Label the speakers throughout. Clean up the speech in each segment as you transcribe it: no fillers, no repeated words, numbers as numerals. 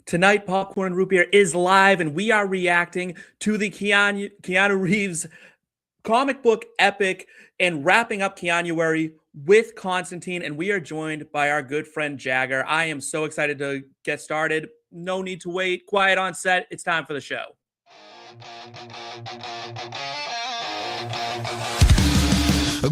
Speaker 1: Tonight, Popcorn and Root Beer is live, and we are reacting to the Keanu Reeves comic book epic and wrapping up Keanuary with Constantine, and we are joined by our good friend Jagger. I am so excited to get started. No need to wait. Quiet on set. It's time for the show.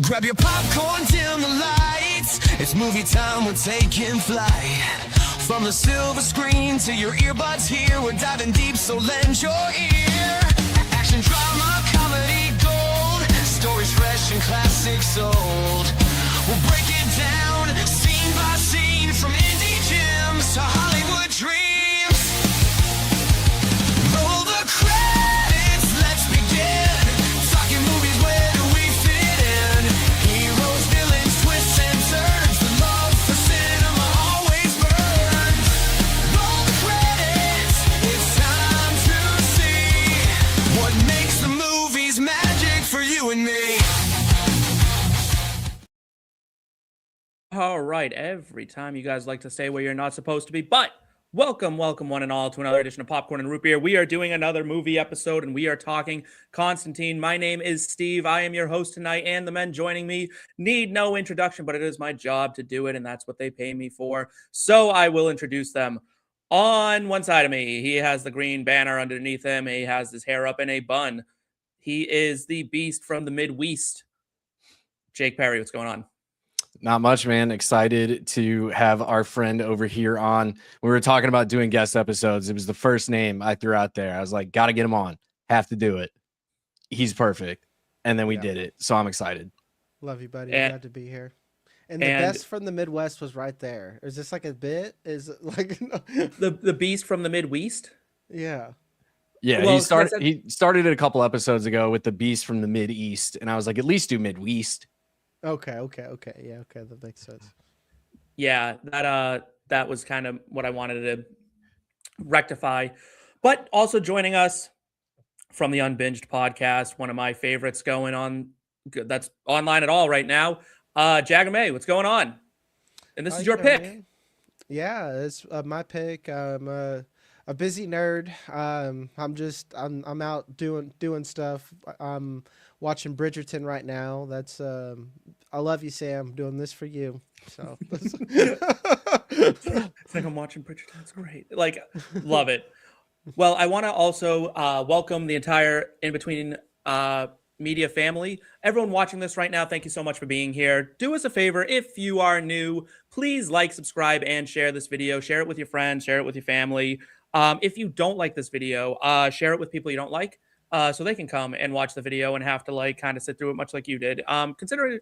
Speaker 2: Grab your popcorn, dim the lights. It's movie time, we're taking flight. From the silver screen to your earbuds here, we're diving deep, so lend your ear. Action, drama, comedy, gold. Stories fresh and classics old. We'll break it down, scene by scene, from indie gems to Hollywood dreams. Roll the credits, let's begin. Talking movies, where do we fit in? Heroes, villains, twists and turns. The love for cinema always burns. Roll the credits, it's time to see what makes the movies magic for you and me.
Speaker 1: All right, every time you guys like to say where you're not supposed to be, but welcome one and all to another edition of Popcorn and Root Beer. We are doing another movie episode, and we are talking Constantine. My name is Steve. I am your host tonight, and the men joining me need no introduction, but it is my job to do it, and that's what they pay me for. So I will introduce them. On one side of me, he has the green banner underneath him. He has his hair up in a bun. He is the beast from the Midwest. Jake Parry, what's going on?
Speaker 3: Not much, man. Excited to have our friend over here on. We were talking about doing guest episodes. It was the first name I threw out there. I was like, got to get him on. Have to do it. He's perfect. And then we did it. So I'm excited.
Speaker 4: Love you, buddy. Glad to be here. And the best from the Midwest was right there. Is this like a bit? Is it like
Speaker 1: the beast from the Midwest?
Speaker 4: Yeah.
Speaker 3: Yeah, well, he started it a couple episodes ago with the beast from the Mideast. And I was like, at least do Midwest.
Speaker 4: Okay. Yeah, okay, that makes sense.
Speaker 1: Yeah, that was kind of what I wanted to rectify. But also joining us from the Unbinged podcast, one of my favorites going on that's online at all right now, Jagger May, what's going on? And this is your pick.
Speaker 4: Man. Yeah, it's my pick. I'm a busy nerd. I'm out doing stuff. I'm watching Bridgerton right now. That's I love you, Sam. Doing this for you. So
Speaker 1: it's like I'm watching Bridgerton. It's great. Like, love it. Well, I want to also welcome the entire In Between media family. Everyone watching this right now, thank you so much for being here. Do us a favor, if you are new, please like, subscribe, and share this video. Share it with your friends. Share it with your family. If you don't like this video, share it with people you don't like, so they can come and watch the video and have to like kind of sit through it much like you did. Consider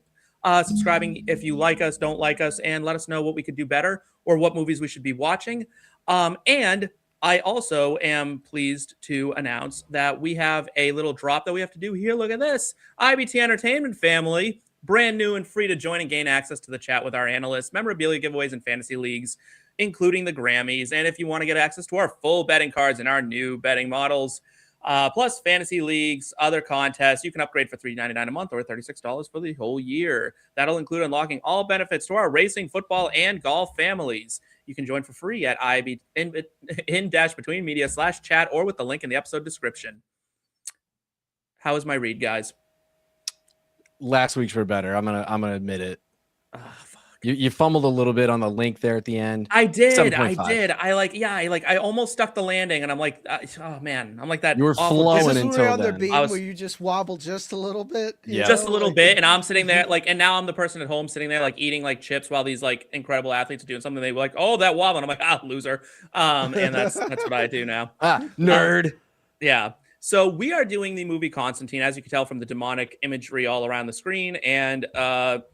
Speaker 1: subscribing if you like us, don't like us, and let us know what we could do better or what movies we should be watching. And I also am pleased to announce that we have a little drop that we have to do here. Look at this. IBT Entertainment family, brand new and free to join and gain access to the chat with our analysts, memorabilia giveaways, and fantasy leagues, including the Grammys. And if you want to get access to our full betting cards and our new betting models, plus fantasy leagues, other contests, you can upgrade for $3.99 a month or $36 for the whole year. That'll include unlocking all benefits to our racing, football, and golf families. You can join for free at in-between media/chat or with the link in the episode description. How was my read, guys?
Speaker 3: Last week's were better. I'm gonna admit it. You fumbled a little bit on the link there at the end.
Speaker 1: I did. I almost stuck the landing, and I'm like, oh man, I'm like that.
Speaker 3: You were flowing until
Speaker 4: then. Beam where you just wobble just a little bit.
Speaker 3: Yeah,
Speaker 1: just a little bit, and I'm sitting there like, and now I'm the person at home sitting there like eating like chips while these like incredible athletes are doing something. They were like, oh, that wobble, and I'm like, loser. And that's what I do now.
Speaker 3: Nerd.
Speaker 1: Yeah. So we are doing the movie Constantine, as you can tell from the demonic imagery all around the screen and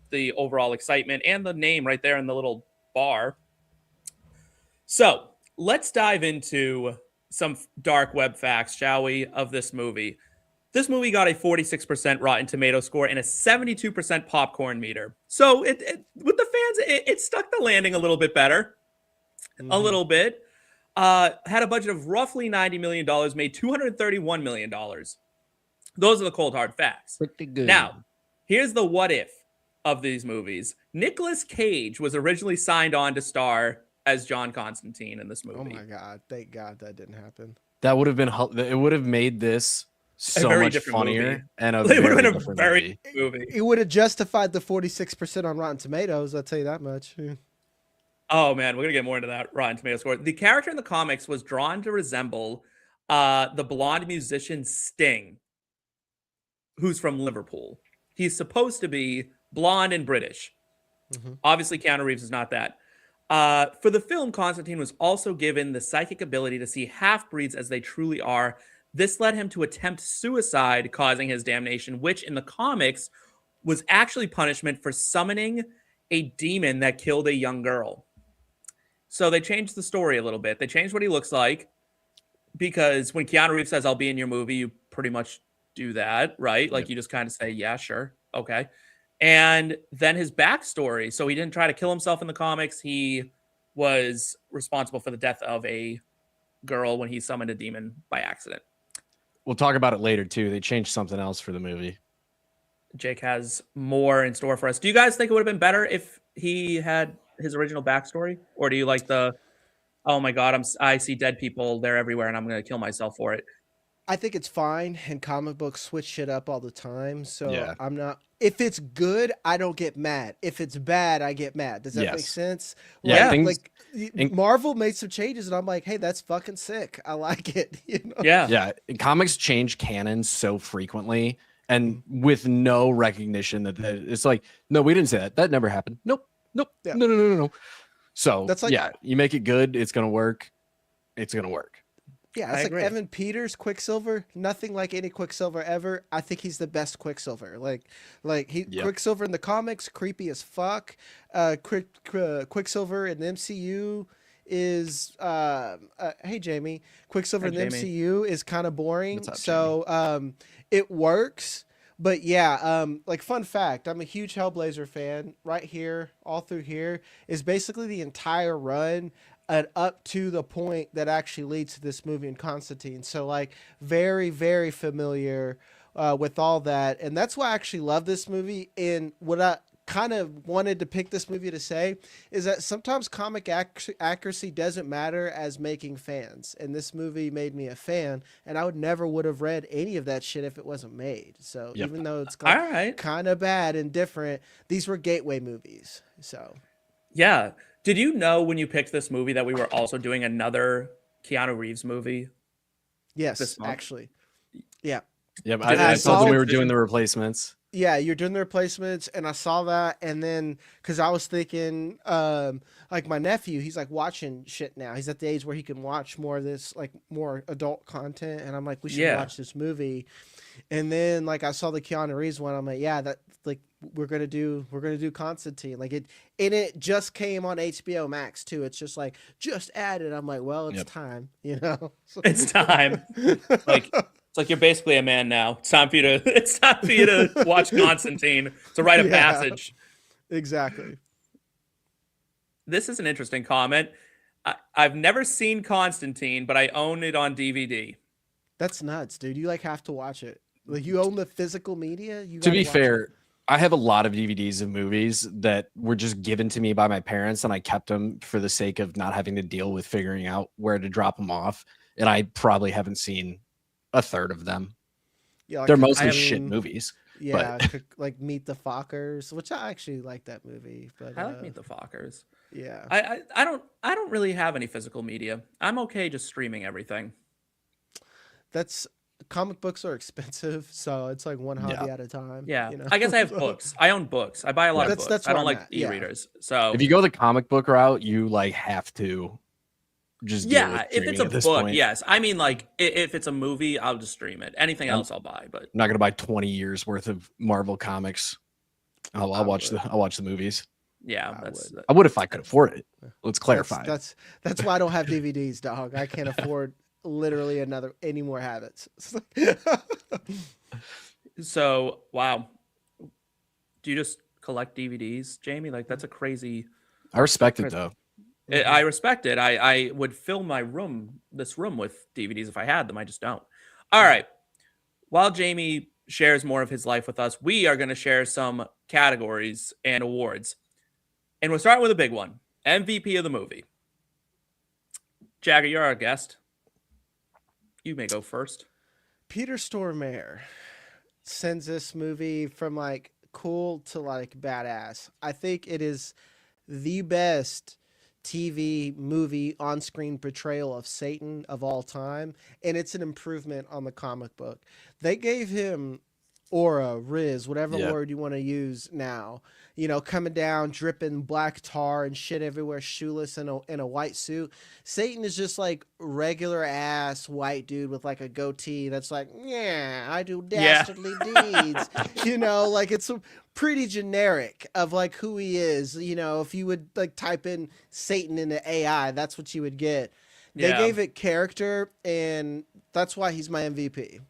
Speaker 1: the overall excitement and the name right there in the little bar. So let's dive into some dark web facts, shall we, of this movie. This movie got a 46% Rotten Tomato score and a 72% popcorn meter. So with the fans, it stuck the landing a little bit better. A little bit. Had a budget of roughly $90 million, made $231 million. Those are the cold, hard facts.
Speaker 3: Pretty good.
Speaker 1: Now, here's the what if of these movies. Nicolas Cage was originally signed on to star as John Constantine in this movie.
Speaker 4: Oh my god! Thank God that didn't happen.
Speaker 3: That would have been. It would have made this so
Speaker 1: very
Speaker 3: much
Speaker 1: different
Speaker 3: funnier
Speaker 1: movie.
Speaker 3: and a
Speaker 1: It would have
Speaker 3: very
Speaker 1: been a
Speaker 3: different
Speaker 1: very
Speaker 3: movie.
Speaker 1: movie.
Speaker 4: It would have justified the 46% on Rotten Tomatoes. I'll tell you that much.
Speaker 1: Oh man, we're gonna get more into that Rotten Tomato score. The character in the comics was drawn to resemble the blonde musician Sting, who's from Liverpool. He's supposed to be blonde and British. Obviously, Keanu Reeves is not that. For the film, Constantine was also given the psychic ability to see half-breeds as they truly are. This led him to attempt suicide, causing his damnation, which in the comics was actually punishment for summoning a demon that killed a young girl. So they changed the story a little bit. They changed what he looks like, because when Keanu Reeves says, "I'll be in your movie," you pretty much do that, right? Like, you just kind of say, "Yeah, sure. Okay." And then his backstory. So he didn't try to kill himself in the comics. He was responsible for the death of a girl when he summoned a demon by accident.
Speaker 3: We'll talk about it later too. They changed something else for the movie.
Speaker 1: Jake has more in store for us. Do you guys think it would have been better if he had his original backstory? Or do you like the, "Oh my God, I see dead people, they're everywhere, and I'm going to kill myself for it"?
Speaker 4: I think it's fine, and comic books switch shit up all the time. So
Speaker 3: Yeah.
Speaker 4: I'm not. If it's good, I don't get mad. If it's bad, I get mad. Does that make
Speaker 3: Yes.
Speaker 4: sense?
Speaker 3: Yeah,
Speaker 4: Like Marvel made some changes, and I'm like, hey, that's fucking sick. I like it. You know?
Speaker 1: Yeah.
Speaker 3: Yeah, comics change canon so frequently and with no recognition that it's like, no, we didn't say that. That never happened. Nope.
Speaker 4: Yeah.
Speaker 3: No. So
Speaker 4: That's like-
Speaker 3: yeah, you make it good, it's gonna work. It's gonna work.
Speaker 4: Yeah,
Speaker 1: I
Speaker 4: it's like
Speaker 1: agree.
Speaker 4: Evan Peters, Quicksilver. Nothing like any Quicksilver ever. I think he's the best Quicksilver.
Speaker 3: Yep.
Speaker 4: Quicksilver in the comics, creepy as fuck. Quicksilver in the MCU is hey Jamie. Quicksilver
Speaker 1: Hi,
Speaker 4: in the
Speaker 1: Jamie.
Speaker 4: MCU is kind of boring.
Speaker 3: What's up,
Speaker 4: So it works. But yeah, like fun fact, I'm a huge Hellblazer fan. Right here, all through here is basically the entire run and up to the point that actually leads to this movie in Constantine. So like very, very familiar with all that. And that's why I actually love this movie. And what I kind of wanted to pick this movie to say is that sometimes comic accuracy doesn't matter as making fans. And this movie made me a fan, and I would have read any of that shit if it wasn't made. So
Speaker 3: Yep.
Speaker 4: even though it's
Speaker 1: All right.
Speaker 4: kind of bad and different, these were gateway movies. So
Speaker 1: Yeah. Did you know when you picked this movie that we were also doing another Keanu Reeves movie?
Speaker 4: yes,
Speaker 1: This month?
Speaker 4: actually. Yeah.
Speaker 3: Yep,
Speaker 1: Did
Speaker 3: I
Speaker 4: I
Speaker 3: told
Speaker 4: saw
Speaker 3: them we
Speaker 1: it-
Speaker 3: were doing the replacements.
Speaker 4: Yeah, you're doing the replacements, and I saw that, and then because I was thinking, like my nephew, he's like watching shit now. He's at the age where he can watch more of this, like more adult content, and I'm like, we should
Speaker 1: Yeah.
Speaker 4: watch this movie. And then like I saw the Keanu Reeves one, I'm like, yeah, that like we're gonna do Constantine, like it just came on HBO Max too. It's just like just added. I'm like, well, it's
Speaker 3: Yep.
Speaker 4: time, you know.
Speaker 1: It's time. Like, it's like you're basically a man now. It's time for you to watch Constantine, to write a
Speaker 4: Yeah.
Speaker 1: passage.
Speaker 4: Exactly.
Speaker 1: This is an interesting comment. I've never seen Constantine, but I own it on DVD.
Speaker 4: That's nuts, dude. You like have to watch it. Like you own the physical media. You
Speaker 3: To
Speaker 4: gotta
Speaker 3: be
Speaker 4: watch
Speaker 3: fair,
Speaker 4: it.
Speaker 3: I have a lot of DVDs of movies that were just given to me by my parents, and I kept them for the sake of not having to deal with figuring out where to drop them off. And I probably haven't seen a third of them.
Speaker 4: Yeah, like
Speaker 3: They're
Speaker 4: a
Speaker 3: mostly
Speaker 1: I
Speaker 3: shit
Speaker 4: Cocoon.
Speaker 3: movies.
Speaker 4: Yeah, like Meet the Fockers, which I actually like that movie. But
Speaker 1: I like Meet the Fockers.
Speaker 4: yeah,
Speaker 1: I don't really have any physical media. I'm okay just streaming everything.
Speaker 4: that's comic books are expensive, so it's like one hobby
Speaker 3: Yeah.
Speaker 4: at a time.
Speaker 1: Yeah.
Speaker 4: you know?
Speaker 1: I guess I have books. I own books. I buy a lot of
Speaker 4: That's-
Speaker 1: books.
Speaker 4: that's
Speaker 1: I
Speaker 4: where
Speaker 1: don't
Speaker 4: I'm
Speaker 1: like
Speaker 4: at, yeah.
Speaker 1: e-readers. So
Speaker 3: If you go the comic book route, you like have to just deal
Speaker 1: yeah,
Speaker 3: with
Speaker 1: if it's
Speaker 3: streaming
Speaker 1: a
Speaker 3: at this
Speaker 1: book,
Speaker 3: point.
Speaker 1: yes. I mean, like if it's a movie, I'll just stream it. Anything else, I'll buy. But
Speaker 3: I'm not gonna buy 20 years worth of Marvel comics. I'll watch the movies.
Speaker 1: yeah,
Speaker 4: I
Speaker 1: that's
Speaker 4: would.
Speaker 3: I would if I could afford it. Let's clarify.
Speaker 4: That's why I don't have DVDs, dog. I can't afford literally any more habits.
Speaker 1: so wow. Do you just collect DVDs, Jamie? Like that's a crazy.
Speaker 3: I respect it though.
Speaker 1: I respect it. I would fill this room with DVDs if I had them. I just don't. All right. While Jamie shares more of his life with us, we are going to share some categories and awards. And we're starting with a big one. MVP of the movie. Jagger, you're our guest. You may go first.
Speaker 4: Peter Stormare sends this movie from like cool to like badass. I think it is the best TV movie on-screen portrayal of Satan of all time, and it's an improvement on the comic book. They gave him aura, Riz, whatever word you want to use now. You know, coming down, dripping black tar and shit everywhere, shoeless in a white suit. Satan is just like regular ass white dude with like a goatee that's like, yeah, I do dastardly deeds. You know, like it's a pretty generic of like who he is. You know, if you would like type in Satan into AI, that's what you would get. They gave it character, and that's why he's my MVP.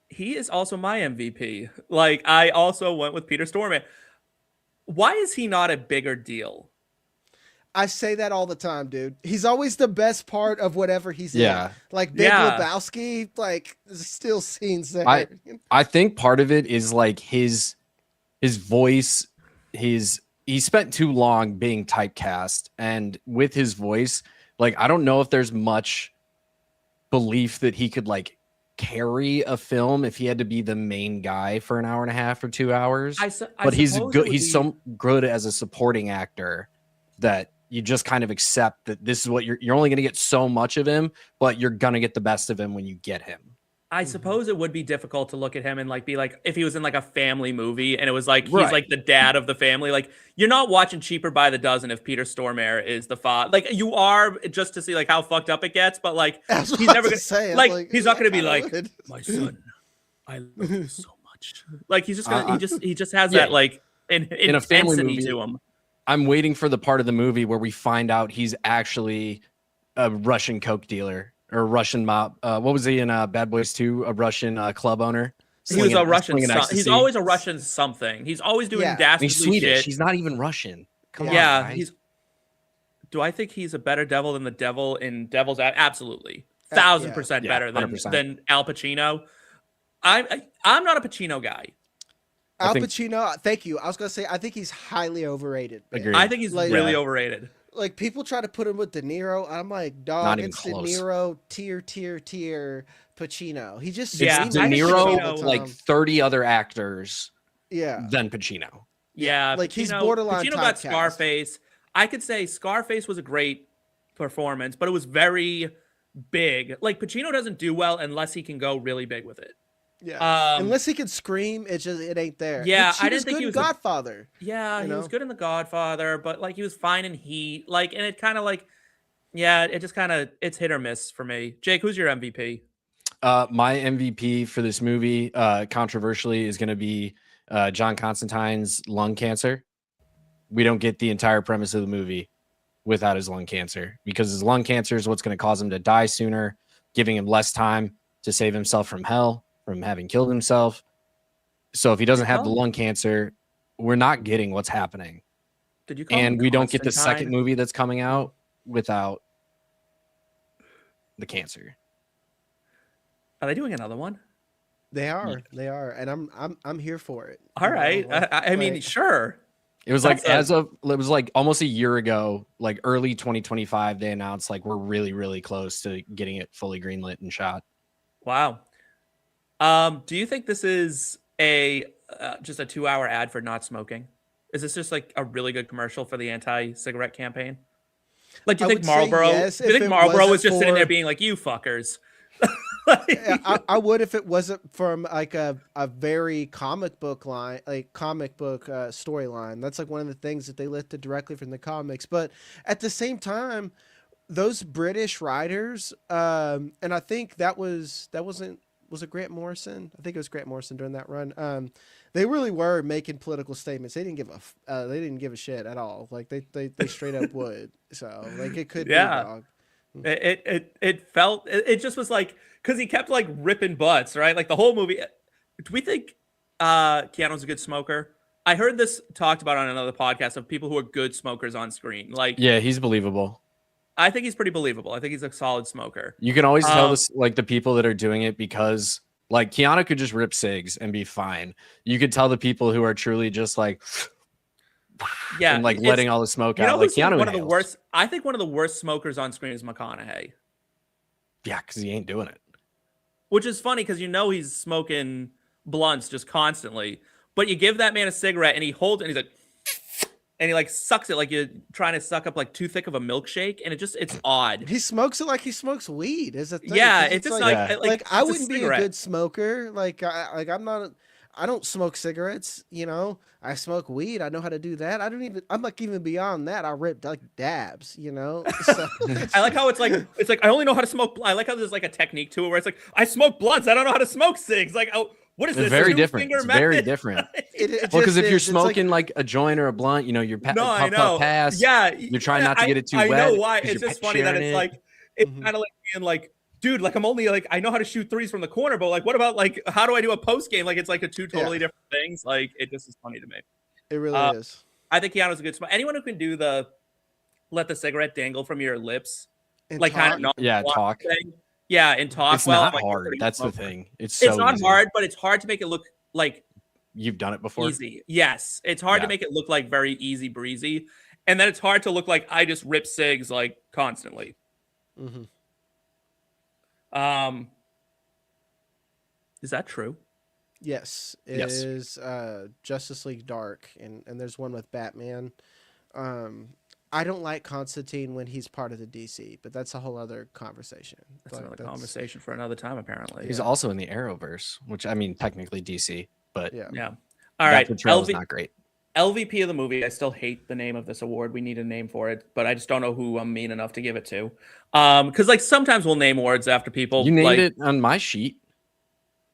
Speaker 1: He is also my MVP. Like, I also went with Peter Stormare. Why is he not a bigger deal?
Speaker 4: I say that all the time, dude. He's always the best part of whatever he's in. Like Big Lebowski, like there's still scenes there.
Speaker 3: I think part of it is like his voice, he spent too long being typecast, and with his voice, like I don't know if there's much belief that he could like carry a film if he had to be the main guy for an hour and a half or 2 hours. But he's good. He's so good as a supporting actor that you just kind of accept that this is what you're only going to get so much of him, but you're going to get the best of him when you get him.
Speaker 1: I suppose it would be difficult to look at him and like be like, if he was in like a family movie and it was like he's like the dad of the family, like you're not watching Cheaper by the Dozen if Peter Stormare is the father. Like you are, just to see like how fucked up it gets, but like he's never gonna say like he's not gonna be like, my son, I love you so much. Like he's just gonna he just has that like in a family movie to him.
Speaker 3: I'm waiting for the part of the movie where we find out he's actually a Russian coke dealer. Or Russian mob. What was he in Bad Boys 2? A Russian club owner?
Speaker 1: He was a Russian. He's always a Russian something. He's always doing dastardly
Speaker 3: he's Swedish.
Speaker 1: shit.
Speaker 3: He's not even Russian. Come on,
Speaker 1: guys. Do I think he's a better devil than the devil in Devil's Ad? Absolutely, 1,000% better than Al Pacino. I'm not a Pacino guy.
Speaker 4: Al Pacino. Thank you. I was gonna say I think he's highly overrated.
Speaker 3: Agreed.
Speaker 1: I think he's really overrated.
Speaker 4: Like people try to put him with De Niro. I'm like, dog, it's De Niro tier Pacino. He just
Speaker 3: De Niro like 30 other actors than Pacino.
Speaker 1: Yeah,
Speaker 4: like
Speaker 1: Pacino,
Speaker 4: he's borderline.
Speaker 1: Pacino got Scarface. I could say Scarface was a great performance, but it was very big. Like Pacino doesn't do well unless he can go really big with it.
Speaker 4: Yeah, unless he can scream, it ain't there.
Speaker 1: Yeah,
Speaker 4: I didn't think he was Godfather.
Speaker 1: He was good in The Godfather, but like he was fine in Heat. Like, and it kind of like, it just kind of it's hit or miss for me. Jake, who's your MVP?
Speaker 3: My MVP for this movie, controversially, is going to be John Constantine's lung cancer. We don't get the entire premise of the movie without his lung cancer, because his lung cancer is what's going to cause him to die sooner, giving him less time to save himself from hell, from having killed himself. So if he doesn't have the lung cancer, we're not getting what's happening.
Speaker 1: Did you call
Speaker 3: and we don't get the second movie that's coming out without the cancer.
Speaker 1: Are they doing another one?
Speaker 4: They are. They are, and I'm here for it.
Speaker 1: All right. I mean, sure.
Speaker 3: It was it was like almost a year ago, like early 2025, they announced like we're really, really close to getting it fully greenlit and shot.
Speaker 1: Wow. Do you think this is just a 2-hour ad for not smoking? Is this just like a really good commercial for the anti-cigarette campaign? Like, do you think Marlboro?
Speaker 4: Yes,
Speaker 1: do you think Marlboro was just sitting there being like, "You fuckers"?
Speaker 4: I would if it wasn't from like a very comic book line, like comic book storyline. That's like one of the things that they lifted directly from the comics. But at the same time, those British writers, and I think was it Grant Morrison? I think it was Grant Morrison during that run. They really were making political statements. They didn't give a shit at all. Like they straight up would. So like it could be dog.
Speaker 1: It just was like, because he kept like ripping butts, right? Like the whole movie. Do we think Keanu's a good smoker? I heard this talked about on another podcast of people who are good smokers on screen. Like,
Speaker 3: yeah, he's believable.
Speaker 1: I think he's pretty believable. I think he's a solid smoker.
Speaker 3: You can always tell this, like the people that are doing it, because like Keanu could just rip cigs and be fine. You could tell the people who are truly just like
Speaker 1: Yeah,
Speaker 3: and like letting all the smoke
Speaker 1: you know
Speaker 3: out. Like
Speaker 1: who's
Speaker 3: Keanu
Speaker 1: one of the
Speaker 3: inhales.
Speaker 1: worst. I think one of the worst smokers on screen is McConaughey,
Speaker 3: Yeah, because he ain't doing it.
Speaker 1: which is funny because he's smoking blunts just constantly. But you give that man a cigarette and he holds it and he's like, and he like sucks it like you're trying to suck up like too thick of a milkshake, and it's odd.
Speaker 4: He smokes it like he smokes weed. Is a thing.
Speaker 1: Yeah,
Speaker 4: 'Cause
Speaker 1: it's just
Speaker 4: like,
Speaker 3: Yeah.
Speaker 1: like
Speaker 4: I
Speaker 1: it's
Speaker 4: wouldn't be a
Speaker 1: cigarette.
Speaker 4: good smoker. I'm not. I don't smoke cigarettes. You know, I smoke weed. I know how to do that. I don't even. I'm like even beyond that. I rip like dabs. You know. So,
Speaker 1: I like how it's like I only know how to smoke. I like how there's like a technique to it where it's like I smoke blunts. I don't know how to smoke cigs. Like, oh, what is
Speaker 3: It's
Speaker 1: this?
Speaker 3: very
Speaker 1: a
Speaker 3: different.
Speaker 1: two-finger
Speaker 3: It's very
Speaker 1: method?
Speaker 3: different.
Speaker 4: it
Speaker 3: Well, because
Speaker 4: just
Speaker 3: if you're
Speaker 4: is. It's like-
Speaker 3: smoking like a joint or a blunt, you know, you're
Speaker 1: No, I
Speaker 3: puffed
Speaker 1: know.
Speaker 3: up pass.
Speaker 1: Yeah,
Speaker 3: You're trying not to get it too
Speaker 1: I
Speaker 3: wet.
Speaker 1: know why.
Speaker 3: 'cause
Speaker 1: It's
Speaker 3: you're
Speaker 1: just funny that
Speaker 3: sharing
Speaker 1: it's
Speaker 3: it.
Speaker 1: like it's
Speaker 4: Mhm.
Speaker 1: kind of like being like, dude, like I'm only like I know how to shoot threes from the corner, but like what about like how do I do a post game? Like it's like a two totally different things. Like it just is funny to me.
Speaker 4: It really is.
Speaker 1: I think Keanu's a good spot. Anyone who can do the let the cigarette dangle from your lips,
Speaker 4: And
Speaker 1: like kind of
Speaker 4: talk-
Speaker 1: not
Speaker 3: talk.
Speaker 1: thing. Yeah, and talk.
Speaker 3: It's
Speaker 1: well,
Speaker 3: not
Speaker 1: like,
Speaker 3: hard.
Speaker 1: pretty
Speaker 3: That's the
Speaker 1: smoker.
Speaker 3: thing. It's so
Speaker 1: It's not
Speaker 3: easy.
Speaker 1: hard, but it's hard to make it look like
Speaker 3: You've done it before.
Speaker 1: easy. Yes, it's hard
Speaker 3: Yeah.
Speaker 1: to make it look like very easy breezy, and then it's hard to look like I just rip cigs like constantly.
Speaker 4: Mhm.
Speaker 1: Is that true?
Speaker 4: Yes, it
Speaker 3: Yes.
Speaker 4: is Justice League Dark, and there's one with Batman. I don't like Constantine when he's part of the DC, but that's a whole other conversation.
Speaker 1: That's
Speaker 4: Like,
Speaker 1: another conversation for another time, apparently.
Speaker 3: He's also in the Arrowverse, which I mean, technically DC, but
Speaker 4: Yeah.
Speaker 1: Yeah. All
Speaker 3: that
Speaker 1: right.
Speaker 3: portrayal is not great.
Speaker 1: LVP of the movie. I still hate the name of this award. We need a name for it, but I just don't know who I'm mean enough to give it to. Because like sometimes we'll name awards after people.
Speaker 3: You named
Speaker 1: like,
Speaker 3: it on my sheet.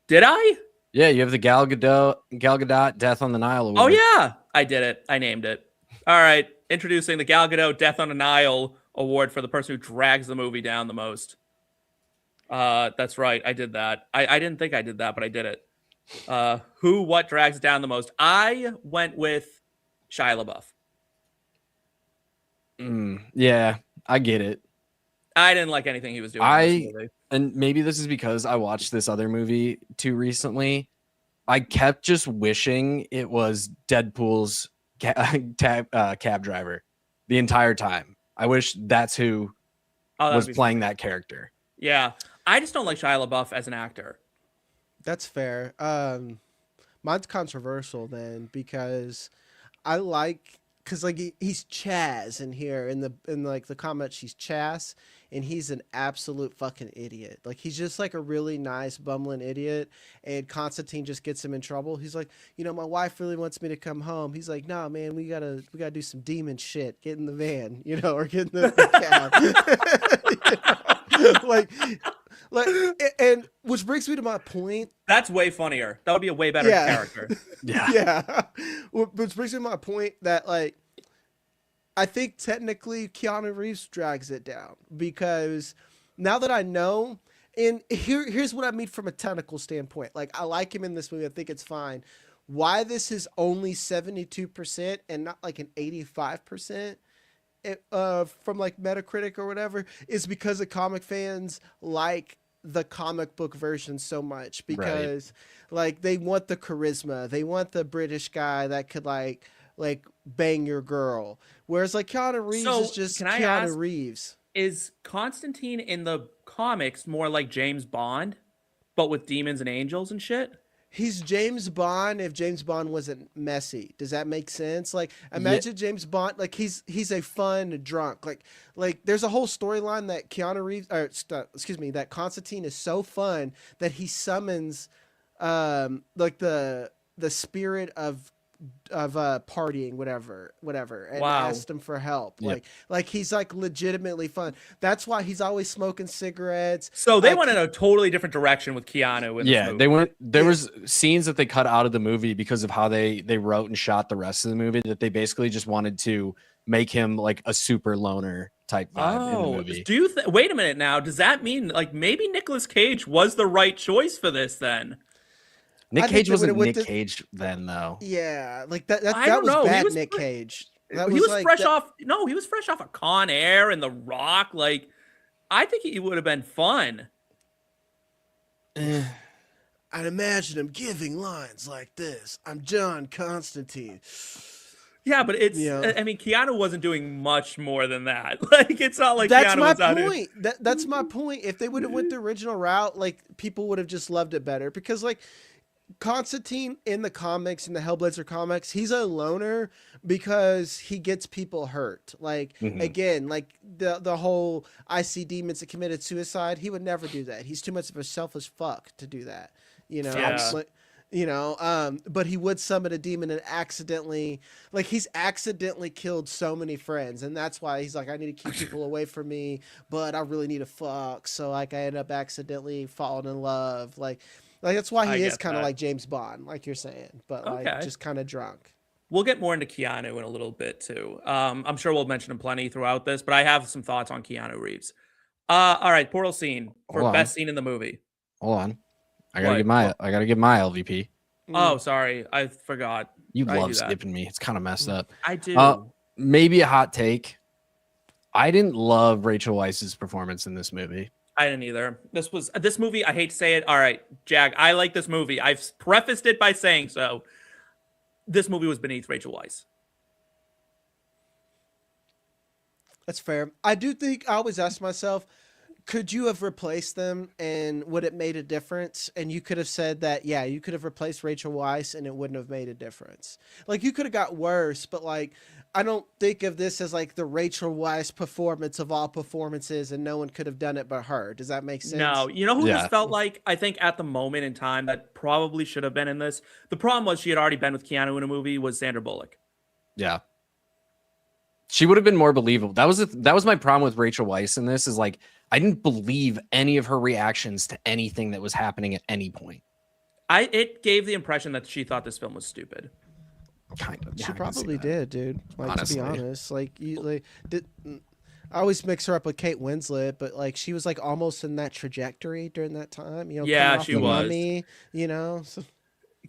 Speaker 1: Did I?
Speaker 3: Yeah, you have the Gal Gadot Death on the Nile award.
Speaker 1: Oh yeah, I did it. I named it. All right. Introducing the Gal Gadot Death on the Nile award for the person who drags the movie down the most. That's right. I did that. I didn't think I did that, but I did it. What drags it down the most? I went with Shia LaBeouf.
Speaker 3: Yeah, I get it.
Speaker 1: I didn't like anything he was doing. in this movie.
Speaker 3: And maybe this is because I watched this other movie too recently. I kept just wishing it was Deadpool's cab driver the entire time. I wish that's who
Speaker 1: Oh,
Speaker 3: was playing that character.
Speaker 1: Yeah, I just don't like Shia LaBeouf as an actor.
Speaker 4: That's fair. Mine's controversial then because I like because like he's Chaz in here in like the comments she's Chaz and he's an absolute fucking idiot. Like he's just like a really nice bumbling idiot and Constantine just gets him in trouble. He's like, you know, my wife really wants me to come home. He's like, nah, man, we gotta do some demon shit. Get in the van, you know, or get in the cab. You know? Like, and which brings me to my point.
Speaker 1: That's way funnier. That would be a way better character.
Speaker 3: Yeah.
Speaker 4: Yeah. Which brings me to my point that, like, I think technically Keanu Reeves drags it down because now that I know, and here's what I mean from a technical standpoint. Like, I like him in this movie. I think it's fine. Why this is only 72% and not like an 85%? From like Metacritic or whatever is because the comic fans like the comic book version so much because like they want the charisma, they want the British guy that could like bang your girl, whereas like Keanu Reeves is just Keanu Reeves.
Speaker 1: Is Constantine in the comics more like James Bond, but with demons and angels and shit?
Speaker 4: He's James Bond if James Bond wasn't messy. Does that make sense? Like imagine James Bond, like he's a fun drunk. Like there's a whole storyline that Keanu Reeves, or excuse me, that Constantine is so fun that he summons like the spirit of partying, whatever, and asked him for help.
Speaker 3: Yep.
Speaker 4: Like he's like legitimately fun. That's why he's always smoking cigarettes.
Speaker 1: So they
Speaker 4: Like,
Speaker 1: went in a totally different direction with Keanu. In this movie.
Speaker 3: They went. There was scenes that they cut out of the movie because of how they wrote and shot the rest of the movie. That they basically just wanted to make him like a super loner type vibe in the movie.
Speaker 1: Do you wait a minute now? Does that mean like maybe Nicolas Cage was the right choice for this then?
Speaker 3: Nick
Speaker 4: I think
Speaker 3: Cage
Speaker 4: they
Speaker 3: wasn't
Speaker 4: would've
Speaker 3: Nick Cage then though.
Speaker 4: Yeah, like that
Speaker 1: I
Speaker 4: that
Speaker 1: don't
Speaker 4: was
Speaker 1: know. He
Speaker 4: bad
Speaker 1: was
Speaker 4: Nick
Speaker 1: pre-
Speaker 4: Cage.
Speaker 1: He
Speaker 4: That
Speaker 1: was
Speaker 4: like
Speaker 1: fresh
Speaker 4: that-
Speaker 1: off. No, he was fresh off of Con Air and The Rock. Like, I think he would have been fun.
Speaker 4: I'd imagine him giving lines like this. I'm John Constantine.
Speaker 1: Yeah, but it's.
Speaker 4: Yeah.
Speaker 1: I mean, Keanu wasn't doing much more than that. Like, it's not like
Speaker 4: That's
Speaker 1: Keanu
Speaker 4: my
Speaker 1: was out here.
Speaker 4: point. That's my point. If they would have went the original route, like people would have just loved it better because like Constantine in the comics, in the Hellblazer comics, he's a loner because he gets people hurt. Like again, like the whole I see demons that committed suicide. He would never do that. He's too much of a selfish fuck to do that. You know,
Speaker 1: Yeah.
Speaker 4: like, you know, but he would summon a demon and accidentally, like he's accidentally killed so many friends, and that's why he's like, I need to keep people away from me, but I really need to fuck. So like, I end up accidentally falling in love, like that's why he
Speaker 1: I
Speaker 4: is
Speaker 1: get
Speaker 4: kind of
Speaker 1: that.
Speaker 4: like James Bond, like you're saying, but like
Speaker 1: Okay.
Speaker 4: just kind of drunk.
Speaker 1: We'll get more into Keanu in a little bit too. I'm sure we'll mention him plenty throughout this, but I have some thoughts on Keanu Reeves. All right, portal scene for
Speaker 3: Hold on.
Speaker 1: best scene in the movie.
Speaker 3: Hold on. I gotta
Speaker 1: What?
Speaker 3: give my LVP.
Speaker 1: Oh, sorry, I forgot.
Speaker 3: You
Speaker 1: I
Speaker 3: love
Speaker 1: do that.
Speaker 3: skipping me. It's kind of messed up.
Speaker 1: I do.
Speaker 3: Maybe a hot take. I didn't love Rachel Weisz's performance in this movie.
Speaker 1: I didn't either. This movie. I hate to say it. All right, Jag. I like this movie. I've prefaced it by saying so. This movie was beneath Rachel Weisz.
Speaker 4: That's fair. I do think I always ask myself, could you have replaced them and would it made a difference? And you could have said that, yeah, you could have replaced Rachel Weisz and it wouldn't have made a difference. Like you could have got worse, but like I don't think of this as like the Rachel Weisz performance of all performances and no one could have done it but her. Does that make sense?
Speaker 1: No, you know who
Speaker 3: Yeah.
Speaker 1: this felt like? I think at the moment in time that probably should have been in this. The problem was she had already been with Keanu in a movie. Was Sandra Bullock?
Speaker 3: Yeah. She would have been more believable. That was my problem with Rachel Weisz in this, is like I didn't believe any of her reactions to anything that was happening at any point.
Speaker 1: It gave the impression that she thought this film was stupid.
Speaker 3: Kind of.
Speaker 4: She
Speaker 3: Yeah, I can see
Speaker 4: probably
Speaker 3: that.
Speaker 4: did, dude. Like
Speaker 3: Honestly.
Speaker 4: to be honest, like you like did. I always mix her up with Kate Winslet, but like she was like almost in that trajectory during that time. You know,
Speaker 1: Yeah,
Speaker 4: coming off
Speaker 1: she
Speaker 4: The
Speaker 1: was.
Speaker 4: Mummy, you know, so,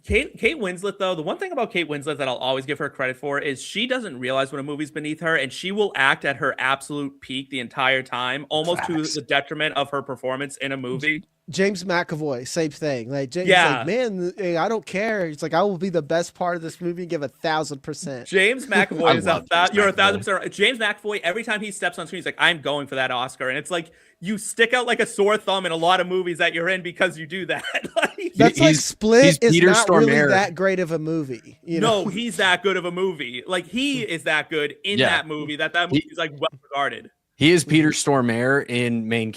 Speaker 1: Kate Winslet, though, the one thing about Kate Winslet that I'll always give her credit for is she doesn't realize when a movie's beneath her, and she will act at her absolute peak the entire time, almost
Speaker 3: Facts.
Speaker 1: to the detriment of her performance in a movie.
Speaker 4: James McAvoy, same thing. Like James,
Speaker 1: Yeah.
Speaker 4: like, man, hey, I don't care. He's like, I will be the best part of this movie. Give 1,000%.
Speaker 1: James McAvoy
Speaker 3: I
Speaker 1: is
Speaker 3: love
Speaker 1: out.
Speaker 3: James
Speaker 1: You're
Speaker 3: McAvoy.
Speaker 1: 1,000% right. James McAvoy, every time he steps on screen, he's like, I'm going for that Oscar. And it's like, you stick out like a sore thumb in a lot of movies that you're in because you do that. Like,
Speaker 4: That's like
Speaker 3: he's
Speaker 4: Split is
Speaker 3: Peter
Speaker 4: not really
Speaker 3: Stormare.
Speaker 4: that great of a movie. You know?
Speaker 1: no, he's that good of a movie. Like, he is that good in
Speaker 3: Yeah.
Speaker 1: that movie that movie is like well regarded.
Speaker 3: He is Peter Stormare in main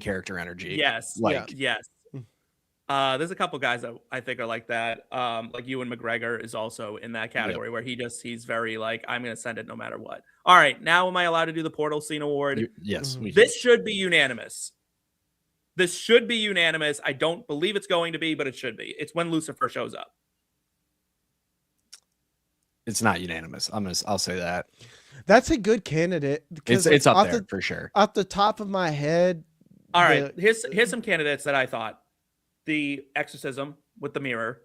Speaker 3: character energy.
Speaker 1: Yes.
Speaker 3: Like
Speaker 1: Yes. There's a couple guys that I think are like that. Like Ewan McGregor is also in that category where he's very like, I'm gonna send it no matter what. All right, now am I allowed to do the portal scene award?
Speaker 3: yes. we
Speaker 1: This should be unanimous. This should be unanimous. I don't believe it's going to be, but it should be. It's when Lucifer shows up.
Speaker 3: It's not unanimous. I'll say that.
Speaker 4: That's a good candidate. because,
Speaker 3: It's
Speaker 4: like,
Speaker 3: up
Speaker 4: off
Speaker 3: there
Speaker 4: the,
Speaker 3: for sure.
Speaker 4: off the top of my head.
Speaker 1: All right, here's some candidates that I thought. The Exorcism with the mirror.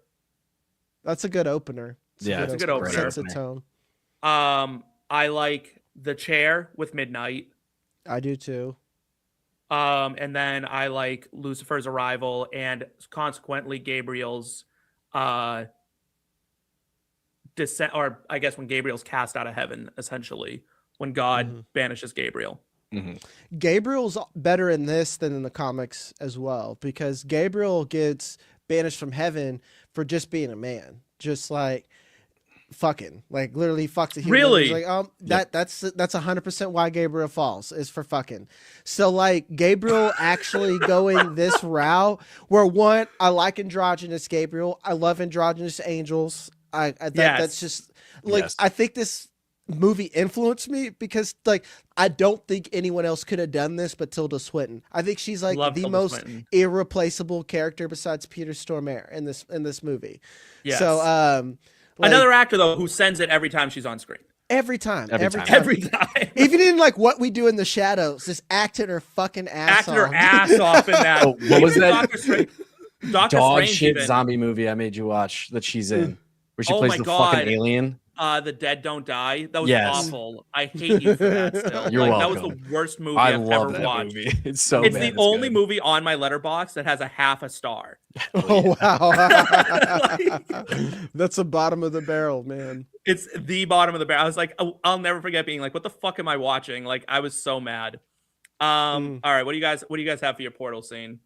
Speaker 4: That's a good opener.
Speaker 3: Yeah,
Speaker 1: it's a good opener.
Speaker 4: Sets a tone.
Speaker 1: I like The Chair with Midnight.
Speaker 4: I do too.
Speaker 1: And then I like Lucifer's arrival and consequently Gabriel's descent, or I guess when Gabriel's cast out of heaven, essentially, when God banishes Gabriel.
Speaker 4: Gabriel's better in this than in the comics as well, because Gabriel gets banished from heaven for just being a man, just like fucking, like literally fucked a human.
Speaker 1: Really?
Speaker 4: It's like that's 100% why Gabriel falls, is for fucking. So like Gabriel actually going this route, where one, I like androgynous Gabriel, I love androgynous angels. That's just like I think this movie influenced me because like I don't think anyone else could have done this but Tilda Swinton. I think she's like
Speaker 1: Love
Speaker 4: the
Speaker 1: Tilda
Speaker 4: most
Speaker 1: Swinton.
Speaker 4: irreplaceable character besides Peter Stormare in this movie.
Speaker 1: Yes.
Speaker 4: So like,
Speaker 1: Another actor though who sends it every time she's on screen.
Speaker 4: every time.
Speaker 1: Every time.
Speaker 4: Even in like What We Do in the Shadows, just acted her fucking ass
Speaker 1: Acting her
Speaker 4: off.
Speaker 1: ass off in that.
Speaker 3: Oh, what was that?
Speaker 1: Doctor
Speaker 3: Dog
Speaker 1: Strange
Speaker 3: shit
Speaker 1: even.
Speaker 3: zombie movie I made you watch that she's in, where she
Speaker 1: Oh
Speaker 3: plays
Speaker 1: my
Speaker 3: the
Speaker 1: God.
Speaker 3: fucking alien.
Speaker 1: The Dead Don't Die. That was
Speaker 3: Yes.
Speaker 1: awful. I hate you for that still.
Speaker 3: You're
Speaker 1: That was
Speaker 3: welcome.
Speaker 1: the worst movie
Speaker 3: I
Speaker 1: I've
Speaker 3: love
Speaker 1: ever
Speaker 3: that
Speaker 1: watched.
Speaker 3: movie. It's so
Speaker 1: It's
Speaker 3: bad.
Speaker 1: the only movie on my letterbox that has a half a star.
Speaker 4: Oh wow,
Speaker 1: Like,
Speaker 4: that's the bottom of the barrel, man.
Speaker 1: it's the bottom of the barrel. I was like, I'll never forget being like, what the fuck am I watching? Like, I was so mad. All right, what do you guys have for your portal scene?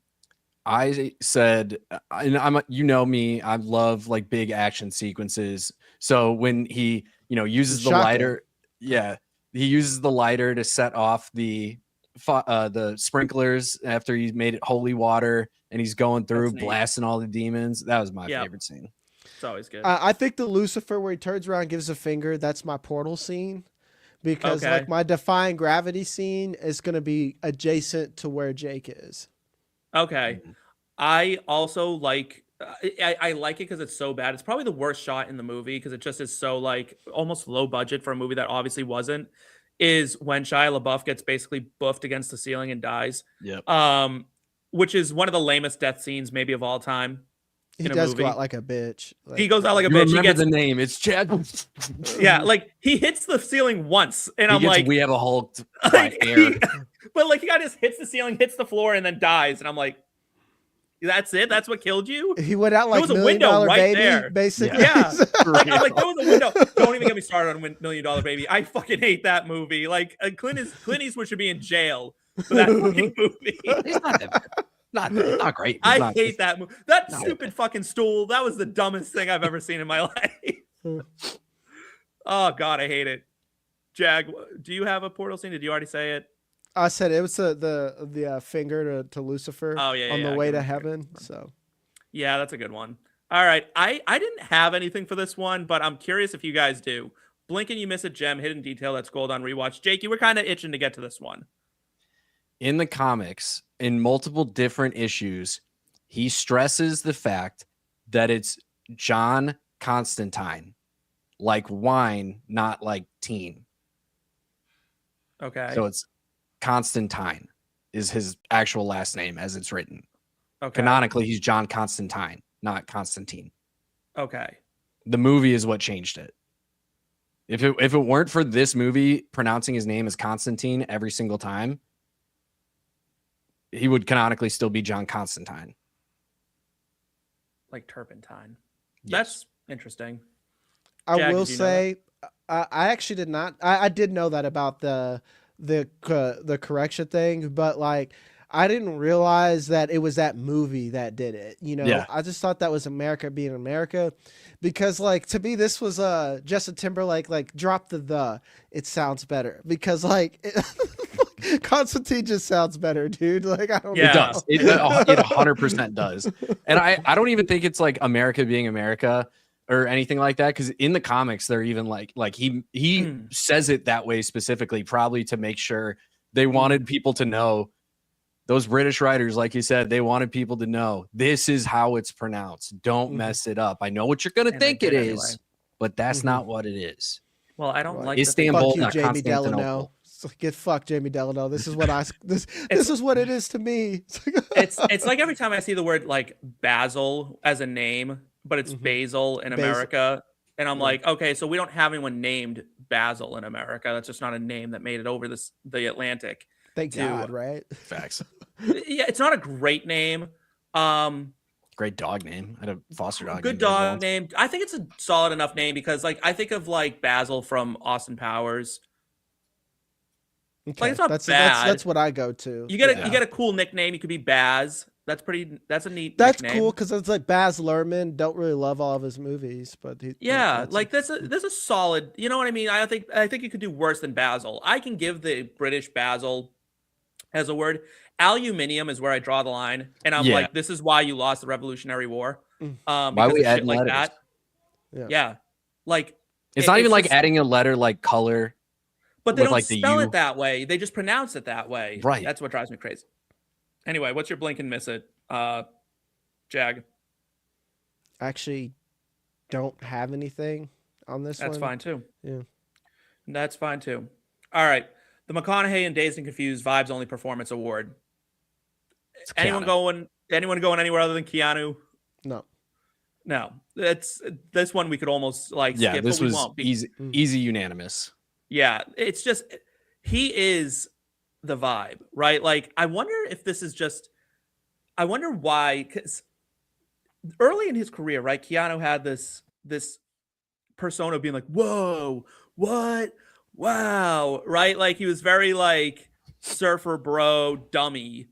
Speaker 3: I said, and you know me, I love like big action sequences. So when he, uses the lighter, he uses the lighter to set off the sprinklers after he's made it holy water, and he's going through blasting all the demons. That was my favorite scene.
Speaker 1: It's always good.
Speaker 4: I think the Lucifer where he turns around and gives a finger, that's my portal scene. Because like my defying gravity scene is going to be adjacent to where Jake is.
Speaker 1: Okay. I also like I like it because it's so bad. It's probably the worst shot in the movie because it just is so like almost low budget for a movie that obviously wasn't, is when Shia LaBeouf gets basically buffed against the ceiling and dies.
Speaker 3: Yep.
Speaker 1: Which is one of the lamest death scenes maybe of all time.
Speaker 4: He does go out like a bitch.
Speaker 1: He goes out like a bitch.
Speaker 3: Remember
Speaker 1: he gets
Speaker 3: the name. It's Chad.
Speaker 1: Yeah, like he hits the ceiling once, and I'm like,
Speaker 3: we have a Hulk by
Speaker 1: like,
Speaker 3: air.
Speaker 1: But like, he just hits the ceiling, hits the floor, and then dies. And I'm like, that's it? That's what killed you?
Speaker 4: He went out like
Speaker 1: there was a window right
Speaker 4: baby,
Speaker 1: there.
Speaker 4: basically.
Speaker 1: Yeah. Like, I'm like, there was a window. Don't even get me started on $1 Million Baby. I fucking hate that movie. Like, Clint Eastwood should be in jail for that fucking movie.
Speaker 3: It's not great.
Speaker 1: I hate that movie. That stupid fucking stool. That was the dumbest thing I've ever seen in my life. Oh God, I hate it. Jag, do you have a portal scene? Did you already say it?
Speaker 4: I said it was the finger to Lucifer on the way to heaven. So
Speaker 1: yeah, that's a good one. All right. I didn't have anything for this one, but I'm curious if you guys do. Blink and you miss a gem, hidden detail that's gold on rewatch. Jake, you were kind of itching to get to this one.
Speaker 3: In the comics, in multiple different issues, he stresses the fact that it's John Constantine, like wine, not like teen.
Speaker 1: Okay.
Speaker 3: So it's Constantine is his actual last name as it's written.
Speaker 1: Okay.
Speaker 3: Canonically, he's John Constantine, not Constantine.
Speaker 1: Okay.
Speaker 3: The movie is what changed it. If it weren't for this movie pronouncing his name as Constantine every single time, he would canonically still be John Constantine.
Speaker 1: Like turpentine.
Speaker 3: Yes.
Speaker 1: That's interesting.
Speaker 4: I will say, I actually did not. I did know that about the correction thing, but like I didn't realize that it was that movie that did it. I just thought that was America being America, because like to me this was Justin Timberlake like drop the it sounds better because like Constantine just sounds better, dude. Like I don't know.
Speaker 3: It does. It 100% does. And I don't even think it's like America being America or anything like that, because in the comics they're even like he says it that way specifically, probably to make sure they wanted people to know. Those British writers, like you said, they wanted people to know this is how it's pronounced. Don't mess it up. I know what you're gonna think it is, anyway. But that's not what it is.
Speaker 1: Well, I don't like
Speaker 3: Istanbul,
Speaker 4: fuck you, Jamie Delano. Get fucked, Jamie Delano. This is what this is what it is to me.
Speaker 1: It's like every time I see the word like Basil as a name, but it's Basil in America. And I'm like, okay, so we don't have anyone named Basil in America. That's just not a name that made it over the Atlantic.
Speaker 4: Thank God, right?
Speaker 3: Facts.
Speaker 1: Yeah, it's not a great name.
Speaker 3: Great dog name. I had a foster dog.
Speaker 1: Good dog name. I think it's a solid enough name because like I think of like Basil from Austin Powers.
Speaker 4: Okay.
Speaker 1: Like it's not bad.
Speaker 4: That's what I go to.
Speaker 1: You get a cool nickname. You could be Baz. That's a neat
Speaker 4: That's
Speaker 1: nickname.
Speaker 4: cool because it's like Baz Luhrmann. Don't really love all of his movies, but
Speaker 1: that's a solid. You know what I mean? I think you could do worse than Basil. I can give the British Basil as a word. Aluminium is where I draw the line, and I'm like, this is why you lost the Revolutionary War.
Speaker 3: Why we add
Speaker 1: like
Speaker 3: letters?
Speaker 1: that? Yeah, like
Speaker 3: it's not even like adding a letter like color.
Speaker 1: But they don't spell it that way. They just pronounce it that way.
Speaker 3: Right.
Speaker 1: That's what drives me crazy. Anyway, what's your blink and miss it, Jag?
Speaker 4: Actually, don't have anything on this one.
Speaker 1: That's fine too.
Speaker 4: Yeah.
Speaker 1: That's fine too. All right. The McConaughey and Dazed and Confused Vibes Only Performance Award. Anyone going anywhere other than Keanu?
Speaker 4: No.
Speaker 1: No, that's this one we could almost like
Speaker 3: Yeah,
Speaker 1: skip,
Speaker 3: this
Speaker 1: but we
Speaker 3: was
Speaker 1: won't.
Speaker 3: easy unanimous.
Speaker 1: Yeah, it's just he is the vibe, right? Like I wonder if this is just I wonder why cuz early in his career, right? Keanu had this persona of being like, "Whoa, what? Wow." Right? Like he was very like surfer bro, dummy.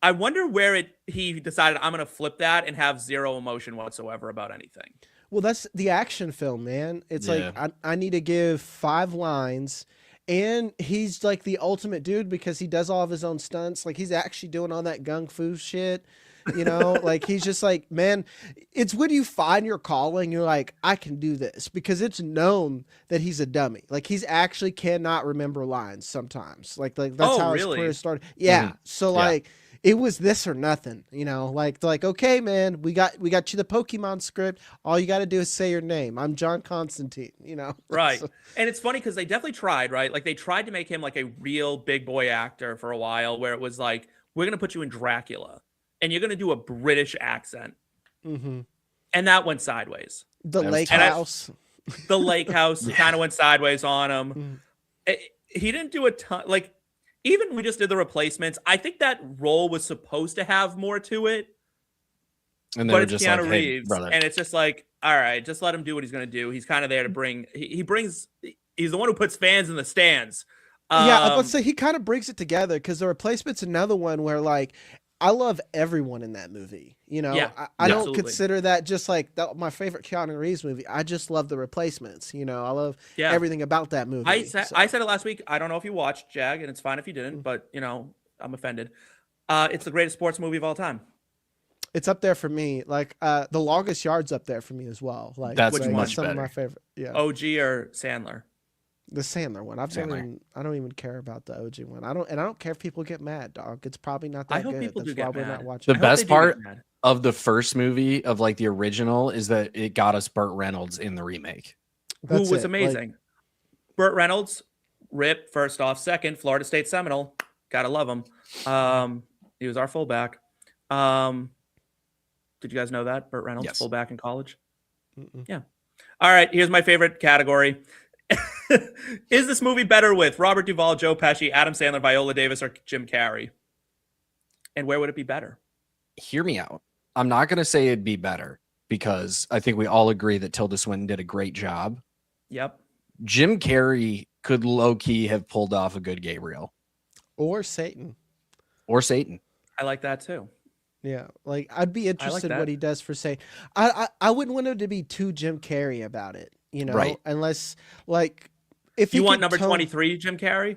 Speaker 1: I wonder where he decided I'm going to flip that and have zero emotion whatsoever about anything.
Speaker 4: Well, that's the action film, man. It's
Speaker 3: Yeah.
Speaker 4: like I need to give 5 lines, and he's like the ultimate dude because he does all of his own stunts. Like he's actually doing all that gung fu shit, you know. Like he's just like, man, it's when you find your calling, you're like, I can do this because it's known that he's a dummy. Like he's actually cannot remember lines sometimes. Like that's
Speaker 1: Oh,
Speaker 4: how his
Speaker 1: really?
Speaker 4: career started. Yeah.
Speaker 3: Mhm.
Speaker 4: So
Speaker 3: Yeah.
Speaker 4: like. It was this or nothing, you know, like, okay, man, we got you the Pokemon script. All you got to do is say your name. I'm John Constantine, you know?
Speaker 1: Right.
Speaker 4: So-
Speaker 1: And it's funny because they definitely tried, right? Like they tried to make him like a real big boy actor for a while where it was like, we're going to put you in Dracula and you're going to do a British accent.
Speaker 4: Mhm.
Speaker 1: And that went sideways.
Speaker 4: The
Speaker 3: That was
Speaker 4: lake
Speaker 3: tough.
Speaker 4: house.
Speaker 1: The lake house kind of went sideways on him.
Speaker 4: Mhm.
Speaker 1: He didn't do a ton. Like, even we just did the replacements. I think that role was supposed to have more to it,
Speaker 3: And they
Speaker 1: but
Speaker 3: were
Speaker 1: it's
Speaker 3: just
Speaker 1: Keanu
Speaker 3: like, hey,
Speaker 1: Reeves,
Speaker 3: brother.
Speaker 1: and it's just like, all right, just let him do what he's going to do. He's kind of there to bring. He brings. He's the one who puts fans in the stands.
Speaker 4: Yeah, let's say he kind of brings it together because the replacement's another one where like I love everyone in that movie. You know,
Speaker 1: Yeah,
Speaker 4: I don't
Speaker 1: absolutely.
Speaker 4: consider that just like my favorite Keanu Reeves movie. I just love the replacements. You know, I love
Speaker 1: Yeah.
Speaker 4: everything about that movie.
Speaker 1: I said
Speaker 4: So-
Speaker 1: I said it last week. I don't know if you watched Jag, and it's fine if you didn't, but you know I'm offended. It's the greatest sports movie of all time.
Speaker 4: it's up there for me. Like The Longest Yard's up there for me as well. Like
Speaker 3: That's
Speaker 4: like,
Speaker 3: much
Speaker 4: some of
Speaker 3: better.
Speaker 4: my favorite. Yeah,
Speaker 1: OG or Sandler?
Speaker 4: the Sandler one. I don't even care about the OG one. I don't care if people get mad, dog. It's probably not that
Speaker 1: I hope
Speaker 4: good.
Speaker 1: people
Speaker 4: That's
Speaker 1: do
Speaker 4: why
Speaker 1: get
Speaker 4: we're
Speaker 1: mad.
Speaker 4: not watching.
Speaker 3: The
Speaker 1: I hope
Speaker 3: best
Speaker 1: they do get
Speaker 3: part
Speaker 1: mad.
Speaker 3: of the first movie of like the original is that it got us Burt Reynolds in the remake.
Speaker 1: Who
Speaker 4: That's
Speaker 1: was
Speaker 4: it. Like,
Speaker 1: amazing. Burt Reynolds, rip first off, second Florida State Seminole, gotta love him. He was our fullback. Did you guys know that Burt Reynolds
Speaker 3: Yes.
Speaker 1: fullback in college?
Speaker 4: Mm-mm.
Speaker 1: Yeah. All right, here's my favorite category. Is this movie better with Robert Duvall, Joe Pesci, Adam Sandler, Viola Davis, or Jim Carrey? And where would it be better?
Speaker 3: Hear me out. I'm not going to say it'd be better because I think we all agree that Tilda Swinton did a great job.
Speaker 1: Yep.
Speaker 3: Jim Carrey could low key have pulled off a good Gabriel
Speaker 4: or Satan.
Speaker 3: or Satan.
Speaker 1: I like that too.
Speaker 4: Yeah, like I'd be interested
Speaker 1: that.
Speaker 4: what he does for Satan. I wouldn't want him to be too Jim Carrey about it, you know,
Speaker 3: Right.
Speaker 4: unless like if
Speaker 1: You
Speaker 4: he
Speaker 1: want
Speaker 4: could
Speaker 1: number
Speaker 4: tone-
Speaker 1: 23, Jim Carrey?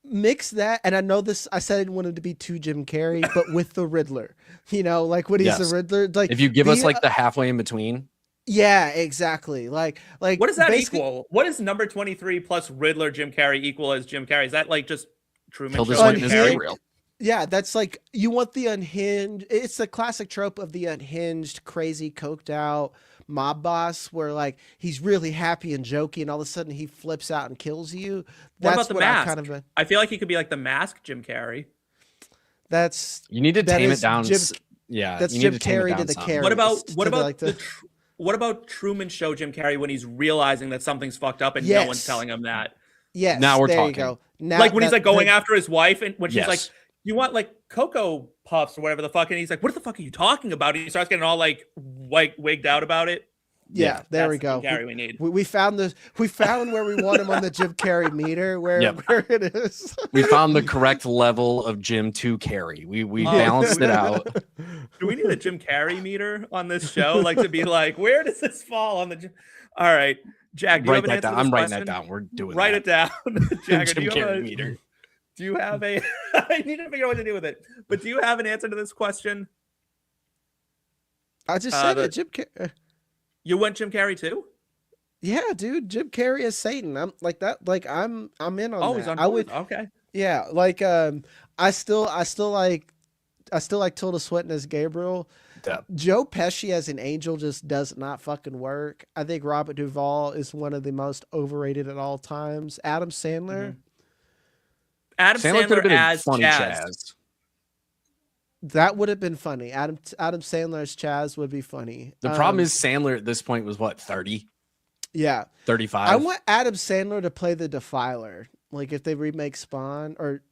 Speaker 4: mix that, and I know this. I said I didn't want him to be too Jim Carrey, but with the Riddler, you know, like when he's
Speaker 3: Yes.
Speaker 4: the Riddler, like
Speaker 3: If you give us
Speaker 4: be-
Speaker 3: like the halfway in between,
Speaker 4: yeah, exactly, like
Speaker 1: What does that
Speaker 4: basically-
Speaker 1: equal? What is number 23 plus Riddler Jim Carrey equal as Jim Carrey? Is that like just Truman
Speaker 3: Tilda
Speaker 1: Show Jim
Speaker 3: Swinton is
Speaker 1: Carrey?
Speaker 3: Gabriel.
Speaker 4: Yeah, that's like you want the unhinged. It's the classic trope of the unhinged, crazy, coked out mob boss, where like he's really happy and jokey, and all of a sudden he flips out and kills you.
Speaker 1: What
Speaker 4: That's
Speaker 1: about the
Speaker 4: what
Speaker 1: mask?
Speaker 4: I kind of.
Speaker 1: I feel like he could be like the mask Jim Carrey.
Speaker 4: That's
Speaker 3: You need to
Speaker 4: That
Speaker 3: tame
Speaker 4: is
Speaker 3: it down.
Speaker 4: Jim-
Speaker 3: Yeah,
Speaker 4: that's
Speaker 3: you
Speaker 4: Jim
Speaker 3: need to tame it
Speaker 4: Carrey to
Speaker 3: down
Speaker 4: the
Speaker 3: some.
Speaker 4: Carrey.
Speaker 1: What about
Speaker 4: It's
Speaker 1: what
Speaker 4: to the,
Speaker 1: about
Speaker 4: like,
Speaker 1: the what about Truman Show Jim Carrey when he's realizing that something's fucked up and no one's
Speaker 4: Yes.
Speaker 1: telling him that?
Speaker 4: yes.
Speaker 3: Now we're
Speaker 4: there
Speaker 3: talking.
Speaker 4: You go. Now
Speaker 1: Like when he's
Speaker 4: that-
Speaker 1: like going
Speaker 4: that-
Speaker 1: after his wife and when she's
Speaker 3: Yes.
Speaker 1: like, "You want like Cocoa Puffs or whatever the fuck," and he's like, "What the fuck are you talking about?" He starts getting all like wigged out about it.
Speaker 4: Yeah, there we
Speaker 1: That's
Speaker 4: go.
Speaker 1: the Jim Carrey we need.
Speaker 4: We found where we want him on the Jim Carrey meter, where
Speaker 3: Yep.
Speaker 4: where it is.
Speaker 3: We found the correct level of Jim to carry. We
Speaker 1: Oh,
Speaker 3: balanced it out.
Speaker 1: Do we need a Jim Carrey meter on this show? Like to be like, where does this fall on the Jim? All right, Jack, do you
Speaker 3: Write
Speaker 1: have an
Speaker 3: that
Speaker 1: answer
Speaker 3: down.
Speaker 1: to this
Speaker 3: I'm writing
Speaker 1: question?
Speaker 3: that down. We're doing
Speaker 1: Write
Speaker 3: that.
Speaker 1: it down. Jagger,
Speaker 3: Jim
Speaker 1: do you have
Speaker 3: Carrey
Speaker 1: a
Speaker 3: meter.
Speaker 1: Do you have a I need to figure out what to do with it. But do you have an answer to this question?
Speaker 4: I just said
Speaker 1: the-
Speaker 4: it, Jim Carrey.
Speaker 1: You went Jim Carrey too?
Speaker 4: Yeah, dude, Jim Carrey as Satan. I'm like that. Like I'm in on
Speaker 1: Oh,
Speaker 4: that.
Speaker 1: he's on
Speaker 4: I would.
Speaker 1: board. Okay.
Speaker 4: Yeah, like I still like Tilda Swinton as Gabriel.
Speaker 3: Yeah.
Speaker 4: Joe Pesci as an angel just does not fucking work. I think Robert Duvall is one of the most overrated at all times. Adam Sandler.
Speaker 1: Adam
Speaker 3: Sandler could have
Speaker 1: Sandler
Speaker 3: been a
Speaker 1: as
Speaker 3: funny
Speaker 1: Chaz.
Speaker 3: Chaz.
Speaker 4: That would have been funny. Adam Sandler's Chaz would be funny.
Speaker 3: The problem is Sandler at this point was what, 30,
Speaker 4: yeah,
Speaker 3: 35?
Speaker 4: I want Adam Sandler to play the Defiler, like if they remake Spawn or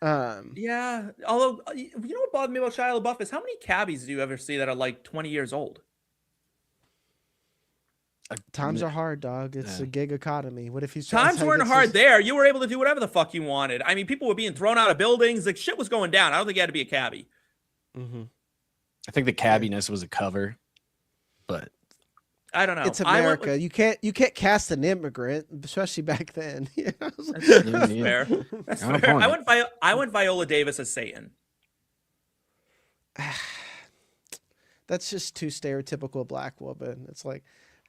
Speaker 1: Yeah. Although, you know what bothered me about Shia LaBeouf is how many cabbies do you ever see that are like 20 years old?
Speaker 4: times are hard, dog. It's a gig economy. What if he's
Speaker 1: Times weren't hard there. You were able to do whatever the fuck you wanted. I mean, people were being thrown out of buildings. Like shit was going down. I don't think you had to be a cabbie.
Speaker 4: Mm-hmm.
Speaker 3: I think the cabbiness was a cover, but
Speaker 1: I don't know.
Speaker 4: It's America. You can't cast an immigrant, especially back then. You know?
Speaker 1: That's fair. That's
Speaker 3: Got a
Speaker 1: fair.
Speaker 3: point.
Speaker 1: I went Viola Davis as Satan.
Speaker 4: That's just too stereotypical black woman. It's like,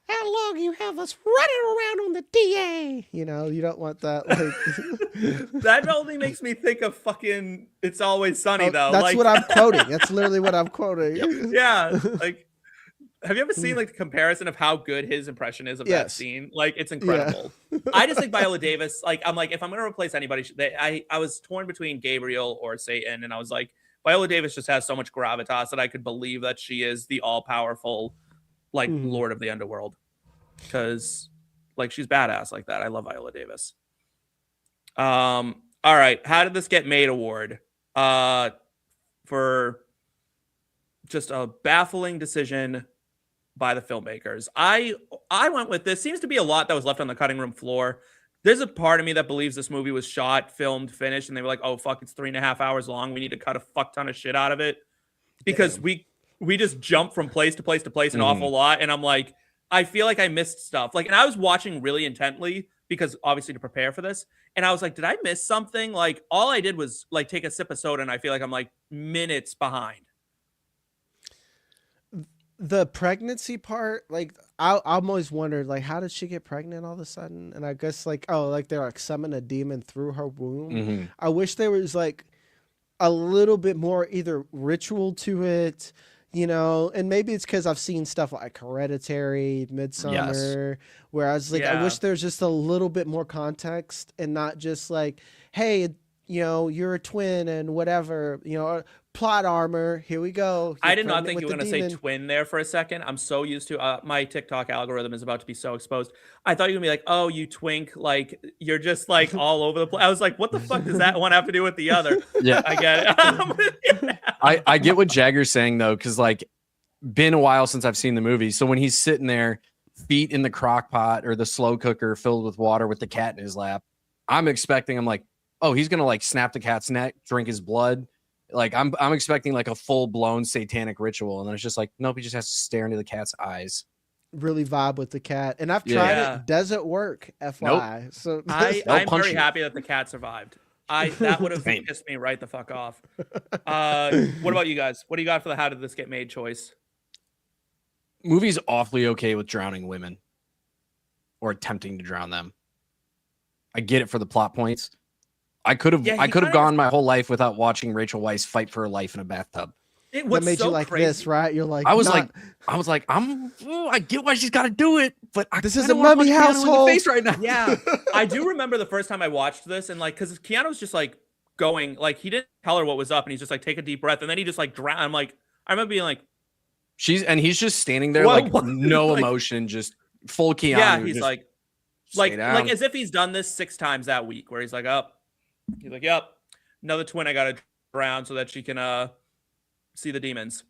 Speaker 4: how long you have us running around on the DA? You know, you don't want that. Like,
Speaker 1: That only makes me think of fucking It's Always Sunny, though.
Speaker 4: That's
Speaker 1: like,
Speaker 4: what I'm quoting. That's literally what I'm quoting.
Speaker 1: Yeah. Like, have you ever seen like the comparison of how good his impression is of that
Speaker 4: Yes.
Speaker 1: scene? Like, it's incredible. I just think Viola Davis, like, I'm like, if I'm going to replace anybody, I was torn between Gabriel or Satan. And I was like, Viola Davis just has so much gravitas that I could believe that she is the all powerful, like, Lord of the Underworld. Because, like, she's badass like that. I love Viola Davis. All right. How Did This Get Made award? For just a baffling decision by the filmmakers. I went with this. Seems to be a lot that was left on the cutting room floor. There's a part of me that believes this movie was shot, filmed, finished, and they were like, oh, fuck, it's 3.5 hours long. We need to cut a fuck ton of shit out of it. Because we just jump from place to place to place an awful lot. And I'm like, I feel like I missed stuff. Like, and I was watching really intently because obviously to prepare for this. And I was like, did I miss something? Like, all I did was like take a sip of soda and I feel like I'm like minutes behind.
Speaker 4: The pregnancy part, like I'm always wondered, like, how did she get pregnant all of a sudden? And I guess like, oh, like they're like summon a demon through her womb. I wish there was like a little bit more either ritual to it, you know, and maybe it's because I've seen stuff like Hereditary, Midsummer, where I was like, I wish there's just a little bit more context and not just like, hey, you know, you're a twin and whatever, you know, plot armor. Here we go.
Speaker 1: I did not think you were going to say twin there for a second. I'm so used to my TikTok algorithm is about to be so exposed. I thought you were going to be like, oh, you twink. Like, you're just like all over the place. I was like, what the fuck does that one have to do with the other?
Speaker 3: Yeah.
Speaker 1: I get it.
Speaker 3: I get what Jagger's saying, though, because like been a while since I've seen the movie. So when he's sitting there, feet in the crock pot or the slow cooker filled with water with the cat in his lap, I'm like, oh, he's going to like snap the cat's neck, drink his blood. Like I'm expecting like a full blown satanic ritual. And then it's just like, nope, he just has to stare into the cat's eyes.
Speaker 4: Really vibe with the cat. And I've tried it. Doesn't work. FYI.
Speaker 3: Nope.
Speaker 4: So
Speaker 1: I'm very happy that the cat survived. That would have pissed me right the fuck off. What about you guys? What do you got for the How Did This Get Made choice?
Speaker 3: Movie's awfully okay with drowning women or attempting to drown them. I get it for the plot points. I could have gone my whole life without watching Rachel Weisz fight for her life in a bathtub.
Speaker 1: It
Speaker 4: what made you like crazy. This, right? You're like,
Speaker 3: I was like, I get why she's got to do it, but
Speaker 4: this is a mummy household.
Speaker 3: Face right now.
Speaker 1: Yeah, I do remember the first time I watched this, and like, because Keanu's just like going, like he didn't tell her what was up, and he's just like, take a deep breath, and then he just like drowned. I'm like, I remember being like,
Speaker 3: he's just standing there like no like, emotion, just full Keanu.
Speaker 1: Yeah, he's like as if he's done this 6 times that week, where he's like, up. He's like, yep, another twin I gotta drown so that she can see the demons,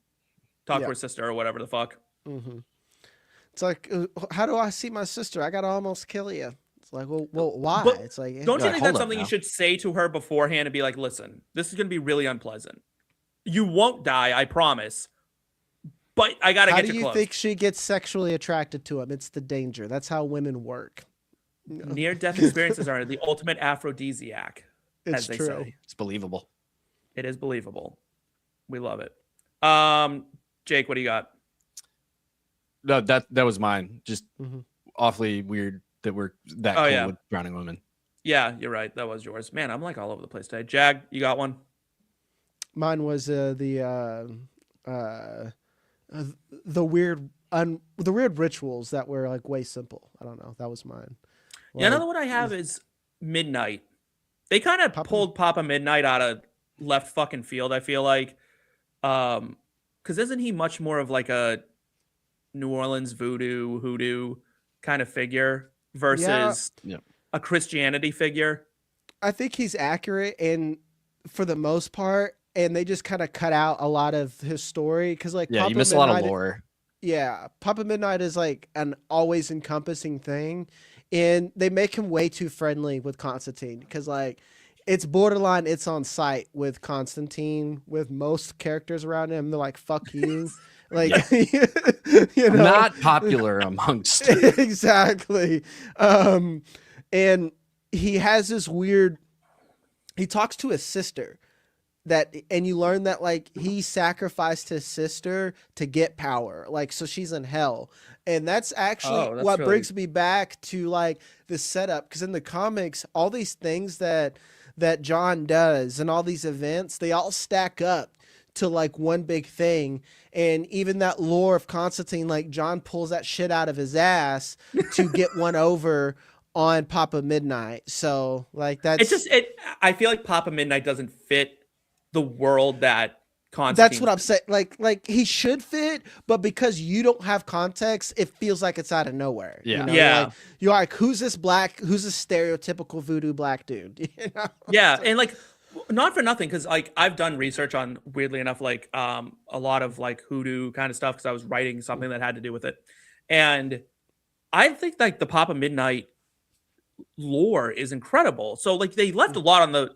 Speaker 1: talk to her sister or whatever the fuck.
Speaker 4: It's like, how do I see my sister? I gotta almost kill you. It's like, well, why?
Speaker 1: But
Speaker 4: it's like,
Speaker 1: don't you think that's something you should say to her beforehand and be like, listen, this is gonna be really unpleasant. You won't die, I promise. But I gotta get you close.
Speaker 4: How do you think she gets sexually attracted to him? It's the danger. That's how women work.
Speaker 1: Near-death experiences are the ultimate aphrodisiac.
Speaker 4: It's true.
Speaker 1: Say.
Speaker 3: It's believable.
Speaker 1: It is believable. We love it. Jake, what do you got?
Speaker 3: No, that was mine. Just awfully weird that we're that cool with drowning women. Yeah,
Speaker 1: you're right. That was yours. Man, I'm like all over the place today. Jag, you got one?
Speaker 4: Mine was the weird rituals that were like way simple. I don't know. That was mine.
Speaker 1: Like, another one I have is Midnight. They kind of pulled Papa Midnight out of left fucking field. I feel like, because isn't he much more of like a New Orleans voodoo hoodoo kind of figure versus
Speaker 3: Yeah.
Speaker 1: a Christianity figure?
Speaker 4: I think he's accurate and for the most part, and they just kind of cut out a lot of his story because like
Speaker 3: Yeah,
Speaker 4: Papa
Speaker 3: you miss a lot of
Speaker 4: Midnight-
Speaker 3: lore.
Speaker 4: Yeah, Papa Midnight is like an always encompassing thing, and they make him way too friendly with Constantine because like it's borderline. It's on site with Constantine with most characters around him. They're like, "Fuck you," like you know,
Speaker 3: Not popular amongst.
Speaker 4: exactly. And he has this weird. He talks to his sister. That and you learn that like he sacrificed his sister to get power, like so she's in hell, and that's actually
Speaker 1: that's
Speaker 4: what
Speaker 1: really-
Speaker 4: brings me back to like the setup because in the comics all these things that John does and all these events they all stack up to like one big thing, and even that lore of Constantine, like John pulls that shit out of his ass to get one over on Papa Midnight. So like that's
Speaker 1: It's just I feel like Papa Midnight doesn't fit the world that Constantine.
Speaker 4: That's what I'm saying. Like he should fit, but because you don't have context, it feels like it's out of nowhere.
Speaker 3: Yeah.
Speaker 4: You know?
Speaker 1: Yeah.
Speaker 4: You're like, who's this stereotypical voodoo black dude? You know?
Speaker 1: Yeah, and like not for nothing because like I've done research on weirdly enough like a lot of like hoodoo kind of stuff because I was writing something that had to do with it, and I think like the Papa Midnight lore is incredible. So like they left a lot on the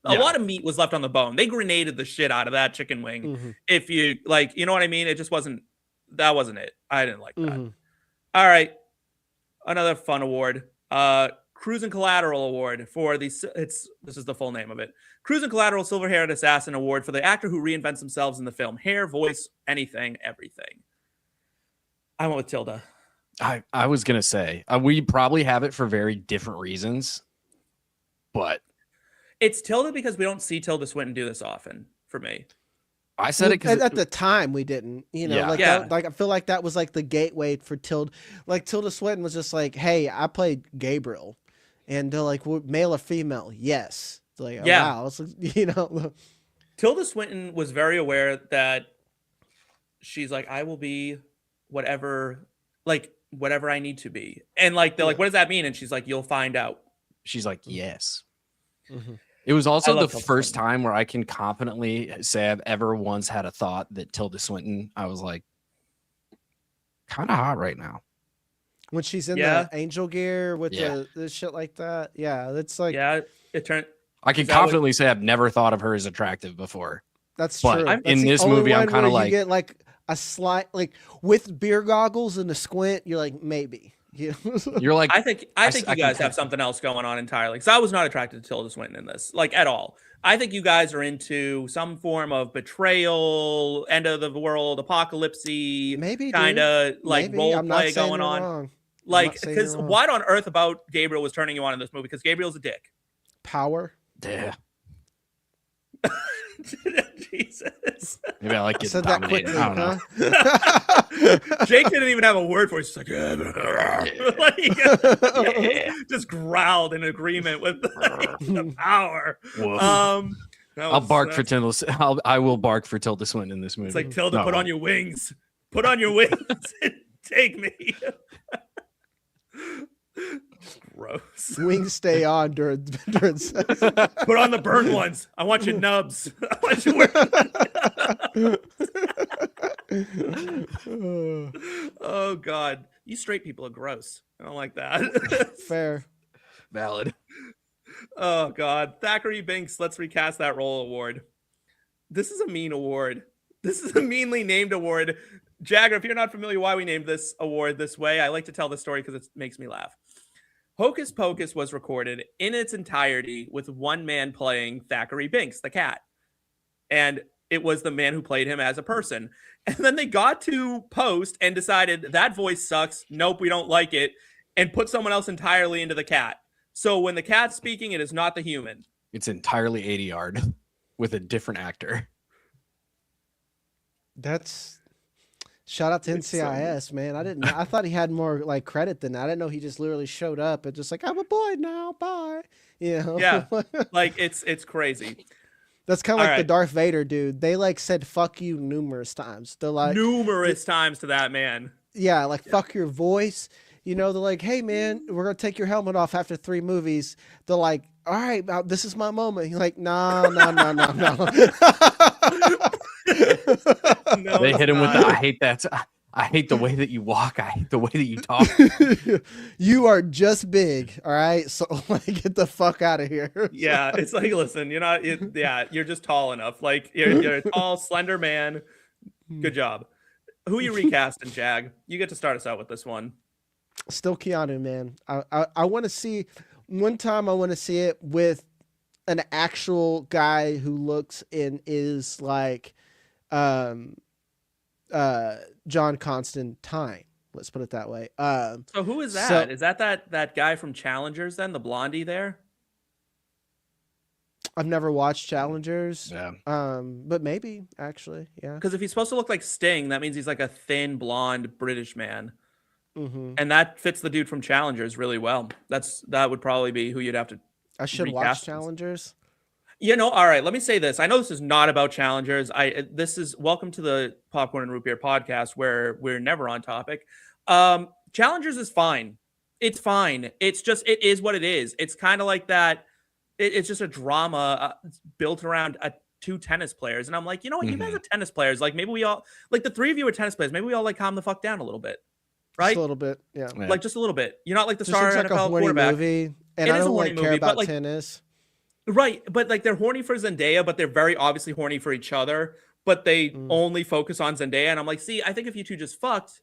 Speaker 1: a
Speaker 3: Yeah.
Speaker 1: lot of meat was left on the bone. They grenaded the shit out of that chicken wing.
Speaker 4: Mhm.
Speaker 1: If you like, you know what I mean? It just wasn't it. I didn't like that.
Speaker 4: Mhm.
Speaker 1: All right. Another fun award. Cruise and Collateral Award for this is the full name of it. Cruise and Collateral Silver-Haired Assassin Award for the actor who reinvents themselves in the film. Hair, voice, anything, everything. I went with Tilda.
Speaker 3: I was gonna say we probably have it for very different reasons, but
Speaker 1: It's Tilda because we don't see Tilda Swinton do this often for me.
Speaker 3: I said it
Speaker 4: Well,
Speaker 3: because
Speaker 4: at the time we didn't, you know,
Speaker 3: Yeah.
Speaker 4: like
Speaker 1: Yeah.
Speaker 4: that, like I feel like that was like the gateway for Tilda. Like Tilda Swinton was just like, "Hey, I played Gabriel," and they're like, "Male or female?" Yes. It's like, oh,
Speaker 1: Yeah.
Speaker 4: wow, it's like, you know,
Speaker 1: Tilda Swinton was very aware that she's like, I will be whatever I need to be. And like they're like,
Speaker 4: Yeah.
Speaker 1: what does that mean? And she's like, you'll find out.
Speaker 3: she's like, yes.
Speaker 4: Mhm.
Speaker 3: It was also
Speaker 1: love
Speaker 3: the
Speaker 1: Tilda
Speaker 3: first
Speaker 1: Swinton.
Speaker 3: time where I can confidently say I've ever once had a thought that Tilda Swinton, I was like, kind of hot right now.
Speaker 4: when she's in
Speaker 1: Yeah.
Speaker 4: the angel gear with
Speaker 3: Yeah.
Speaker 4: the shit like that, yeah, that's like
Speaker 1: Yeah, it turned.
Speaker 3: I can
Speaker 1: Is that what-
Speaker 3: confidently say I've never thought of her as attractive before.
Speaker 4: that's
Speaker 3: But
Speaker 4: true.
Speaker 3: I'm-
Speaker 4: That's
Speaker 3: in
Speaker 4: the
Speaker 3: this
Speaker 4: only
Speaker 3: movie, I'm
Speaker 4: one
Speaker 3: kinda
Speaker 4: where
Speaker 3: like-
Speaker 4: you get like a slight like with beer goggles and a squint. You're like maybe. You know?
Speaker 3: You're like,
Speaker 1: I think
Speaker 3: I
Speaker 1: you
Speaker 3: can
Speaker 1: guys
Speaker 3: tell.
Speaker 1: have something else going on entirely. Because I was not attracted to Tilda Swinton in this, like at all. I think you guys are into some form of betrayal, end of the world, apocalypse,
Speaker 4: Maybe
Speaker 1: kind of like
Speaker 4: Maybe.
Speaker 1: role
Speaker 4: I'm not
Speaker 1: play
Speaker 4: saying
Speaker 1: going
Speaker 4: you're
Speaker 1: on.
Speaker 4: wrong.
Speaker 1: Like,
Speaker 4: not saying you're
Speaker 1: because
Speaker 4: wrong.
Speaker 1: what on earth about Gabriel was turning you on in this movie? Because Gabriel's a dick.
Speaker 4: Power.
Speaker 3: yeah,
Speaker 1: Jesus.
Speaker 3: maybe I like
Speaker 4: I
Speaker 3: getting
Speaker 4: said that
Speaker 3: dominated.
Speaker 4: quickly,
Speaker 3: I don't know.
Speaker 1: Jake didn't even have a word for it. He's just like, just growled in agreement with the power.
Speaker 3: Woof.
Speaker 1: That
Speaker 3: I'll
Speaker 1: was-
Speaker 3: bark for Tilda. I will bark for Tilda Swinton in this movie.
Speaker 1: It's like, Tilda,
Speaker 3: No,
Speaker 1: put on your wings. Put on your wings and take me. Gross.
Speaker 4: Wings stay on during sex.
Speaker 1: Put on the burn ones. I want your nubs. I want you wearing. Oh God, you straight people are gross. I don't like that.
Speaker 4: Fair.
Speaker 3: valid.
Speaker 1: Oh God, Thackery Binx. Let's recast that role award. This is a mean award. This is a meanly named award. Jagger, if you're not familiar why we named this award this way, I like to tell the story because it makes me laugh. Hocus Pocus was recorded in its entirety with one man playing Thackery Binx, the cat. And it was the man who played him as a person. And then they got to post and decided that voice sucks. Nope, we don't like it. And put someone else entirely into the cat. So when the cat's speaking, it is not the human.
Speaker 3: It's entirely 80 yard with a different actor.
Speaker 4: That's shout out to
Speaker 1: It's so
Speaker 4: NCIS, man. I thought he had more like credit than that. I didn't know he just literally showed up and just like, I'm a boy now, bye. You know?
Speaker 1: Yeah. Like it's crazy.
Speaker 4: That's kind of
Speaker 1: All
Speaker 4: like the
Speaker 1: right.
Speaker 4: Darth Vader dude. They like said "fuck you" numerous times. They're like,
Speaker 1: Numerous times to that man.
Speaker 4: yeah, like fuck your voice. You know, they're like, hey man, we're gonna take your helmet off after 3 movies. They're like, all right, now this is my moment. You're like, no, no, no, no, no.
Speaker 1: No,
Speaker 3: They
Speaker 1: it's
Speaker 3: hit him with
Speaker 1: not.
Speaker 3: the I hate that. I hate the way that you walk. I hate the way that you talk.
Speaker 4: You are just big, all right. So like, get the fuck out of here.
Speaker 1: Yeah, it's like, listen, you're not. You're just tall enough. Like you're a tall, slender man. Good job. Who you recasting, Jag? You get to start us out with this one.
Speaker 4: Still Keanu, man. I want to see one time. I want to see it with an actual guy who looks and is like, John Constantine. Let's put it that way.
Speaker 1: So who is that?
Speaker 4: so-
Speaker 1: Is that guy from Challengers? Then the blondie there.
Speaker 4: I've never watched Challengers.
Speaker 3: Yeah.
Speaker 4: But maybe actually, yeah.
Speaker 1: Because if he's supposed to look like Sting, that means he's like a thin, blonde British man,
Speaker 4: Mm-hmm.
Speaker 1: and that fits the dude from Challengers really well. That would probably be who you'd have to.
Speaker 4: I should watch
Speaker 1: recast this.
Speaker 4: Challengers.
Speaker 1: You know, all right. Let me say this. I know this is not about Challengers. This is welcome to the Popcorn and Root Beer podcast, where we're never on topic. Challengers is fine. It's fine. It's just it is what it is. It's kind of like that. It's just a drama built around two tennis players, and I'm like, you know what? You guys are tennis players. Like maybe we all like the three of you are tennis players. Maybe we all like calm the fuck down a little bit, right?
Speaker 4: Just a little bit, yeah.
Speaker 3: Yeah.
Speaker 1: Like just a little bit. You're not like the
Speaker 4: Just
Speaker 1: star
Speaker 4: looks like a
Speaker 1: NFL
Speaker 4: horny
Speaker 1: quarterback.
Speaker 4: movie, and
Speaker 1: It
Speaker 4: I
Speaker 1: is a
Speaker 4: don't
Speaker 1: horny
Speaker 4: like care
Speaker 1: movie, but,
Speaker 4: about
Speaker 1: like,
Speaker 4: tennis.
Speaker 1: Right, but like they're horny for Zendaya, but they're very obviously horny for each other. But they only focus on Zendaya, and I'm like, see, I think if you two just fucked,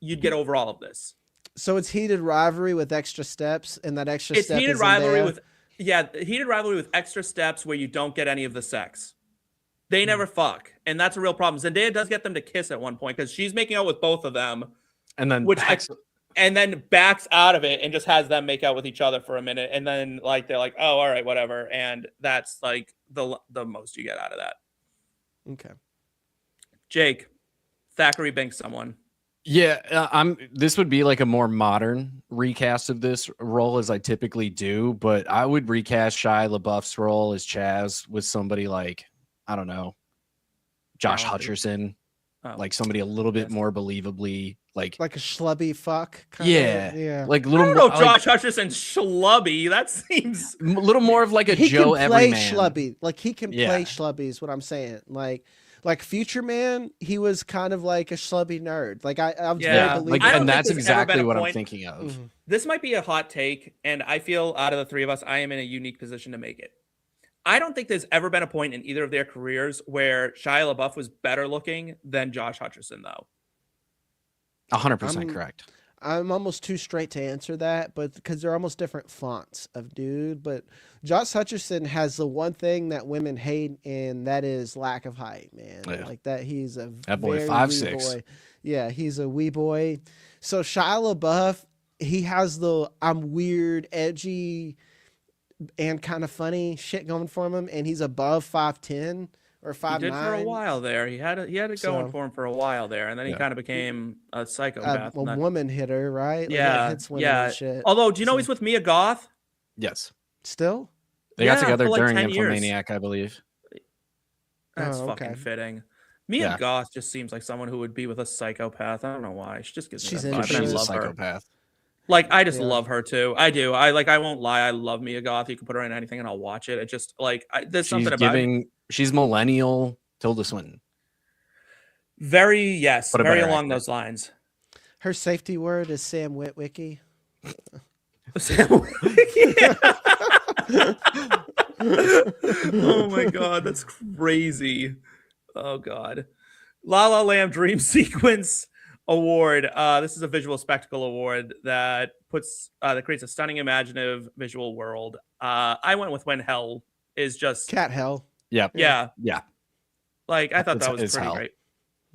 Speaker 1: you'd get over all of this.
Speaker 4: So it's heated rivalry with extra steps, and that extra
Speaker 1: It's
Speaker 4: step
Speaker 1: heated
Speaker 4: is
Speaker 1: rivalry
Speaker 4: Zendaya.
Speaker 1: with heated rivalry with extra steps where you don't get any of the sex. They never fuck, and that's a real problem. Zendaya does get them to kiss at one point because she's making out with both of them,
Speaker 3: And then
Speaker 1: and then backs out of it and just has them make out with each other for a minute, and then like they're like, oh, all right, whatever, and that's like the most you get out of that.
Speaker 4: Okay.
Speaker 1: Jake, Thackery Binx someone.
Speaker 3: Yeah, this would be like a more modern recast of this role as I typically do, but I would recast Shia LaBeouf's role as Chaz with somebody like, I don't know, Josh
Speaker 1: Talented.
Speaker 3: Hutcherson,
Speaker 1: Oh.
Speaker 3: like somebody a little bit
Speaker 1: Yes.
Speaker 3: more believably like
Speaker 4: Like a schlubby fuck. Kinda,
Speaker 3: yeah, like a
Speaker 1: I
Speaker 3: little
Speaker 1: don't know,
Speaker 3: more like,
Speaker 1: Josh Hutcherson's schlubby. That seems
Speaker 3: a little more of like a
Speaker 4: He
Speaker 3: Joe
Speaker 4: can play
Speaker 3: Everyman.
Speaker 4: schlubby. Like he can
Speaker 3: Yeah.
Speaker 4: play schlubby is what I'm saying. Like Future Man, he was kind of like a schlubby nerd. Like I was
Speaker 1: Yeah,
Speaker 3: Yeah,
Speaker 4: very
Speaker 3: like,
Speaker 4: believable.
Speaker 1: I don't
Speaker 3: and
Speaker 1: think
Speaker 3: that's
Speaker 1: there's ever
Speaker 3: exactly
Speaker 1: been a
Speaker 3: what I'm
Speaker 1: point-
Speaker 3: thinking of.
Speaker 4: Mhm.
Speaker 1: This might be a hot take, and I feel out of the three of us, I am in a unique position to make it. I don't think there's ever been a point in either of their careers where Shia LaBeouf was better looking than Josh Hutcherson, though.
Speaker 3: 100% correct.
Speaker 4: I'm almost too straight to answer that, but because they're almost different fonts of dude. But Josh Hutcherson has the one thing that women hate, and that is lack of height, man.
Speaker 3: Yeah.
Speaker 4: Like that, he's a
Speaker 3: That boy,
Speaker 4: very
Speaker 3: 5'6".
Speaker 4: wee boy. Yeah, he's a wee boy. So Shia LaBeouf, he has the I'm weird, edgy, and kind of funny shit going for him, and he's above 5'10" or
Speaker 1: He
Speaker 4: 5'9".
Speaker 1: did for a while there. He had it going
Speaker 4: So-
Speaker 1: for him for a while there, and then he
Speaker 3: Yeah.
Speaker 1: kind of became a
Speaker 4: A
Speaker 1: psychopath. and that-
Speaker 4: woman hitter, right? Like, that
Speaker 1: yeah,
Speaker 4: hits women
Speaker 1: yeah.
Speaker 4: and shit.
Speaker 1: Although, do you know
Speaker 4: So-
Speaker 1: he's with Mia Goth?
Speaker 3: Yes.
Speaker 4: Still,
Speaker 3: They
Speaker 1: Yeah,
Speaker 3: got together
Speaker 1: for like
Speaker 3: during
Speaker 1: 10 years.
Speaker 3: Infomaniac, I believe.
Speaker 1: That's
Speaker 4: Oh,
Speaker 1: fucking
Speaker 4: okay.
Speaker 1: fitting. Mia
Speaker 3: Yeah.
Speaker 1: Goth just seems like someone who would be with a psychopath. I don't know why. She just gives me
Speaker 4: She's
Speaker 1: that vibe, and I
Speaker 3: She's a
Speaker 4: interesting.
Speaker 1: love her.
Speaker 3: psychopath.
Speaker 1: Like I just
Speaker 4: Yeah.
Speaker 1: love her too. I do. I won't lie. I love Mia Goth. You can put her in anything and I'll watch it. It just like there's
Speaker 3: She's
Speaker 1: something about it.
Speaker 3: she's millennial Tilda Swinton.
Speaker 1: Very
Speaker 3: But a
Speaker 1: very
Speaker 3: better
Speaker 1: along
Speaker 3: actor.
Speaker 1: those lines.
Speaker 4: her safety word is Sam Witwicky.
Speaker 1: Oh my god, that's crazy. Oh god. La La Land Dream Sequence Award. This is a visual spectacle award that creates a stunning imaginative visual world. I went with When Hell is just
Speaker 4: Cat hell.
Speaker 3: Yep.
Speaker 1: yeah.
Speaker 3: Yeah.
Speaker 1: Like I thought that was
Speaker 3: It's
Speaker 1: pretty
Speaker 3: hell.
Speaker 1: great.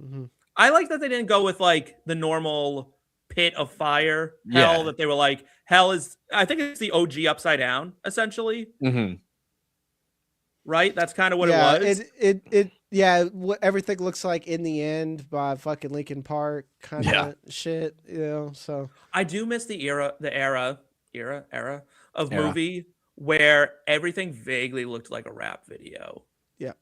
Speaker 4: hmm
Speaker 1: I like that they didn't go with like the normal pit of fire hell
Speaker 3: Yeah.
Speaker 1: that they were like hell is I think it's the OG upside down essentially,
Speaker 3: Mm-hmm.
Speaker 1: right? That's kind of what
Speaker 4: yeah,
Speaker 1: it was.
Speaker 4: what everything looks like in the end by fucking Linkin Park kind of
Speaker 3: Yeah.
Speaker 4: shit, you know. So
Speaker 1: I do miss the era of
Speaker 3: Era.
Speaker 1: movie where everything vaguely looked like a rap video.
Speaker 4: Yeah.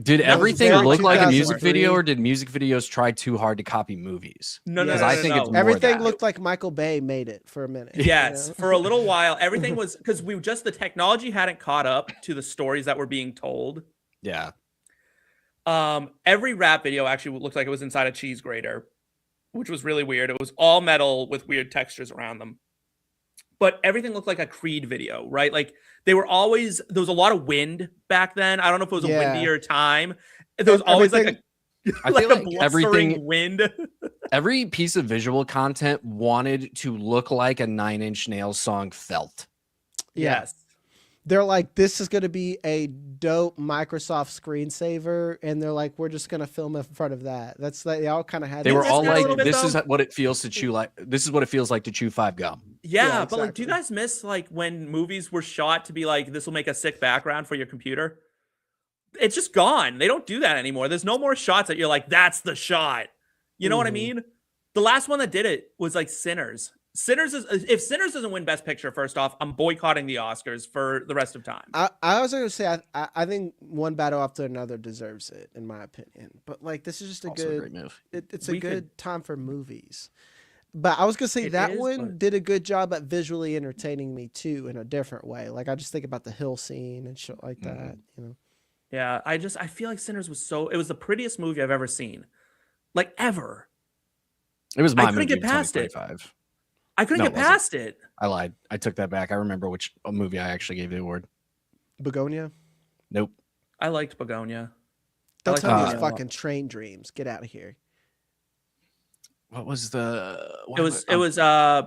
Speaker 3: Did
Speaker 1: That was
Speaker 3: everything
Speaker 1: very
Speaker 3: look like a
Speaker 4: 2003.
Speaker 3: music video, or did music videos try too hard to copy movies?
Speaker 1: No, no,
Speaker 4: Yes.
Speaker 1: no,
Speaker 3: I
Speaker 1: no,
Speaker 3: think
Speaker 1: no.
Speaker 3: it's more
Speaker 4: Everything
Speaker 3: that.
Speaker 4: looked like Michael Bay made it for a minute.
Speaker 1: Yes,
Speaker 4: you know?
Speaker 1: for a little while, everything was because the technology hadn't caught up to the stories that were being told.
Speaker 3: Yeah.
Speaker 1: Every rap video actually looked like it was inside a cheese grater, which was really weird. It was all metal with weird textures around them. But everything looked like a Creed video, right? Like there was a lot of wind back then. I don't know if it was a
Speaker 4: Yeah.
Speaker 1: windier time. There was always like
Speaker 3: I
Speaker 1: like
Speaker 3: feel
Speaker 1: a
Speaker 3: like
Speaker 1: blustering
Speaker 3: everything,
Speaker 1: wind.
Speaker 3: every piece of visual content wanted to look like a Nine Inch Nails song felt.
Speaker 4: Yeah.
Speaker 1: Yes.
Speaker 4: They're like, this is going to be a dope Microsoft screensaver, and they're like, we're just going to film in front of that. That's like, they all kind of had.
Speaker 3: They were
Speaker 1: this
Speaker 3: all
Speaker 1: guy a
Speaker 3: like,
Speaker 1: little bit,
Speaker 3: "This is
Speaker 1: though?
Speaker 3: what it feels to chew like. This is what it feels like to chew 5 gum."
Speaker 1: Yeah, but like, do you
Speaker 4: exactly.
Speaker 1: guys miss like when movies were shot to be like, this will make a sick background for your computer? It's just gone. They don't do that anymore. There's no more shots that you're like, that's the shot. You know what I mean? The last one that did it was like Sinners. If Sinners doesn't win Best Picture, first off, I'm boycotting the Oscars for the rest of time.
Speaker 4: I was going to say, I think One Battle After Another deserves it, in my opinion. But like, this is just
Speaker 3: Also a great move.
Speaker 4: It's a
Speaker 1: We
Speaker 4: good time for movies. But I was going to say
Speaker 1: It
Speaker 4: that
Speaker 1: is,
Speaker 4: one
Speaker 1: but-
Speaker 4: did a good job at visually entertaining me too, in a different way. Like, I just think about the hill scene and shit like that, you know?
Speaker 1: Yeah, I feel like Sinners it was the prettiest movie I've ever seen. Like ever.
Speaker 3: It was my
Speaker 1: couldn't
Speaker 3: movie
Speaker 1: get
Speaker 3: of
Speaker 1: past it.
Speaker 3: 2025.
Speaker 1: I couldn't
Speaker 3: No,
Speaker 1: get
Speaker 3: it wasn't.
Speaker 1: past it.
Speaker 3: I lied. I took that back. I remember which movie I actually gave the award.
Speaker 4: Begonia?
Speaker 3: Nope.
Speaker 1: I liked Begonia.
Speaker 4: Don't
Speaker 1: like
Speaker 4: tell me
Speaker 1: Begonia
Speaker 4: it's
Speaker 1: a lot.
Speaker 4: fucking Train Dreams. Get out of here.
Speaker 3: What was the?
Speaker 1: It was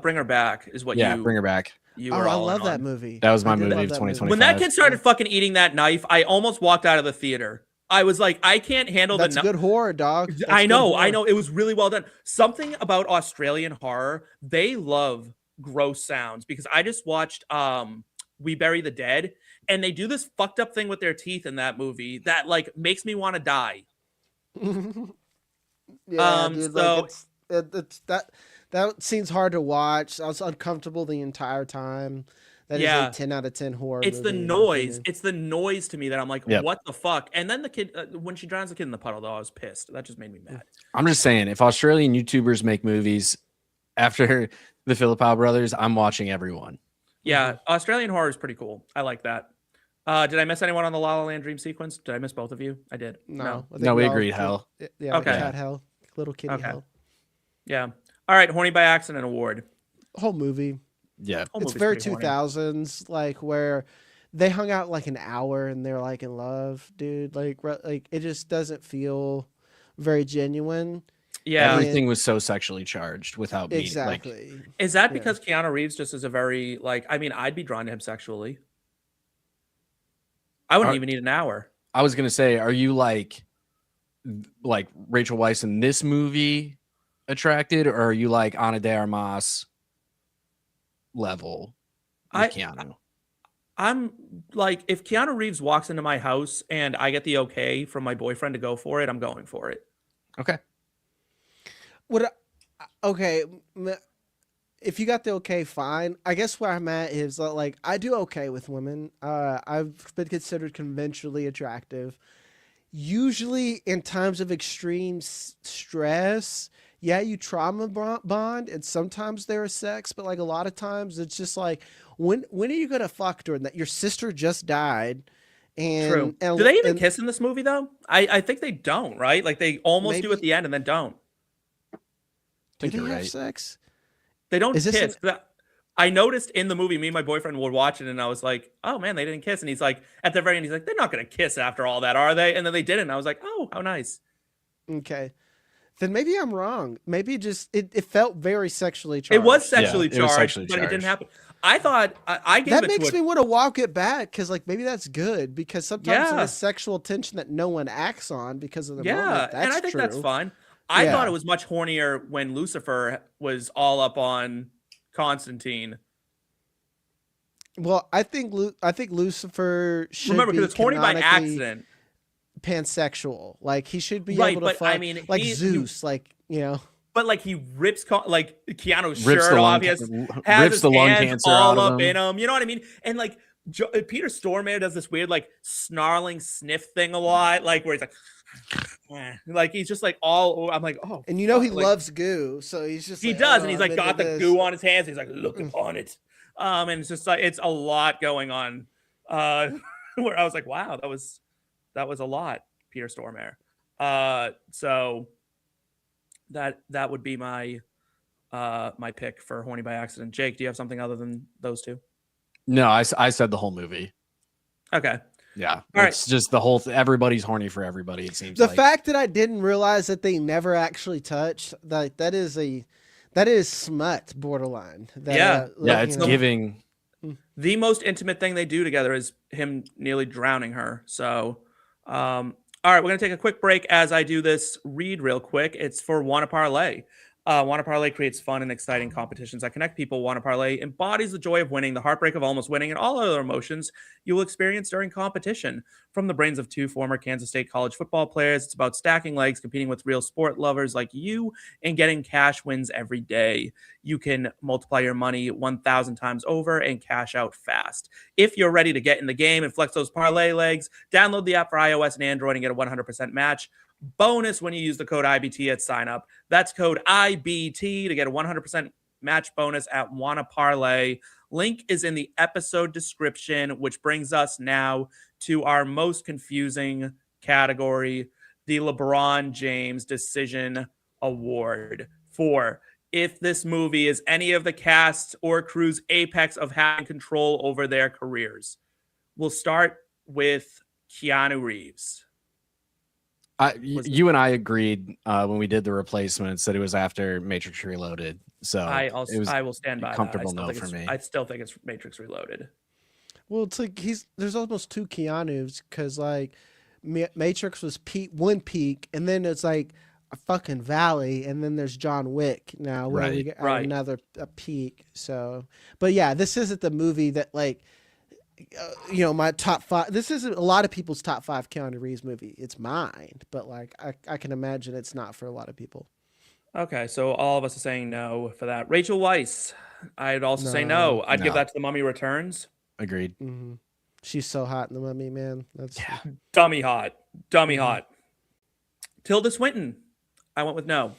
Speaker 1: Bring Her Back is what
Speaker 3: yeah,
Speaker 1: you
Speaker 3: Bring Her Back.
Speaker 1: you
Speaker 4: Oh,
Speaker 1: were
Speaker 4: I
Speaker 1: all
Speaker 4: love
Speaker 1: in
Speaker 4: that
Speaker 1: on.
Speaker 4: movie.
Speaker 3: That was my
Speaker 4: I did
Speaker 3: movie
Speaker 4: love
Speaker 3: of
Speaker 4: that
Speaker 3: 2025.
Speaker 1: When that kid started fucking eating that knife, I almost walked out of the theater. I was like, I can't handle
Speaker 4: That's
Speaker 1: the
Speaker 4: good horror, dog. That's
Speaker 1: I
Speaker 4: good
Speaker 1: know,
Speaker 4: horror.
Speaker 1: It was really well done. Something about Australian horror, they love gross sounds because I just watched We Bury the Dead, and they do this fucked up thing with their teeth in that movie that like makes me want to die.
Speaker 4: Yeah, dude.
Speaker 1: so-
Speaker 4: Like it's that scene's hard to watch. I was uncomfortable the entire time. That is
Speaker 1: Yeah.
Speaker 4: a 10 out of 10 horror.
Speaker 1: It's the
Speaker 4: movie, in my
Speaker 1: noise.
Speaker 4: opinion.
Speaker 1: It's the noise to me that I'm like,
Speaker 3: Yep.
Speaker 1: what the fuck? And then the kid, when she drowns the kid in the puddle, though, I was pissed. That just made me mad.
Speaker 3: I'm just saying, if Australian YouTubers make movies after the Philippou brothers, I'm watching everyone.
Speaker 1: Yeah, Australian horror is pretty cool. I like that. Did I miss anyone on the La La Land dream sequence? Did I miss both of you? I did.
Speaker 4: No, I think
Speaker 3: No, we
Speaker 4: all-
Speaker 3: agreed. Hell.
Speaker 4: Yeah,
Speaker 1: Okay.
Speaker 4: cat hell, little kitty
Speaker 1: Okay.
Speaker 4: hell.
Speaker 1: Yeah. All right. Horny by Accident award.
Speaker 4: Whole movie.
Speaker 3: Yeah.
Speaker 1: Whole
Speaker 4: It's
Speaker 1: movie's
Speaker 4: very
Speaker 1: pretty horny.
Speaker 4: 2000s, like where they hung out like an hour and they're like in love, dude. Like it just doesn't feel very genuine.
Speaker 1: Yeah.
Speaker 3: Everything was so sexually charged without me. Like,
Speaker 4: Exactly.
Speaker 1: Is that
Speaker 4: Yeah.
Speaker 1: because Keanu Reeves just is a very like? I mean, I'd be drawn to him sexually. I wouldn't even need an hour.
Speaker 3: I was gonna say, are you like Rachel Weisz in this movie attracted, or are you like Ana de Armas level with Keanu?
Speaker 1: I'm like, if Keanu Reeves walks into my house and I get the okay from my boyfriend to go for it, I'm going for it.
Speaker 3: Okay.
Speaker 4: Okay, if you got the okay, fine. I guess where I'm at is like I do okay with women. I've been considered conventionally attractive. Usually in times of extreme stress, yeah, you trauma bond, and sometimes there is sex, but like a lot of times it's just like, when are you gonna fuck during that? Your sister just died. And,
Speaker 1: True.
Speaker 4: and
Speaker 1: Do they even
Speaker 4: and
Speaker 1: kiss in this movie though? I think they don't, right? Like they almost do
Speaker 4: Maybe-
Speaker 1: at the end and then don't.
Speaker 4: do
Speaker 3: think
Speaker 4: they
Speaker 3: you're
Speaker 4: have
Speaker 3: right.
Speaker 4: sex?
Speaker 1: They don't
Speaker 4: Is this
Speaker 1: kiss. I noticed in the movie, me and my boyfriend would watch it, and I was like, "Oh man, they didn't kiss." And he's like, at the very end, he's like, "They're not gonna kiss after all that, are they?" And then they didn't. I was like, "Oh, how nice."
Speaker 4: Okay. Then maybe I'm wrong. Maybe just it felt very sexually charged.
Speaker 1: It was sexually
Speaker 3: it was
Speaker 1: charged,
Speaker 3: sexually
Speaker 1: but it didn't
Speaker 3: charged.
Speaker 1: happen. I thought I gave
Speaker 4: That
Speaker 1: it
Speaker 4: makes
Speaker 1: to
Speaker 4: me want to walk it back because like maybe that's good because sometimes
Speaker 1: Yeah.
Speaker 4: there's sexual tension that no one acts on because of the
Speaker 1: yeah,
Speaker 4: moment. That's
Speaker 1: and I think
Speaker 4: true.
Speaker 1: that's fine. I
Speaker 4: Yeah.
Speaker 1: thought it was much hornier when Lucifer was all up on Constantine.
Speaker 4: Well, I think Lucifer should
Speaker 1: Remember,
Speaker 4: be
Speaker 1: because it's horny by
Speaker 4: canonically
Speaker 1: accident,
Speaker 4: pansexual. Like he should be
Speaker 1: right?
Speaker 4: able to
Speaker 1: But
Speaker 4: fuck
Speaker 1: I mean,
Speaker 4: like
Speaker 1: he-
Speaker 4: Zeus. Like
Speaker 1: But like he rips like Keanu's
Speaker 3: Rips
Speaker 1: shirt
Speaker 3: the lung
Speaker 1: off. He has
Speaker 3: rips
Speaker 1: his
Speaker 3: the lung
Speaker 1: hands
Speaker 3: cancer
Speaker 1: all
Speaker 3: out of
Speaker 1: up
Speaker 3: him.
Speaker 1: in him. You know what I mean? And like Peter Stormare does this weird like snarling sniff thing a lot, like where he's like he's just like all. I'm like, oh,
Speaker 4: And you know he
Speaker 1: like,
Speaker 4: loves goo, so he's just
Speaker 1: he
Speaker 4: like,
Speaker 1: does,
Speaker 4: oh,
Speaker 1: and he's
Speaker 4: I'm
Speaker 1: like
Speaker 4: into
Speaker 1: got the
Speaker 4: this.
Speaker 1: goo on his hands. He's like, look upon it, and it's just like it's a lot going on. Where I was like, wow, that was a lot, Peter Stormare. So that would be my my pick for Horny by Accident. Jake, do you have something other than those two?
Speaker 3: No, I said the whole movie.
Speaker 1: Okay.
Speaker 3: Yeah.
Speaker 1: All
Speaker 3: It's just the whole everybody's horny for everybody, it seems
Speaker 4: The
Speaker 3: like.
Speaker 4: fact that I didn't realize that they never actually touched, that is smut borderline. That,
Speaker 1: Yeah.
Speaker 3: Yeah, it's giving.
Speaker 1: The most intimate thing they do together is him nearly drowning her. So, all right, we're going to take a quick break as I do this read real quick. It's for Wanna Parlay. Wanna Parlay creates fun and exciting competitions that connect people. Wanna Parlay embodies the joy of winning, the heartbreak of almost winning, and all other emotions you will experience during competition. From the brains of two former Kansas State college football players, it's about stacking legs, competing with real sport lovers like you, and getting cash wins every day. You can multiply your money 1,000 times over and cash out fast. If you're ready to get in the game and flex those parlay legs, download the app for iOS and Android and get a 100% match bonus when you use the code IBT at sign up. That's code IBT to get a 100% match bonus at Wanna Parlay. Link is in the episode description, which brings us now to our most confusing category, the LeBron James Decision Award for if this movie is any of the cast or crew's apex of having control over their careers. We'll start with Keanu Reeves.
Speaker 3: You and I agreed when we did the replacements that it was after Matrix Reloaded. So
Speaker 1: I
Speaker 3: it was
Speaker 1: will stand by
Speaker 3: comfortable
Speaker 1: that.
Speaker 3: no for me.
Speaker 1: I still think it's Matrix Reloaded.
Speaker 4: Well, it's like there's almost two Keanu's because like Matrix was one peak, and then it's like a fucking valley, and then there's John Wick now where we get another peak. So, but yeah, this isn't the movie that like. My top 5. This isn't a lot of people's top 5 Keanu Reeves movie. It's mine, but like I can imagine it's not for a lot of people.
Speaker 1: Okay, so all of us are saying no for that. Rachel Weisz, I'd also say no. I'd give that to The Mummy Returns.
Speaker 3: Agreed.
Speaker 4: Mm-hmm. She's so hot in The Mummy, man. That's
Speaker 1: dummy hot, hot. Tilda Swinton, I went with no.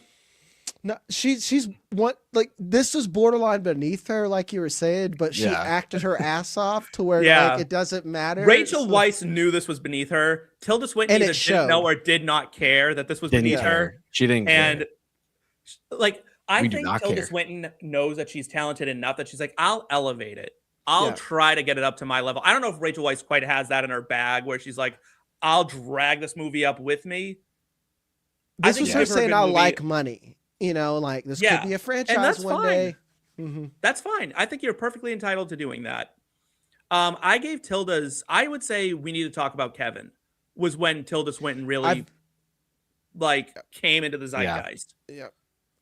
Speaker 4: No, she's what like this is borderline beneath her, like you were saying, but she acted her ass off to where like it doesn't matter.
Speaker 1: Rachel Weisz knew this was beneath her. Tilda Swinton either didn't know or did not care that this was beneath her.
Speaker 3: She didn't care.
Speaker 1: Like I think Tilda Swinton knows that she's talented enough that she's like, I'll elevate it. I'll try to get it up to my level. I don't know if Rachel Weisz quite has that in her bag where she's like, I'll drag this movie up with me.
Speaker 4: This was her saying, I like money. Like this could be a franchise one day. Mm-hmm.
Speaker 1: That's fine. I think you're perfectly entitled to doing that. I gave Tilda's, I would say we need to talk about Kevin was when Tilda Swinton really came into the zeitgeist.
Speaker 4: Yeah.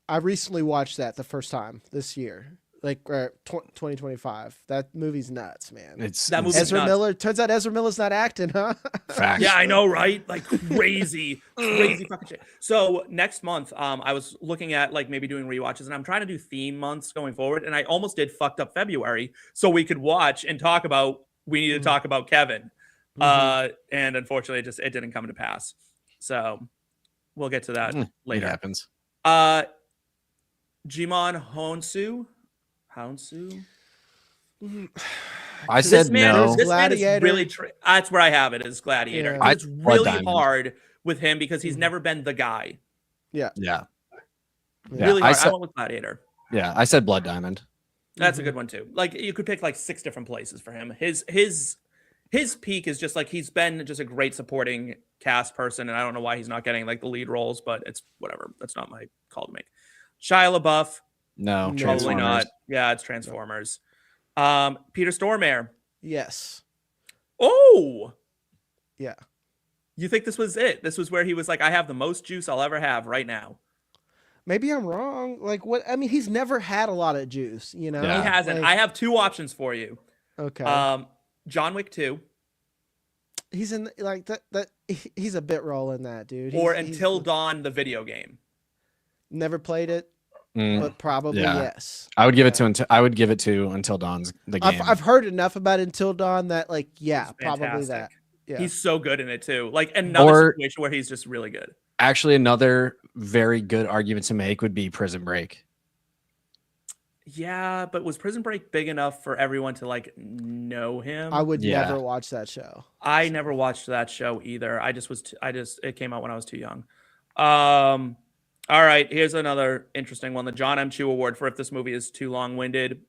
Speaker 4: I recently watched that the first time this year. Like 2025. That movie's nuts, man.
Speaker 1: That movie's
Speaker 4: Ezra
Speaker 1: nuts.
Speaker 4: Miller. Turns out Ezra Miller's not acting, huh?
Speaker 3: Facts.
Speaker 1: Yeah, I know, right? Like crazy fucking shit. So next month, I was looking at like maybe doing rewatches, and I'm trying to do theme months going forward. And I almost did fucked up February, so we could watch and talk about. We need to talk about Kevin, and unfortunately, it didn't come to pass. So we'll get to that later.
Speaker 3: It happens.
Speaker 1: Jimon Hounsou.
Speaker 3: I said no.
Speaker 1: This man is really. That's where I have it as Gladiator.
Speaker 4: Yeah.
Speaker 1: It's really hard with him because he's never been the guy.
Speaker 4: Yeah.
Speaker 1: Really hard. I went with Gladiator.
Speaker 3: Yeah, I said Blood Diamond.
Speaker 1: That's a good one too. Like you could pick like 6 different places for him. His peak is just like he's been just a great supporting cast person, and I don't know why he's not getting like the lead roles, but it's whatever. That's not my call to make. Shia LaBeouf.
Speaker 3: No,
Speaker 1: probably not. Yeah, it's Transformers. Peter Stormare.
Speaker 4: Yes.
Speaker 1: Oh.
Speaker 4: Yeah.
Speaker 1: You think this was it? This was where he was like, I have the most juice I'll ever have right now.
Speaker 4: Maybe I'm wrong. Like what? I mean, he's never had a lot of juice,
Speaker 1: He hasn't.
Speaker 4: Like,
Speaker 1: I have 2 options for you.
Speaker 4: Okay.
Speaker 1: John Wick 2.
Speaker 4: He's in like that. He's a bit role in that, dude.
Speaker 1: Or Until Dawn, the video game.
Speaker 4: Never played it. but probably
Speaker 3: yeah.
Speaker 4: yes.
Speaker 3: I would give it to Until Dawn's the game.
Speaker 4: I've heard enough about Until Dawn that like
Speaker 1: He's
Speaker 4: probably that.
Speaker 1: fantastic.
Speaker 4: Yeah.
Speaker 1: He's so good in it too. Like another situation where he's just really good.
Speaker 3: Actually, another very good argument to make would be Prison Break.
Speaker 1: Yeah, but was Prison Break big enough for everyone to like know him?
Speaker 4: I would never watch that show.
Speaker 1: I never watched that show either. It came out when I was too young. All right, here's another interesting one. The John M. Chu Award for if this movie is too long-winded.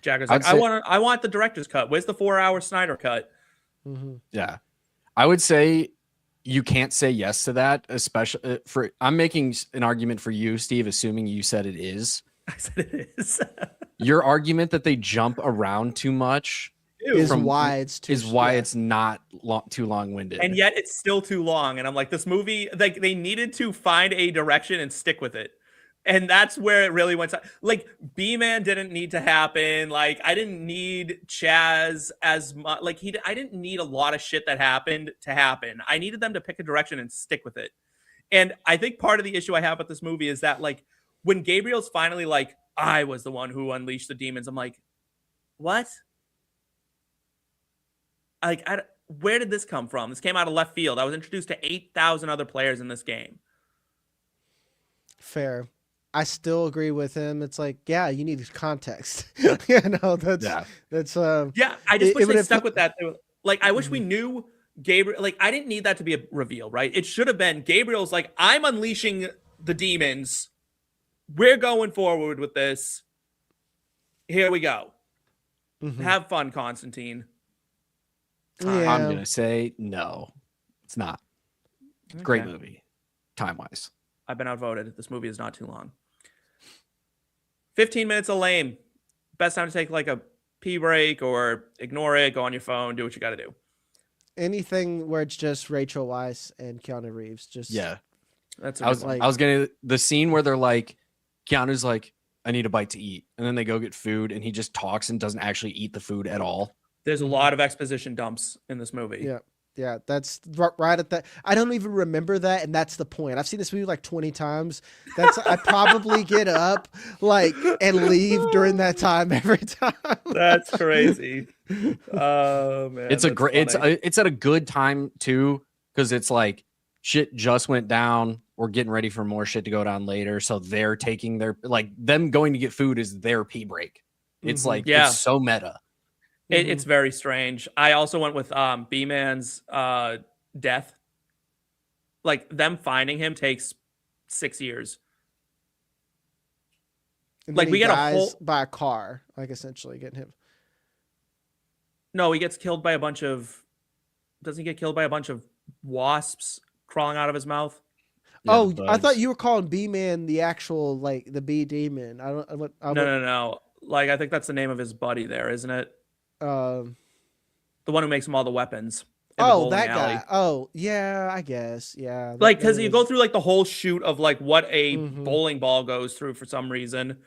Speaker 1: Jagger's like, I want the director's cut. Where's the 4-hour Snyder cut?
Speaker 3: Yeah. I would say you can't say yes to that, especially I'm making an argument for you, Steve, assuming you said it is.
Speaker 1: I said it is.
Speaker 3: Your argument that they jump around too much
Speaker 4: is why it's
Speaker 3: not too long-winded.
Speaker 1: And yet it's still too long. And I'm like, this movie, like they needed to find a direction and stick with it. And that's where it really went. Like B-Man didn't need to happen. Like I didn't need Chaz as much. Like I didn't need a lot of shit that happened to happen. I needed them to pick a direction and stick with it. And I think part of the issue I have with this movie is that like when Gabriel's finally like, I was the one who unleashed the demons. I'm like, what? Like, where did this come from? This came out of left field. I was introduced to 8,000 other players in this game.
Speaker 4: Fair. I still agree with him. It's like, yeah, you need context. That's
Speaker 1: I just wish they stuck with that. Like, I wish we knew Gabriel. Like, I didn't need that to be a reveal, right? It should have been Gabriel's like, I'm unleashing the demons. We're going forward with this. Here we go. Have fun, Constantine.
Speaker 4: Yeah.
Speaker 3: I'm gonna say no, it's not. Great movie, time-wise.
Speaker 1: I've been outvoted. This movie is not too long. 15 minutes of lame. Best time to take like a pee break or ignore it. Go on your phone. Do what you got to do.
Speaker 4: Anything where it's just Rachel Weisz and Keanu Reeves. Just
Speaker 1: that's.
Speaker 3: I was gonna the scene where they're like, Keanu's like, I need a bite to eat, and then they go get food, and he just talks and doesn't actually eat the food at all.
Speaker 1: There's a lot of exposition dumps in this movie.
Speaker 4: Yeah, that's right at that. I don't even remember that, and that's the point. I've seen this movie like 20 times. I probably get up like and leave during that time every time.
Speaker 1: That's crazy. Oh man,
Speaker 3: it's it's at a good time too, because it's like shit just went down. We're getting ready for more shit to go down later, so they're taking their them going to get food is their pee break. It's like it's so meta.
Speaker 1: It's very strange. I also went with B-Man's death. Like them finding him takes 6 years.
Speaker 4: And
Speaker 1: like we get a whole
Speaker 4: by a car, like essentially getting him.
Speaker 1: No, he gets killed by a bunch of. Doesn't he get killed by a bunch of wasps crawling out of his mouth?
Speaker 4: Yeah, I thought you were calling B-Man the actual like the bee demon.
Speaker 1: No. Like I think that's the name of his buddy there, isn't it? The one who makes him all the weapons.
Speaker 4: That guy. Oh, yeah, I guess. Yeah.
Speaker 1: Like, because you go through like the whole shoot of like what a bowling ball goes through for some reason.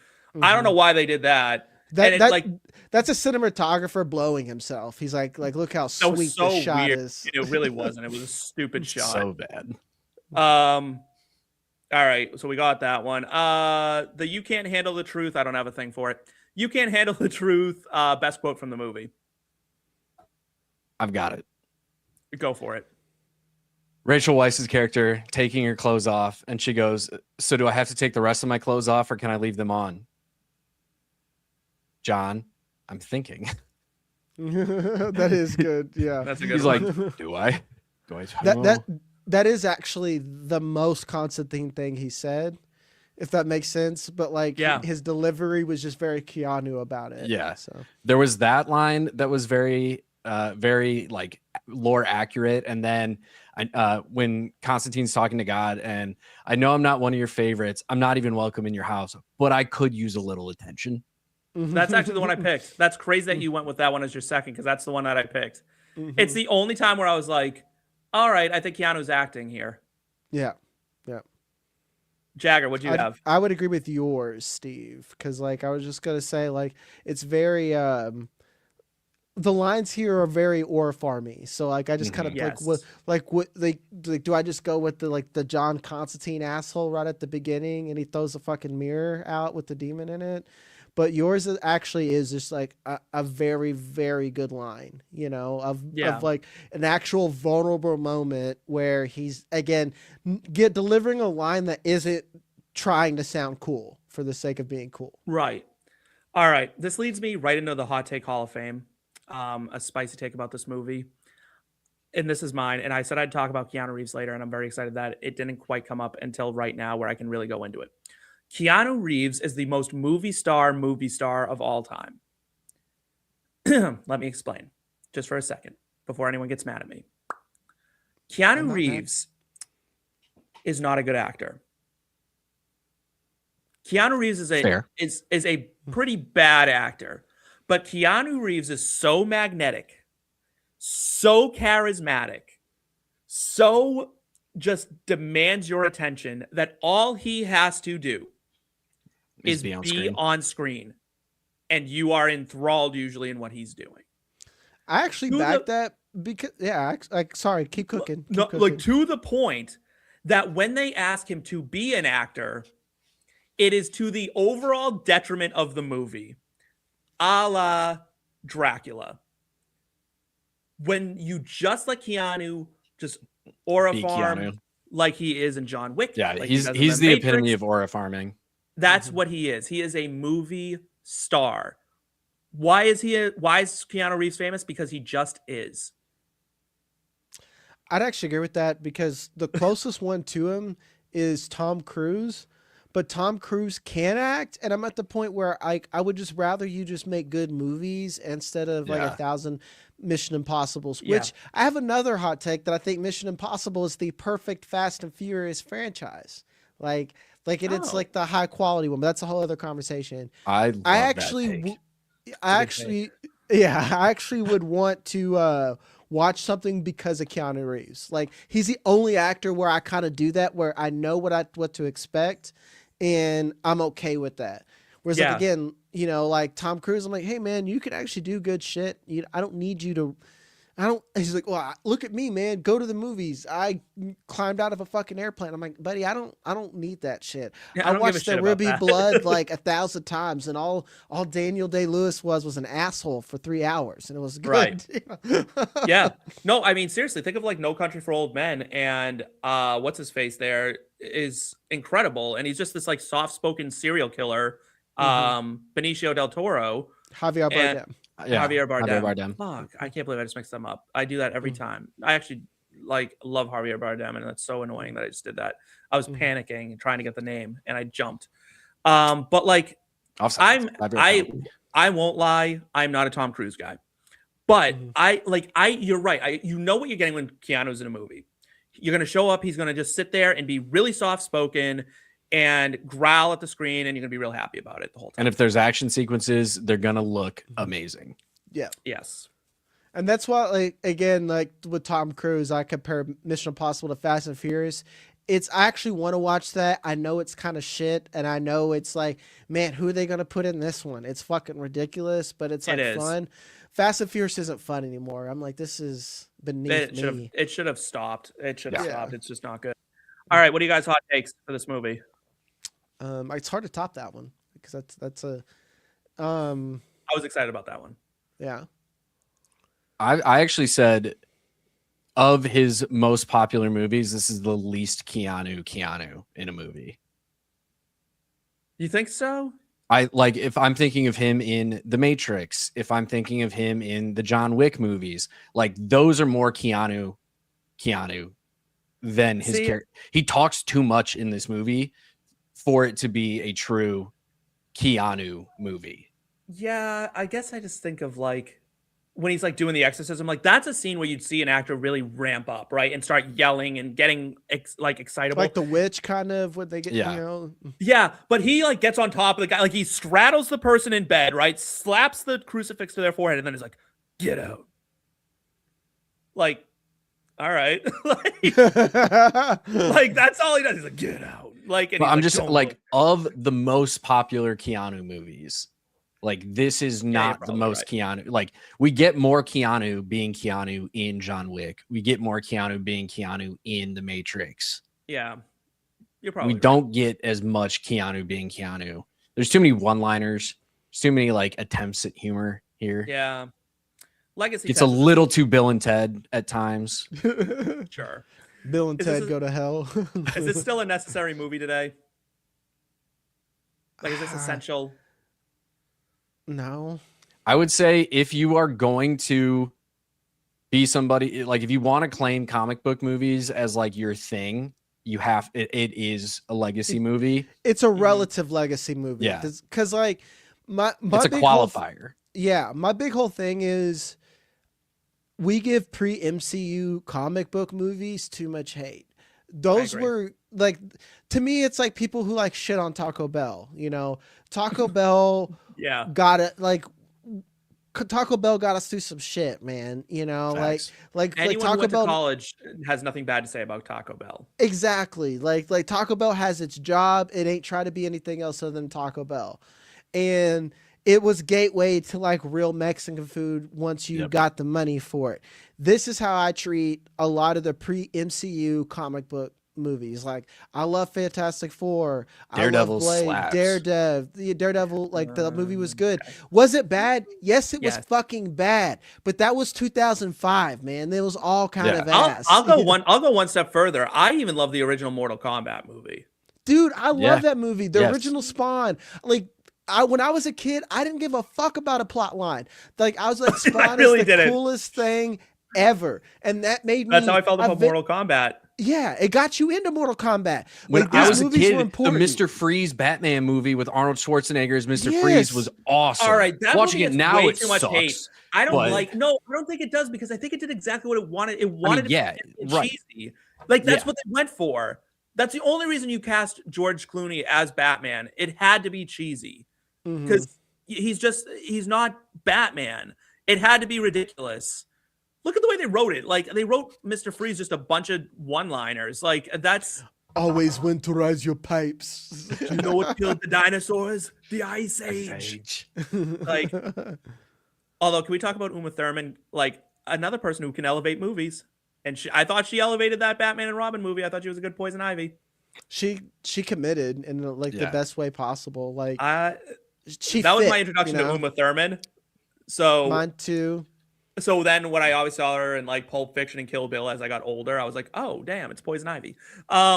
Speaker 1: I don't know why they did that.
Speaker 4: That's a cinematographer blowing himself. He's like, look how sweet this shot is.
Speaker 1: It really wasn't. It was a stupid shot.
Speaker 3: So bad.
Speaker 1: All right, so we got that one. The You Can't Handle the Truth. I don't have a thing for it. You Can't Handle the Truth. Best quote from the movie.
Speaker 3: I've got it.
Speaker 1: Go for it.
Speaker 3: Rachel Weisz's character taking her clothes off, and she goes, so do I have to take the rest of my clothes off, or can I leave them on? John, I'm thinking.
Speaker 4: That is good. Yeah.
Speaker 1: That's a good
Speaker 3: He's
Speaker 1: one.
Speaker 3: like, do I?
Speaker 4: That is actually the most Constantine thing he said, if that makes sense. But like his delivery was just very Keanu about it.
Speaker 3: Yeah.
Speaker 4: So
Speaker 3: there was that line that was very like lore accurate. And then when Constantine's talking to God, and I know I'm not one of your favorites. I'm not even welcome in your house, but I could use a little attention.
Speaker 1: That's actually the one I picked. That's crazy that you went with that one as your second, because that's the one that I picked. It's the only time where I was like, all right, I think Keanu's acting here.
Speaker 4: Yeah.
Speaker 1: Jagger, what'd you have?
Speaker 4: I would agree with yours, Steve, because like I was just gonna say, like it's very the lines here are very Farmy. So like I just kind of
Speaker 1: Yes.
Speaker 4: what do I just go with the John Constantine asshole right at the beginning and he throws a fucking mirror out with the demon in it? But yours actually is just like a very, very good line, of like an actual vulnerable moment where he's again delivering a line that isn't trying to sound cool for the sake of being cool.
Speaker 1: Right. All right. This leads me right into the Hot Take Hall of Fame. A spicy take about this movie. And this is mine. And I said I'd talk about Keanu Reeves later, and I'm very excited that it didn't quite come up until right now where I can really go into it. Keanu Reeves is the most movie star of all time. Let me explain just for a second before anyone gets mad at me. Keanu Reeves is not a good actor. Keanu Reeves is a pretty bad actor, but Keanu Reeves is so magnetic, so charismatic, so just demands your attention that all he has to do is be on screen, and you are enthralled usually in what he's doing.
Speaker 4: I actually back that because sorry, keep cooking.
Speaker 1: Like to the point that when they ask him to be an actor, it is to the overall detriment of the movie, a la Dracula. When you just let Keanu just aura farm like he is in John Wick.
Speaker 3: Yeah,
Speaker 1: like
Speaker 3: he's the epitome of aura farming.
Speaker 1: That's what he is. He is a movie star. Why is Keanu Reeves famous? Because he just is.
Speaker 4: I'd actually agree with that because the closest one to him is Tom Cruise, but Tom Cruise can act, and I'm at the point where I would just rather you just make good movies instead of like 1,000 Mission Impossibles, which I have another hot take that I think Mission Impossible is the perfect Fast and Furious franchise. It's like the high quality one, but that's a whole other conversation.
Speaker 3: I actually
Speaker 4: would want to watch something because of Keanu Reeves. Like he's the only actor where I kind of do that, where I know what to expect, and I'm okay with that. Whereas like again, like Tom Cruise, I'm like, hey man, you can actually do good shit. I don't need you to. He's like, well, look at me, man. Go to the movies. I climbed out of a fucking airplane. I'm like, buddy, I don't need that shit.
Speaker 1: Yeah,
Speaker 4: I watched the Ruby Blood like 1,000 times, and all Daniel Day-Lewis was an asshole for 3 hours, and it was good.
Speaker 1: Right. Yeah. No, I mean seriously, think of like No Country for Old Men, and what's his face there is incredible, and he's just this like soft-spoken serial killer, Benicio del Toro,
Speaker 4: Javier Bardem.
Speaker 1: Javier Bardem.
Speaker 3: Fuck,
Speaker 1: I can't believe I just mixed them up. I do that every time. I actually love Javier Bardem, and that's so annoying that I just did that. I was panicking and trying to get the name, and I jumped. But like, I won't lie, I'm not a Tom Cruise guy, but you're right. You know what you're getting when Keanu's in a movie. You're gonna show up. He's gonna just sit there and be really soft spoken and growl at the screen, and you're gonna be real happy about it the whole time.
Speaker 3: And if there's action sequences, they're gonna look amazing.
Speaker 4: Yeah.
Speaker 1: Yes.
Speaker 4: And that's why, like, again, like with Tom Cruise, I compare Mission Impossible to Fast and Furious. I actually want to watch that. I know it's kind of shit, and I know it's like, man, who are they gonna put in this one? It's fucking ridiculous, but it's like fun. Fast and Furious isn't fun anymore. I'm like, this is beneath me.
Speaker 1: It should have stopped. It should have stopped. It's just not good. All right, what do you guys hot takes for this movie?
Speaker 4: It's hard to top that one because that's a.
Speaker 1: I was excited about that one.
Speaker 4: Yeah.
Speaker 3: I actually said of his most popular movies, this is the least Keanu in a movie.
Speaker 1: You think so?
Speaker 3: If I'm thinking of him in The Matrix, if I'm thinking of him in the John Wick movies, like those are more Keanu than his character. He talks too much in this movie for it to be a true Keanu movie.
Speaker 1: Yeah, I guess I just think of like when he's like doing the exorcism, like that's a scene where you'd see an actor really ramp up, right, and start yelling and getting excitable,
Speaker 4: like The Witch, kind of what they get.
Speaker 1: Yeah, but he like gets on top of the guy, like he straddles the person in bed, right, slaps the crucifix to their forehead, and then he's like, "Get out!" Like, all right, like that's all he does. He's like, "Get out!" Like, and
Speaker 3: I'm just like, of the most popular Keanu movies, Like, this is
Speaker 1: you're
Speaker 3: not the
Speaker 1: probably
Speaker 3: most Keanu. Like, we get more Keanu being Keanu in John Wick. We get more Keanu being Keanu in The Matrix.
Speaker 1: Yeah, you're
Speaker 3: We
Speaker 1: probably right.
Speaker 3: don't get as much Keanu being Keanu. There's too many one-liners. There's too many like attempts at humor here.
Speaker 1: Yeah, Legacy.
Speaker 3: It's a little too Bill and Ted at times.
Speaker 1: Sure.
Speaker 4: Bill and
Speaker 1: Is
Speaker 4: Ted
Speaker 1: this
Speaker 4: go to hell.
Speaker 1: Is this still a necessary movie today? Like, is this essential?
Speaker 4: No.
Speaker 3: I would say if you are going to be somebody, like if you want to claim comic book movies as like your thing, you have it is a legacy movie.
Speaker 4: It's a relative legacy movie.
Speaker 3: Yeah.
Speaker 4: Because like my
Speaker 3: It's a
Speaker 4: big whole
Speaker 3: qualifier.
Speaker 4: my big whole thing is we give pre-MCU comic book movies too much hate. Those
Speaker 1: agree.
Speaker 4: were like, to me, it's like people who like shit on Taco Bell. Taco Bell
Speaker 1: Yeah.
Speaker 4: got it. Like Taco Bell got us through some shit, man.
Speaker 3: Facts.
Speaker 4: Like
Speaker 1: Anyone who
Speaker 4: Taco
Speaker 1: went
Speaker 4: Bell.
Speaker 1: to college has nothing bad to say about Taco Bell.
Speaker 4: Exactly. Like Taco Bell has its job. It ain't try to be anything else other than Taco Bell. And it was gateway to like real Mexican food once you got the money for it. This is how I treat a lot of the pre-MCU comic book movies. Like, I love Fantastic Four.
Speaker 3: Daredevil
Speaker 4: I love Blade,
Speaker 3: slaps.
Speaker 4: Daredevil, like the movie was good. Was it bad? Yes, it was
Speaker 1: Yes.
Speaker 4: fucking bad. But that was 2005, man. It was all kind
Speaker 3: Yeah.
Speaker 4: of ass.
Speaker 1: I'll go one step further. I even love the original Mortal Kombat movie.
Speaker 4: Dude, I
Speaker 3: Yeah.
Speaker 4: love that movie. The
Speaker 3: Yes.
Speaker 4: original Spawn. Like, when I was a kid, I didn't give a fuck about a plot line. Like, I was like, Spawn
Speaker 1: really
Speaker 4: is the
Speaker 1: didn't.
Speaker 4: coolest thing ever. And that made me.
Speaker 1: That's how I felt about
Speaker 4: ve-
Speaker 1: Mortal Kombat.
Speaker 4: Yeah, it got you into Mortal Kombat.
Speaker 3: When
Speaker 4: Like,
Speaker 3: I
Speaker 4: these
Speaker 3: was a
Speaker 4: movies
Speaker 3: kid,
Speaker 4: were
Speaker 3: the
Speaker 4: important.
Speaker 3: Mr. Freeze Batman movie with Arnold Schwarzenegger as Mr.
Speaker 4: Yes.
Speaker 3: Freeze was awesome.
Speaker 1: All right, that
Speaker 3: Watching
Speaker 1: movie
Speaker 3: it
Speaker 1: gets
Speaker 3: now,
Speaker 1: way
Speaker 3: it
Speaker 1: too much
Speaker 3: sucks.
Speaker 1: hate. I don't
Speaker 3: but-
Speaker 1: like. No, I don't think it does because I think it did exactly what it wanted. It wanted it
Speaker 3: yeah,
Speaker 1: to be
Speaker 3: right.
Speaker 1: cheesy. Like, that's
Speaker 3: Yeah.
Speaker 1: what they went for. That's the only reason you cast George Clooney as Batman. It had to be cheesy
Speaker 4: Mhm.
Speaker 1: because he's not Batman. It had to be ridiculous. Look at the way they wrote it. Like, they wrote Mr. Freeze just a bunch of one-liners. Like, that's,
Speaker 4: Always winterize your pipes.
Speaker 1: you know what killed the dinosaurs? The Ice Age. Like, although, can we talk about Uma Thurman? Like, another person who can elevate movies. And I thought she elevated that Batman and Robin movie. I thought she was a good Poison Ivy.
Speaker 4: she committed in like the
Speaker 3: Yeah.
Speaker 4: best way possible. Like,
Speaker 1: That
Speaker 4: she
Speaker 1: was
Speaker 4: fit,
Speaker 1: my introduction
Speaker 4: you know?
Speaker 1: to Uma Thurman. So,
Speaker 4: Mine too.
Speaker 1: so then when I always saw her in like Pulp Fiction and Kill Bill as I got older, I was like, oh damn, it's Poison Ivy.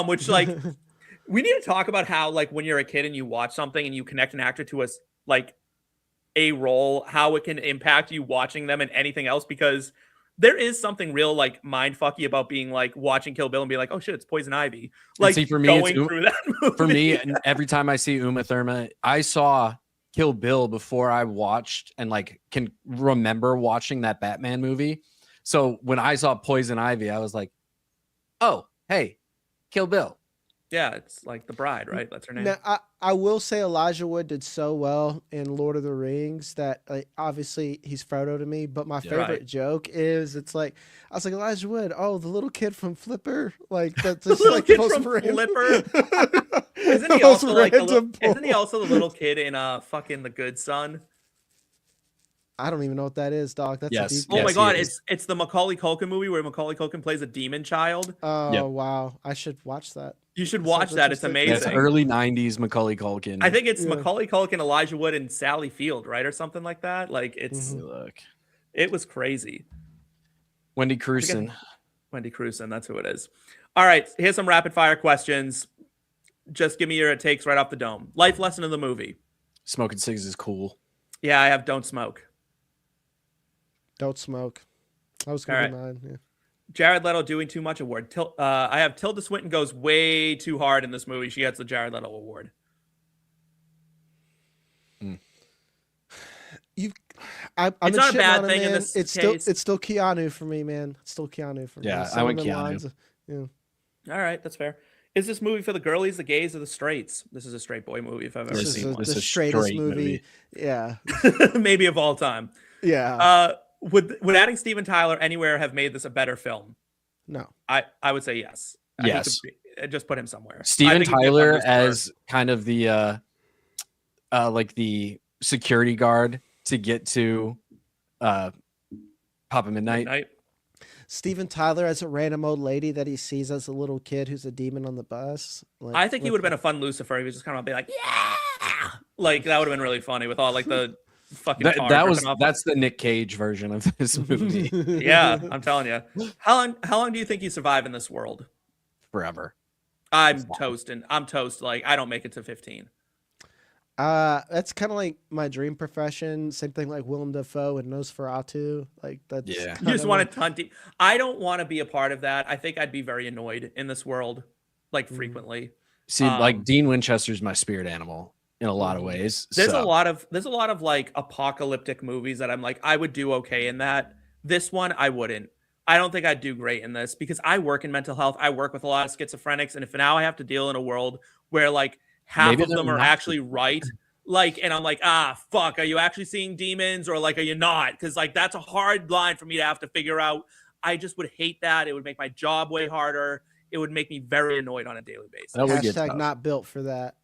Speaker 1: Which, like, we need to talk about how, like, when you're a kid and you watch something and you connect an actor to a role, how it can impact you watching them and anything else, because there is something real like mind fucky about being like watching Kill Bill and being like, oh shit, it's Poison Ivy. Like,
Speaker 3: see, for me, it's
Speaker 1: going through that movie.
Speaker 3: For me, and every time I see Uma Thurman, I saw Kill Bill before I watched and like can remember watching that Batman movie. So when I saw Poison Ivy, I was like, oh, hey, Kill Bill.
Speaker 1: Yeah, it's like The Bride, right? That's her name.
Speaker 4: Now, I will say Elijah Wood did so well in Lord of the Rings that, like, obviously he's Frodo to me, but my favorite
Speaker 1: Right.
Speaker 4: joke is I was like, Elijah Wood, oh, the little kid from Flipper, like that's just
Speaker 1: Little
Speaker 4: like
Speaker 1: kid
Speaker 4: the most
Speaker 1: from
Speaker 4: random-
Speaker 1: Flipper? Isn't
Speaker 4: The
Speaker 1: he
Speaker 4: most
Speaker 1: also like
Speaker 4: random
Speaker 1: isn't he
Speaker 4: pull.
Speaker 1: also the little kid in fucking The Good Son?
Speaker 4: I don't even know what that is, dog. That's
Speaker 3: Yes.
Speaker 4: a deep.
Speaker 1: Oh
Speaker 3: Yes,
Speaker 1: my
Speaker 3: he
Speaker 1: god,
Speaker 3: is.
Speaker 1: it's the Macaulay Culkin movie where Macaulay Culkin plays a demon child.
Speaker 4: Oh
Speaker 3: Yep.
Speaker 4: wow, I should watch that.
Speaker 1: You should
Speaker 4: That
Speaker 1: watch
Speaker 4: sounds
Speaker 1: that. It's
Speaker 4: interesting.
Speaker 3: Yeah, it's
Speaker 1: amazing.
Speaker 3: early 90s Macaulay Culkin.
Speaker 1: I think it's
Speaker 4: Yeah.
Speaker 1: Macaulay Culkin, Elijah Wood, and Sally Field, right, or something like that. Like, it's
Speaker 4: Mhm.
Speaker 3: Look.
Speaker 1: it was crazy.
Speaker 3: Wendy Crewson.
Speaker 1: Wendy Crewson, that's who it is. All right, here's some rapid fire questions. Just give me your takes right off the dome. Life lesson of the movie.
Speaker 3: Smoking cigs is cool.
Speaker 1: Yeah, I have don't smoke.
Speaker 4: Don't smoke. That was
Speaker 1: All
Speaker 4: gonna
Speaker 1: right.
Speaker 4: be mine. Yeah.
Speaker 1: Jared Leto doing too much award. I have Tilda Swinton goes way too hard in this movie. She gets the Jared Leto award.
Speaker 4: I'm
Speaker 1: It's not a
Speaker 4: shitting
Speaker 1: bad
Speaker 4: on him,
Speaker 1: thing in
Speaker 4: man.
Speaker 1: this
Speaker 4: it's
Speaker 1: case.
Speaker 4: still Keanu for me, man. It's still Keanu for me.
Speaker 3: Yeah,
Speaker 4: Some
Speaker 3: I
Speaker 4: of
Speaker 3: went
Speaker 4: the
Speaker 3: Keanu.
Speaker 4: lines, yeah.
Speaker 1: All right, that's fair. Is this movie for the girlies, the gays, or the straights? This is a straight boy movie if I've ever
Speaker 3: This
Speaker 4: This
Speaker 3: is-
Speaker 1: seen
Speaker 4: is
Speaker 1: one.
Speaker 3: this
Speaker 4: the
Speaker 3: is
Speaker 4: straightest
Speaker 3: straight
Speaker 4: movie. Yeah,
Speaker 1: Maybe of all time.
Speaker 4: yeah.
Speaker 1: Would adding Steven Tyler anywhere have made this a better film?
Speaker 4: No,
Speaker 1: I would say yes. I think
Speaker 3: Yes.
Speaker 1: just put him somewhere. I
Speaker 3: Steven
Speaker 1: think he'd be a fun
Speaker 3: Tyler
Speaker 1: use for-
Speaker 3: as kind of the like the security guard to get to Papa Midnight.
Speaker 1: Midnight.
Speaker 4: Steven Tyler as a random old lady that he sees as a little kid who's a demon on the bus. Like,
Speaker 1: I think he would have been a fun Lucifer. He was just kind of be like, yeah, like that would have been really funny with all like the fucking.
Speaker 3: That's the Nick Cage version of this movie.
Speaker 1: Yeah, I'm telling you. How long do you think you survive in this world?
Speaker 3: Forever.
Speaker 1: I'm toasting. I'm toast. Like I don't make it to 15.
Speaker 4: That's kind of like my dream profession. Same thing like Willem Dafoe and Nosferatu. Like that's
Speaker 3: Yeah.
Speaker 1: You just want to hunt. I don't want to be a part of that. I think I'd be very annoyed in this world, like frequently.
Speaker 3: See, like Dean Winchester's my spirit animal in a lot of ways.
Speaker 1: There's a lot of like apocalyptic movies that I'm like, I would do okay in that. This one, I wouldn't. I don't think I'd do great in this because I work in mental health. I work with a lot of schizophrenics. And if now I have to deal in a world where like half of them are actually right, like, and I'm like, fuck, are you actually seeing demons or like, are you not? Because like, that's a hard line for me to have to figure out. I just would hate that. It would make my job way harder. It would make me very annoyed on a daily basis.
Speaker 4: Hashtag not built for that.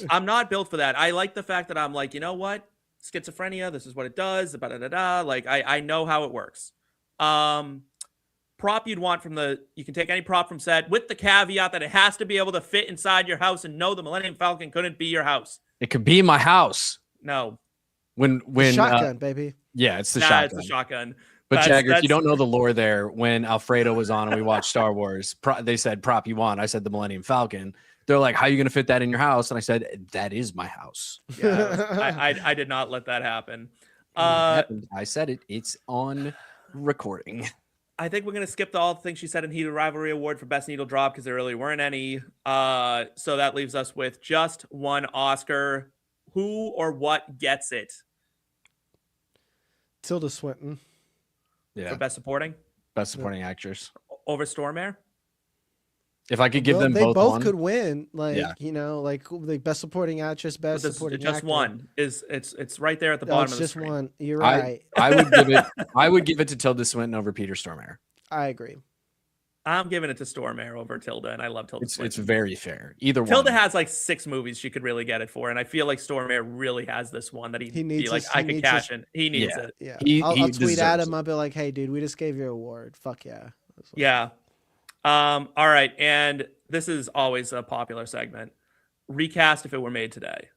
Speaker 1: I'm not built for that. I like the fact that I'm like, you know what? Schizophrenia, this is what it does. Like I know how it works. Prop you'd want you can take any prop from set with the caveat that it has to be able to fit inside your house, and no, the Millennium Falcon couldn't be your house.
Speaker 3: It could be my house.
Speaker 1: No.
Speaker 3: When
Speaker 4: shotgun, baby.
Speaker 3: Yeah, it's the shotgun.
Speaker 1: It's the shotgun.
Speaker 3: But Jagger, if you don't know the lore there, when Alfredo was on and we watched Star Wars, they said prop you want. I said the Millennium Falcon. They're like, how are you going to fit that in your house? And I said, that is my house.
Speaker 1: Yeah, I did not let that happen.
Speaker 3: I said it. It's on recording.
Speaker 1: I think we're going to skip all the things she said in Heated Rivalry Award for Best Needle Drop because there really weren't any. So that leaves us with just one Oscar. Who or what gets it?
Speaker 4: Tilda Swinton.
Speaker 3: Yeah.
Speaker 1: For Best Supporting?
Speaker 3: Best Supporting Actress.
Speaker 1: Over Stormare?
Speaker 3: If I could give them both,
Speaker 4: they both
Speaker 3: one.
Speaker 4: could win. Like you know, like the Best Supporting Actress, Best Supporting
Speaker 1: just
Speaker 4: Actor.
Speaker 1: One is it's right there at the bottom of the screen.
Speaker 4: Just one. You're right.
Speaker 3: I would give it to Tilda Swinton over Peter Stormare.
Speaker 4: I agree.
Speaker 1: I'm giving it to Stormare over Tilda, and I love Tilda.
Speaker 3: It's very fair. Either
Speaker 1: Tilda
Speaker 3: one.
Speaker 1: has like 6 movies she could really get it for, and I feel like Stormare really has this one that he
Speaker 4: needs.
Speaker 1: Like I could cash in. He needs it.
Speaker 4: Yeah, I'll tweet at him. I'll be like, "Hey, dude, we just gave you an award. Fuck yeah."
Speaker 1: Yeah. All right, and this is always a popular segment. Recast if it were made today.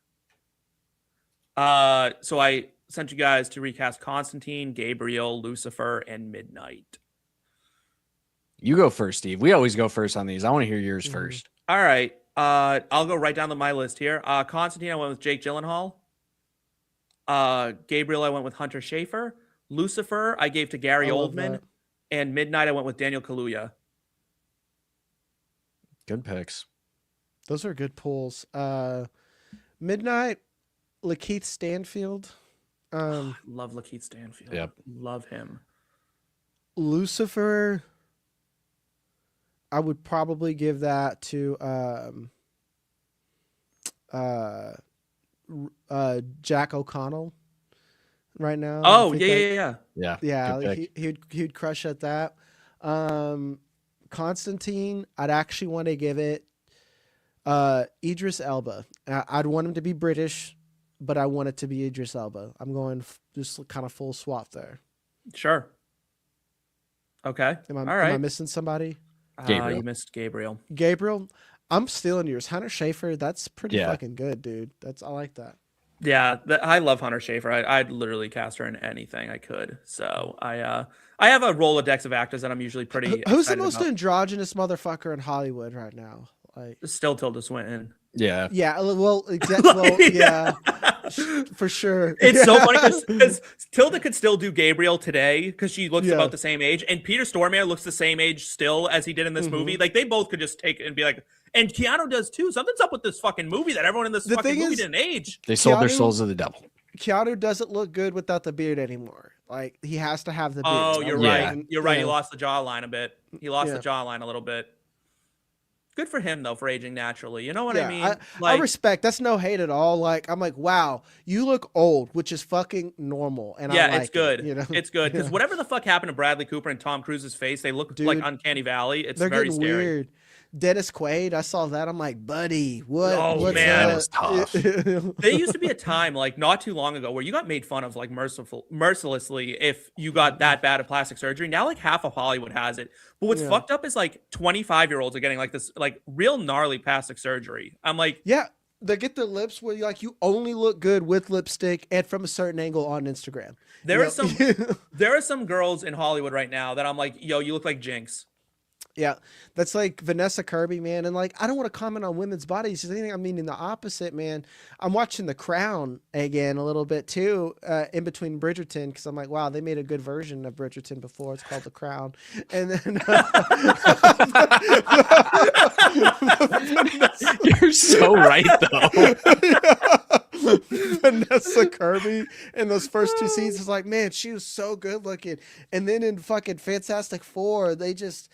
Speaker 1: So I sent you guys to recast Constantine, Gabriel, Lucifer, and Midnight.
Speaker 3: You go first, Steve. We always go first on these. I want to hear yours first.
Speaker 1: All right. I'll go right down my list here. Constantine, I went with Jake Gyllenhaal. Gabriel, I went with Hunter Schafer. Lucifer, I gave to Gary Oldman. And Midnight, I went with Daniel Kaluuya.
Speaker 3: Good picks.
Speaker 4: Those are good pulls. Midnight, Lakeith Stanfield.
Speaker 1: Love Lakeith Stanfield.
Speaker 3: Yep.
Speaker 1: Love him.
Speaker 4: Lucifer, I would probably give that to Jack O'Connell right now.
Speaker 1: Oh, yeah.
Speaker 4: Yeah, he'd crush at that. Constantine, I'd actually want to give it Idris Elba. I'd want him to be British, but I want it to be Idris Elba. I'm going just kind of full swap there.
Speaker 1: Sure. Okay.
Speaker 4: Am I missing somebody?
Speaker 1: You missed Gabriel.
Speaker 4: Gabriel, I'm stealing yours. Hunter Schafer, that's pretty fucking good, dude. I like that.
Speaker 1: Yeah, I love Hunter Schafer. I'd literally cast her in anything I could. So I have a Rolodex of actors that I'm usually pretty.
Speaker 4: Who's the most androgynous motherfucker in Hollywood right now? Like,
Speaker 1: still Tilda Swinton.
Speaker 3: Yeah.
Speaker 4: Yeah. Well, exactly. Well, yeah. For sure.
Speaker 1: It's so funny because Tilda could still do Gabriel today because she looks about the same age, and Peter Stormare looks the same age still as he did in this movie. Like they both could just take it and be like, and Keanu does too. Something's up with this fucking movie that everyone in this fucking movie didn't age.
Speaker 3: They sold their souls to the devil.
Speaker 4: Keanu doesn't look good without the beard anymore. Like he has to have the beard.
Speaker 1: Oh, you're right. You're right. He lost the jawline a bit. He lost the jawline a little bit. Good for him though for aging naturally. You know what I mean?
Speaker 4: I respect. That's no hate at all. Like I'm like, wow, you look old, which is fucking normal. And I like
Speaker 1: it's good.
Speaker 4: It, you know?
Speaker 1: It's good because whatever the fuck happened to Bradley Cooper and Tom Cruise's face, they look like Uncanny Valley. It's very scary.
Speaker 4: Weird. Dennis Quaid, I saw that. I'm like, buddy, what?
Speaker 1: Oh,
Speaker 4: what's
Speaker 1: man.
Speaker 3: That was tough.
Speaker 1: There used to be a time, like not too long ago, where you got made fun of like mercilessly if you got that bad at plastic surgery. Now, like half of Hollywood has it. But what's
Speaker 4: Yeah.
Speaker 1: fucked up is like 25-year-olds are getting like this like real gnarly plastic surgery. I'm like,
Speaker 4: Yeah, they get their lips where you only look good with lipstick and from a certain angle on Instagram.
Speaker 1: there are some girls in Hollywood right now that I'm like, yo, you look like Jinx.
Speaker 4: Yeah, that's like Vanessa Kirby, man. And like, I don't want to comment on women's bodies. I mean, in the opposite, man. I'm watching The Crown again a little bit too, in between Bridgerton, because I'm like, wow, they made a good version of Bridgerton before. It's called The Crown. And then
Speaker 3: You're so right, though.
Speaker 4: Vanessa Kirby in those first two seasons is like, man, she was so good looking. And then in fucking Fantastic Four, they just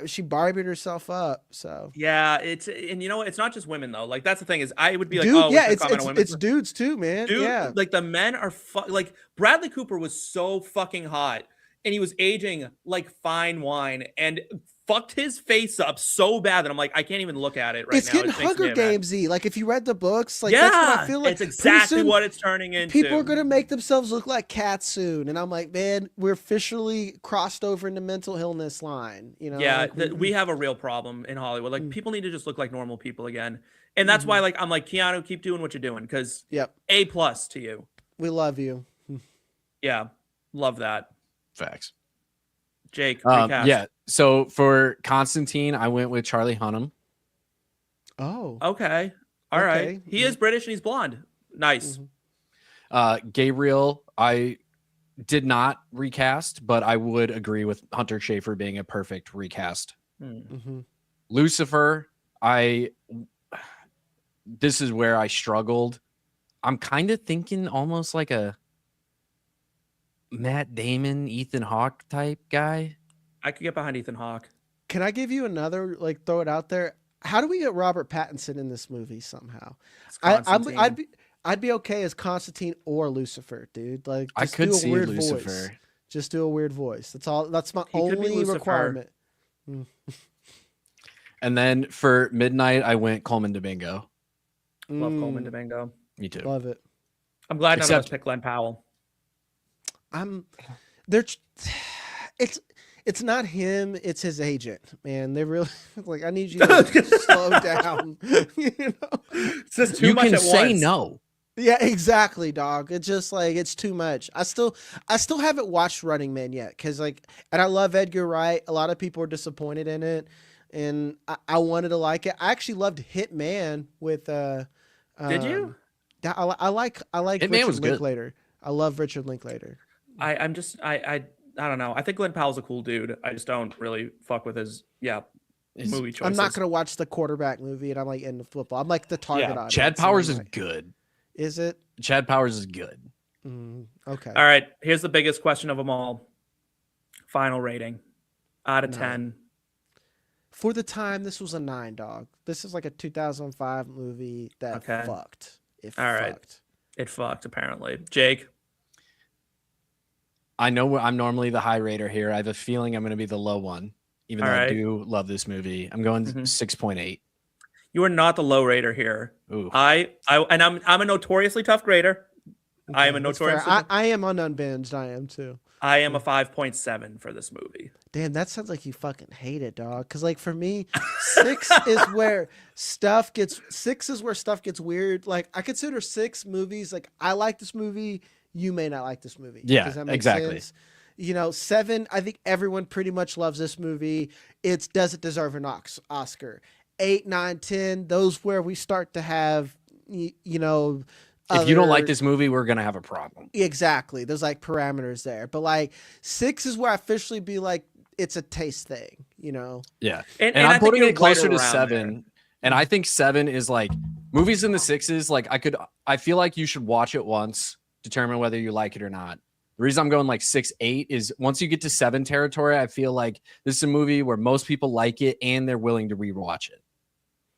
Speaker 4: she barbered herself up. So
Speaker 1: Yeah, and you know what? It's not just women though. Like that's the thing is, I would be like,
Speaker 4: dude,
Speaker 1: oh,
Speaker 4: yeah,
Speaker 1: we should comment on women.
Speaker 4: it's dudes too, man.
Speaker 1: Dude,
Speaker 4: Yeah,
Speaker 1: like the men are like Bradley Cooper was so fucking hot and he was aging like fine wine and fucked his face up so bad that I'm like, I can't even look at it right
Speaker 4: it's
Speaker 1: now.
Speaker 4: getting
Speaker 1: It makes me
Speaker 4: Hunger
Speaker 1: mad.
Speaker 4: Games-y. Like if you read the books, like
Speaker 1: Yeah,
Speaker 4: that's what I feel like.
Speaker 1: it's
Speaker 4: Pretty
Speaker 1: exactly
Speaker 4: soon,
Speaker 1: what it's turning into.
Speaker 4: people are gonna make themselves look like cats soon, and I'm like, man, we're officially crossed over into mental illness line. You know?
Speaker 1: Yeah,
Speaker 4: like,
Speaker 1: we have a real problem in Hollywood. Like people need to just look like normal people again. And that's why like I'm like, Keanu, keep doing what you're doing because
Speaker 4: Yep,
Speaker 1: A+ to you.
Speaker 4: we love you.
Speaker 1: Yeah, love that.
Speaker 3: Facts.
Speaker 1: Jake, recast.
Speaker 3: Yeah. So for Constantine, I went with Charlie Hunnam.
Speaker 4: Oh,
Speaker 1: Okay. All right.
Speaker 4: Okay,
Speaker 1: He
Speaker 4: yeah.
Speaker 1: is British and he's blonde. Nice.
Speaker 3: Gabriel, I did not recast, but I would agree with Hunter Schafer being a perfect recast.
Speaker 4: Mm-hmm.
Speaker 3: Lucifer, this is where I struggled. I'm kind of thinking almost like a Matt Damon, Ethan Hawke type guy.
Speaker 1: I could get behind Ethan Hawke.
Speaker 4: Can I give you another, like, throw it out there? How do we get Robert Pattinson in this movie somehow?
Speaker 1: It's Constantine.
Speaker 4: I'd be okay as Constantine or Lucifer, dude. Like,
Speaker 3: I
Speaker 4: just
Speaker 3: could
Speaker 4: do a
Speaker 3: see
Speaker 4: weird
Speaker 3: Lucifer.
Speaker 4: voice. Just do a weird voice. That's all. That's my
Speaker 1: He could be
Speaker 4: only
Speaker 1: Lucifer.
Speaker 4: requirement.
Speaker 3: And then for Midnight, I went Coleman Domingo.
Speaker 1: Love Coleman Domingo.
Speaker 3: Me too.
Speaker 4: Love it.
Speaker 1: I'm glad none of us
Speaker 3: Except-
Speaker 1: picked Glenn Powell.
Speaker 4: It's not him, it's his agent, man. They really like, I need you to slow down. You know?
Speaker 1: It's just too
Speaker 3: You
Speaker 1: much
Speaker 3: can
Speaker 1: at
Speaker 3: say
Speaker 1: once.
Speaker 3: no.
Speaker 4: Yeah, exactly, dog. It's just like, it's too much. I still haven't watched Running Man yet, because like, and I love Edgar Wright. A lot of people are disappointed in it, and I wanted to like it. I actually loved Hitman with
Speaker 1: Did you?
Speaker 4: I like
Speaker 3: Hitman
Speaker 4: Richard
Speaker 3: was good.
Speaker 4: Linklater. I love Richard Linklater.
Speaker 1: I don't know. I think Glenn Powell's a cool dude. I just don't really fuck with his movie choices.
Speaker 4: I'm not gonna watch the quarterback movie, and I'm like into football. I'm like the target audience.
Speaker 3: Chad
Speaker 4: and
Speaker 3: Powers
Speaker 4: I'm
Speaker 3: is
Speaker 4: like,
Speaker 3: good.
Speaker 4: Is it?
Speaker 3: Chad Powers is good.
Speaker 4: Okay.
Speaker 1: All right. Here's the biggest question of them all. Final rating out of
Speaker 4: 9.
Speaker 1: 10.
Speaker 4: For the time, this was a 9, dog. This is like a 2005 movie that
Speaker 1: Okay.
Speaker 4: fucked. It
Speaker 1: All right.
Speaker 4: fucked.
Speaker 1: It fucked, apparently. Jake.
Speaker 3: I know I'm normally the high rater here. I have a feeling I'm going to be the low one, even
Speaker 1: All
Speaker 3: though I
Speaker 1: right.
Speaker 3: do love this movie. I'm going
Speaker 1: Mhm.
Speaker 3: 6.8.
Speaker 1: You are not the low rater here.
Speaker 3: Ooh.
Speaker 1: I'm a notoriously tough grader. I am a
Speaker 4: Okay, that's fair.
Speaker 1: notoriously
Speaker 4: I am on Unbinged. I am too.
Speaker 1: I am a 5.7 for this movie.
Speaker 4: Damn, that sounds like you fucking hate it, dog. Because like for me, 6 is where stuff gets weird. Like I consider 6 movies. Like I like this movie. You may not like this movie.
Speaker 3: Yeah,
Speaker 4: Does that make
Speaker 3: exactly.
Speaker 4: sense? You know, 7. I think everyone pretty much loves this movie. Does it deserve an Oscar? 8, 9, 10. Those where we start to have, you know.
Speaker 3: If you don't like
Speaker 4: other-
Speaker 3: this movie, we're going to have a problem.
Speaker 4: Exactly. There's like parameters there. But like 6 is where I officially be like, it's a taste thing, you know?
Speaker 3: Yeah.
Speaker 1: And
Speaker 3: And
Speaker 1: I
Speaker 3: I'm
Speaker 1: think
Speaker 3: putting
Speaker 1: you're
Speaker 3: it closer
Speaker 1: right
Speaker 3: to
Speaker 1: around
Speaker 3: 7.
Speaker 1: there.
Speaker 3: And I think 7 is like movies in the 6s. Like I feel like you should watch it once, determine whether you like it or not. The reason I'm going like 6, 8 is once you get to 7 territory, I feel like this is a movie where most people like it and they're willing to rewatch it.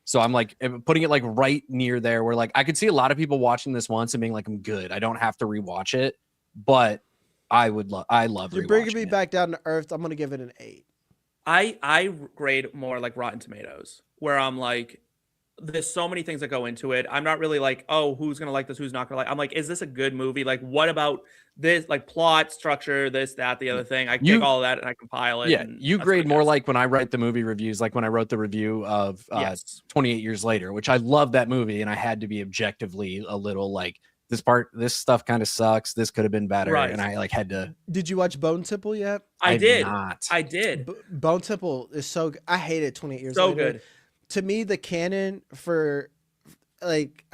Speaker 3: So I'm like putting it like right near there where like I could see a lot of people watching this once and being like, I'm good. I don't have to rewatch it, but I love
Speaker 4: You're bringing
Speaker 3: rewatching
Speaker 4: me
Speaker 3: it.
Speaker 4: back down to earth. I'm going to give it an 8.
Speaker 1: I grade more like Rotten Tomatoes, where I'm like, there's so many things that go into it. I'm not really like, oh, who's gonna like this, who's not gonna like. I'm like, is this a good movie? Like, what about this? Like plot, structure, this, that, the other thing. I take all of that and I compile it.
Speaker 3: Yeah,
Speaker 1: and
Speaker 3: you
Speaker 1: that's what
Speaker 3: grade
Speaker 1: it
Speaker 3: more
Speaker 1: does.
Speaker 3: like when I write the movie reviews, like when I wrote the review of
Speaker 1: Yes.
Speaker 3: 28 Years Later, which I love that movie, and I had to be objectively a little like this stuff kind of sucks. This could have been better,
Speaker 1: Right.
Speaker 3: and I like had to.
Speaker 4: Did you watch Bone Temple yet?
Speaker 1: I
Speaker 3: I've
Speaker 1: did.
Speaker 3: not.
Speaker 1: I did.
Speaker 4: Bone Temple is so good. I hated 28 Years
Speaker 1: So
Speaker 4: Later.
Speaker 1: good.
Speaker 4: To me, the canon for like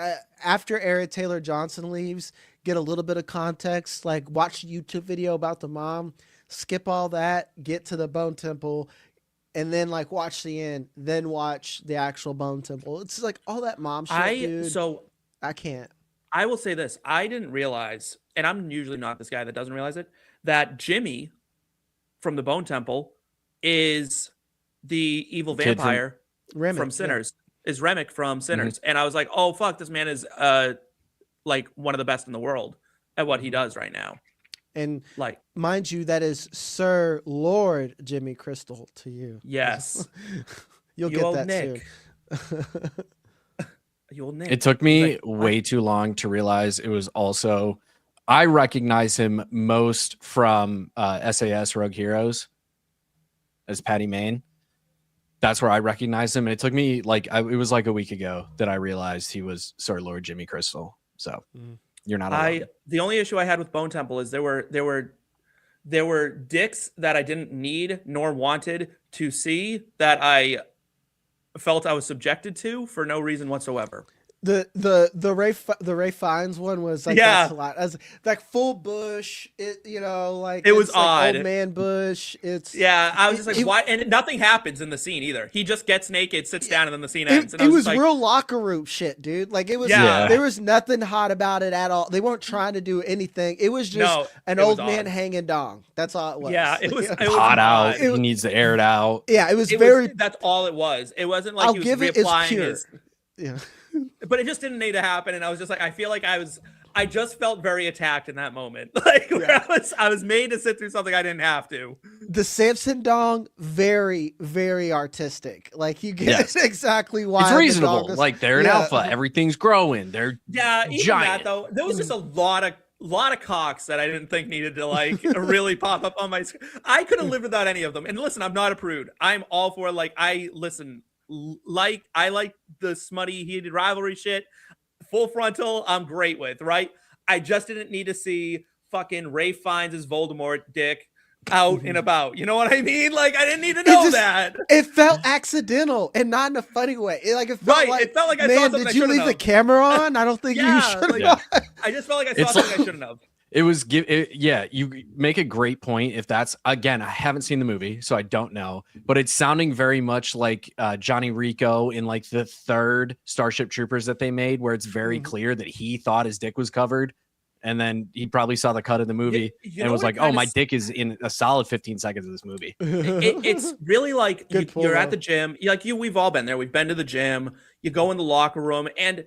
Speaker 4: after Aaron Taylor Johnson leaves, get a little bit of context, like watch a YouTube video about the mom, skip all that, get to the Bone Temple, and then like watch the end, then watch the actual Bone Temple. It's like all that mom shit, dude.
Speaker 1: So
Speaker 4: I can't.
Speaker 1: I will say this. I didn't realize, and I'm usually not this guy that doesn't realize it, that Jimmy from the Bone Temple is the evil
Speaker 3: Kid from
Speaker 1: vampire
Speaker 4: Remick,
Speaker 1: from
Speaker 4: yeah.
Speaker 1: Sinners. Is Remick from Sinners. And I was like, oh fuck, this man is like one of the best in the world at what he does right now.
Speaker 4: And
Speaker 1: Like,
Speaker 4: mind you, that is Sir Lord Jimmy Crystal to you.
Speaker 1: yes.
Speaker 4: You'll
Speaker 1: You
Speaker 4: get
Speaker 1: old
Speaker 4: that
Speaker 1: Nick.
Speaker 4: soon.
Speaker 1: You old Nick.
Speaker 3: It took me
Speaker 1: Like,
Speaker 3: way too long to realize it was also. I recognize him most from SAS Rogue Heroes as Patty Main. That's where I recognize him. And it took me like it was like a week ago that I realized he was Sir Lord Jimmy Crystal. So you're not alone.
Speaker 1: The only issue I had with Bone Temple is there were dicks that I didn't need nor wanted to see that I felt I was subjected to for no reason whatsoever.
Speaker 4: The Ray Fiennes one was like,
Speaker 1: Yeah.
Speaker 4: that's a lot. As like full bush, like
Speaker 1: It was
Speaker 4: it's like
Speaker 1: odd.
Speaker 4: old man bush. It's
Speaker 1: Yeah, I was just like,
Speaker 4: it-
Speaker 1: why? And nothing happens in the scene either. He just gets naked, sits down, and then the scene ends. And I
Speaker 4: it
Speaker 1: was
Speaker 4: was
Speaker 1: just like,
Speaker 4: real locker room shit, dude. Like it was.
Speaker 1: Yeah.
Speaker 4: There was nothing hot about it at all. They weren't trying to do anything. It was just
Speaker 1: No,
Speaker 4: an
Speaker 1: it was
Speaker 4: old man
Speaker 1: odd.
Speaker 4: hanging dong. That's all it was.
Speaker 1: Yeah, it was. It was
Speaker 3: Hot out.
Speaker 1: odd.
Speaker 3: He needs to air it out.
Speaker 4: Yeah, it was
Speaker 1: It
Speaker 4: very.
Speaker 1: was, that's all it was. It wasn't like
Speaker 4: I'll
Speaker 1: he was
Speaker 4: give it. It's
Speaker 1: reapplying
Speaker 4: pure.
Speaker 1: his.
Speaker 4: Yeah.
Speaker 1: But it just didn't need to happen, and I was just like, I feel like I just felt very attacked in that moment. Like where I was made to sit through something I didn't have to.
Speaker 4: The Samson dong, very, very artistic. Like you get
Speaker 3: Yes.
Speaker 4: exactly why
Speaker 3: It's
Speaker 4: the
Speaker 3: reasonable.
Speaker 4: dong is-
Speaker 3: Like they're an
Speaker 4: Yeah.
Speaker 3: alpha. Everything's growing. They're
Speaker 1: Yeah, even
Speaker 3: giant.
Speaker 1: that though, there was just a lot of cocks that I didn't think needed to like really pop up on my screen. I could have lived without any of them. And listen, I'm not a prude. I'm all for like I like the smutty heated rivalry shit. Full frontal, I'm great with, right? I just didn't need to see fucking Ray Fiennes' Voldemort dick out and about. You know what I mean? Like I didn't need to know that.
Speaker 4: It felt accidental and not in a funny way. It felt
Speaker 1: Right,
Speaker 4: like
Speaker 1: it felt like I saw
Speaker 4: man,
Speaker 1: something
Speaker 4: did
Speaker 1: I
Speaker 4: you
Speaker 1: shouldn't
Speaker 4: leave the
Speaker 1: have.
Speaker 4: camera on? I don't think you
Speaker 1: Yeah,
Speaker 4: should.
Speaker 1: like,
Speaker 3: Yeah.
Speaker 1: I just felt like I saw
Speaker 3: It's
Speaker 1: something I
Speaker 3: like-
Speaker 1: shouldn't have.
Speaker 3: It was yeah, you make a great point. If that's again, I haven't seen the movie, so I don't know, but it's sounding very much like Johnny Rico in like the third Starship Troopers that they made, where it's very clear that he thought his dick was covered, and then he probably saw the cut of the movie
Speaker 1: You
Speaker 3: and
Speaker 1: know
Speaker 3: was
Speaker 1: what
Speaker 3: like,
Speaker 1: kinda
Speaker 3: "Oh, my dick is in a solid 15 seconds of this movie."
Speaker 1: It's really like
Speaker 4: Good pull,
Speaker 1: you're at
Speaker 4: though.
Speaker 1: the gym. We've all been there. We've been to the gym. You go in the locker room, and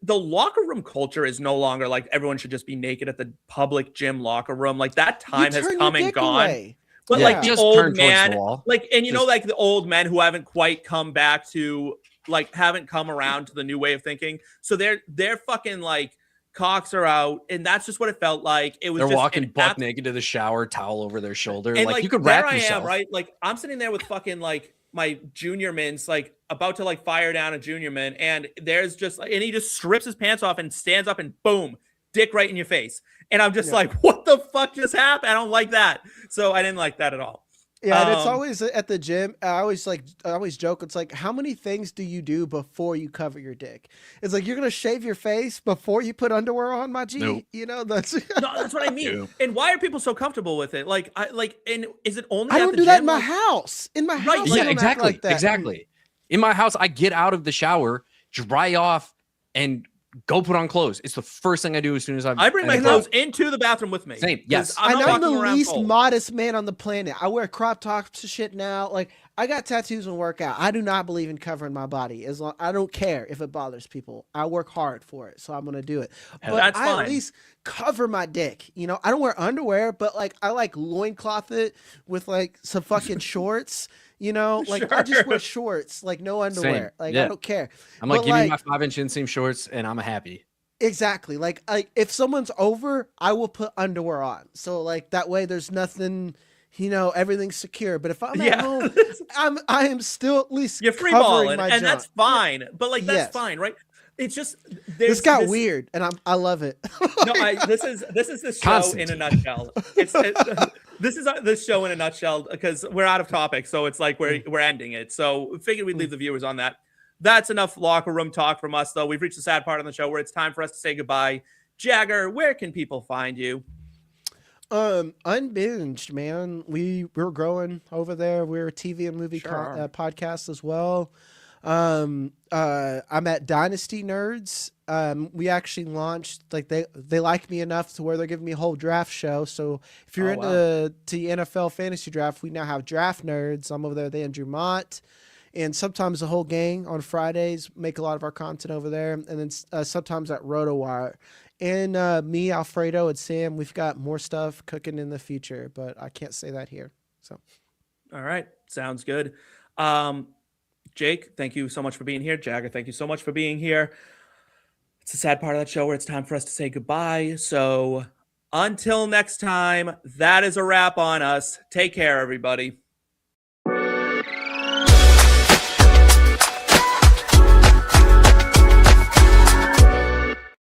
Speaker 1: the locker room culture is no longer like everyone should just be naked at the public gym locker room. Like that time has come and gone. But
Speaker 4: Yeah.
Speaker 1: like the
Speaker 3: Just
Speaker 1: old
Speaker 3: turn towards the
Speaker 1: man,
Speaker 3: wall.
Speaker 1: like, and you know,
Speaker 3: Just-
Speaker 1: like the old men who haven't quite come back to, like, haven't come around to the new way of thinking. So they're fucking like cocks are out, and that's just what it felt like. It was
Speaker 3: They're
Speaker 1: just
Speaker 3: walking
Speaker 1: an
Speaker 3: buck naked to the shower, towel over their shoulder.
Speaker 1: and
Speaker 3: Like you could
Speaker 1: there
Speaker 3: wrap
Speaker 1: I
Speaker 3: yourself.
Speaker 1: am, right? Like I'm sitting there with fucking like my junior mints, like about to like fire down a junior min, and there's just and he just strips his pants off and stands up and boom, dick right in your face. And I'm just like, what the fuck just happened? I don't like that. So I didn't like that at all.
Speaker 4: Yeah, and it's
Speaker 1: Um,
Speaker 4: always at the gym. I always joke. It's like, how many things do you do before you cover your dick? It's like you're gonna shave your face before you put underwear on, my G.
Speaker 3: Nope.
Speaker 4: You know that's.
Speaker 1: No, that's what I mean.
Speaker 3: Yeah.
Speaker 1: And why are people so comfortable with it? Like, and is it only?
Speaker 4: I
Speaker 1: at
Speaker 4: don't
Speaker 1: the
Speaker 4: do that
Speaker 1: gym?
Speaker 4: in my
Speaker 1: Like,
Speaker 4: house. In my house,
Speaker 1: Right,
Speaker 4: I
Speaker 3: Yeah,
Speaker 4: don't act
Speaker 3: exactly.
Speaker 4: like that.
Speaker 3: Exactly. In my house, I get out of the shower, dry off, and go put on clothes. It's the first thing I do as soon as
Speaker 1: I bring my clothes into the bathroom with me.
Speaker 3: Same,
Speaker 1: 'Cause
Speaker 3: yes.
Speaker 1: I'm
Speaker 4: And
Speaker 1: not
Speaker 4: I'm the
Speaker 1: walking around
Speaker 4: least
Speaker 1: cold.
Speaker 4: modest man on the planet. I wear crop tops to shit now. Like I got tattoos and work out. I do not believe in covering my body. As long I don't care if it bothers people. I work hard for it, so I'm gonna do it. But
Speaker 1: That's
Speaker 4: I
Speaker 1: fine.
Speaker 4: at least cover my dick. You know, I don't wear underwear, but like I like loincloth it with like some fucking shorts. You know, like I just wear shorts, like no underwear. Like I
Speaker 3: Yeah.
Speaker 4: don't care.
Speaker 3: I'm like,
Speaker 4: But,
Speaker 3: give me
Speaker 4: like,
Speaker 3: my 5-inch inseam shorts and I'm happy.
Speaker 4: exactly. Like if someone's over, I will put underwear on. So like that way there's nothing, you know, everything's secure. But if I'm at home, I am still at least
Speaker 1: You're free
Speaker 4: covering
Speaker 1: balling,
Speaker 4: my
Speaker 1: and
Speaker 4: junk.
Speaker 1: that's fine. But like that's
Speaker 4: Yes.
Speaker 1: fine, right? It's just
Speaker 4: This got weird, and I love it.
Speaker 1: No, this is the show
Speaker 3: Constantine.
Speaker 1: in a nutshell. This is this show in a nutshell because we're out of topic, so it's like we're ending it. So we figured we'd leave the viewers on that. That's enough locker room talk from us, though. We've reached the sad part of the show where it's time for us to say goodbye. Jagger, where can people find you?
Speaker 4: Unbinged, man. We're growing over there. We're a TV and movie podcast as well. I'm at Dynasty Nerds. We actually launched, like, they like me enough to where they're giving me a whole draft show. So if you're into the NFL fantasy draft, we now have Draft Nerds. I'm over there with Andrew Mott, and sometimes the whole gang on Fridays make a lot of our content over there, and then sometimes at RotoWire. And me, Alfredo, and Sam, we've got more stuff cooking in the future, but I can't say that here. So,
Speaker 1: all right, sounds good. Jake, thank you so much for being here. Jagger, thank you so much for being here. It's the sad part of that show where it's time for us to say goodbye. So until next time, that is a wrap on us. Take care, everybody.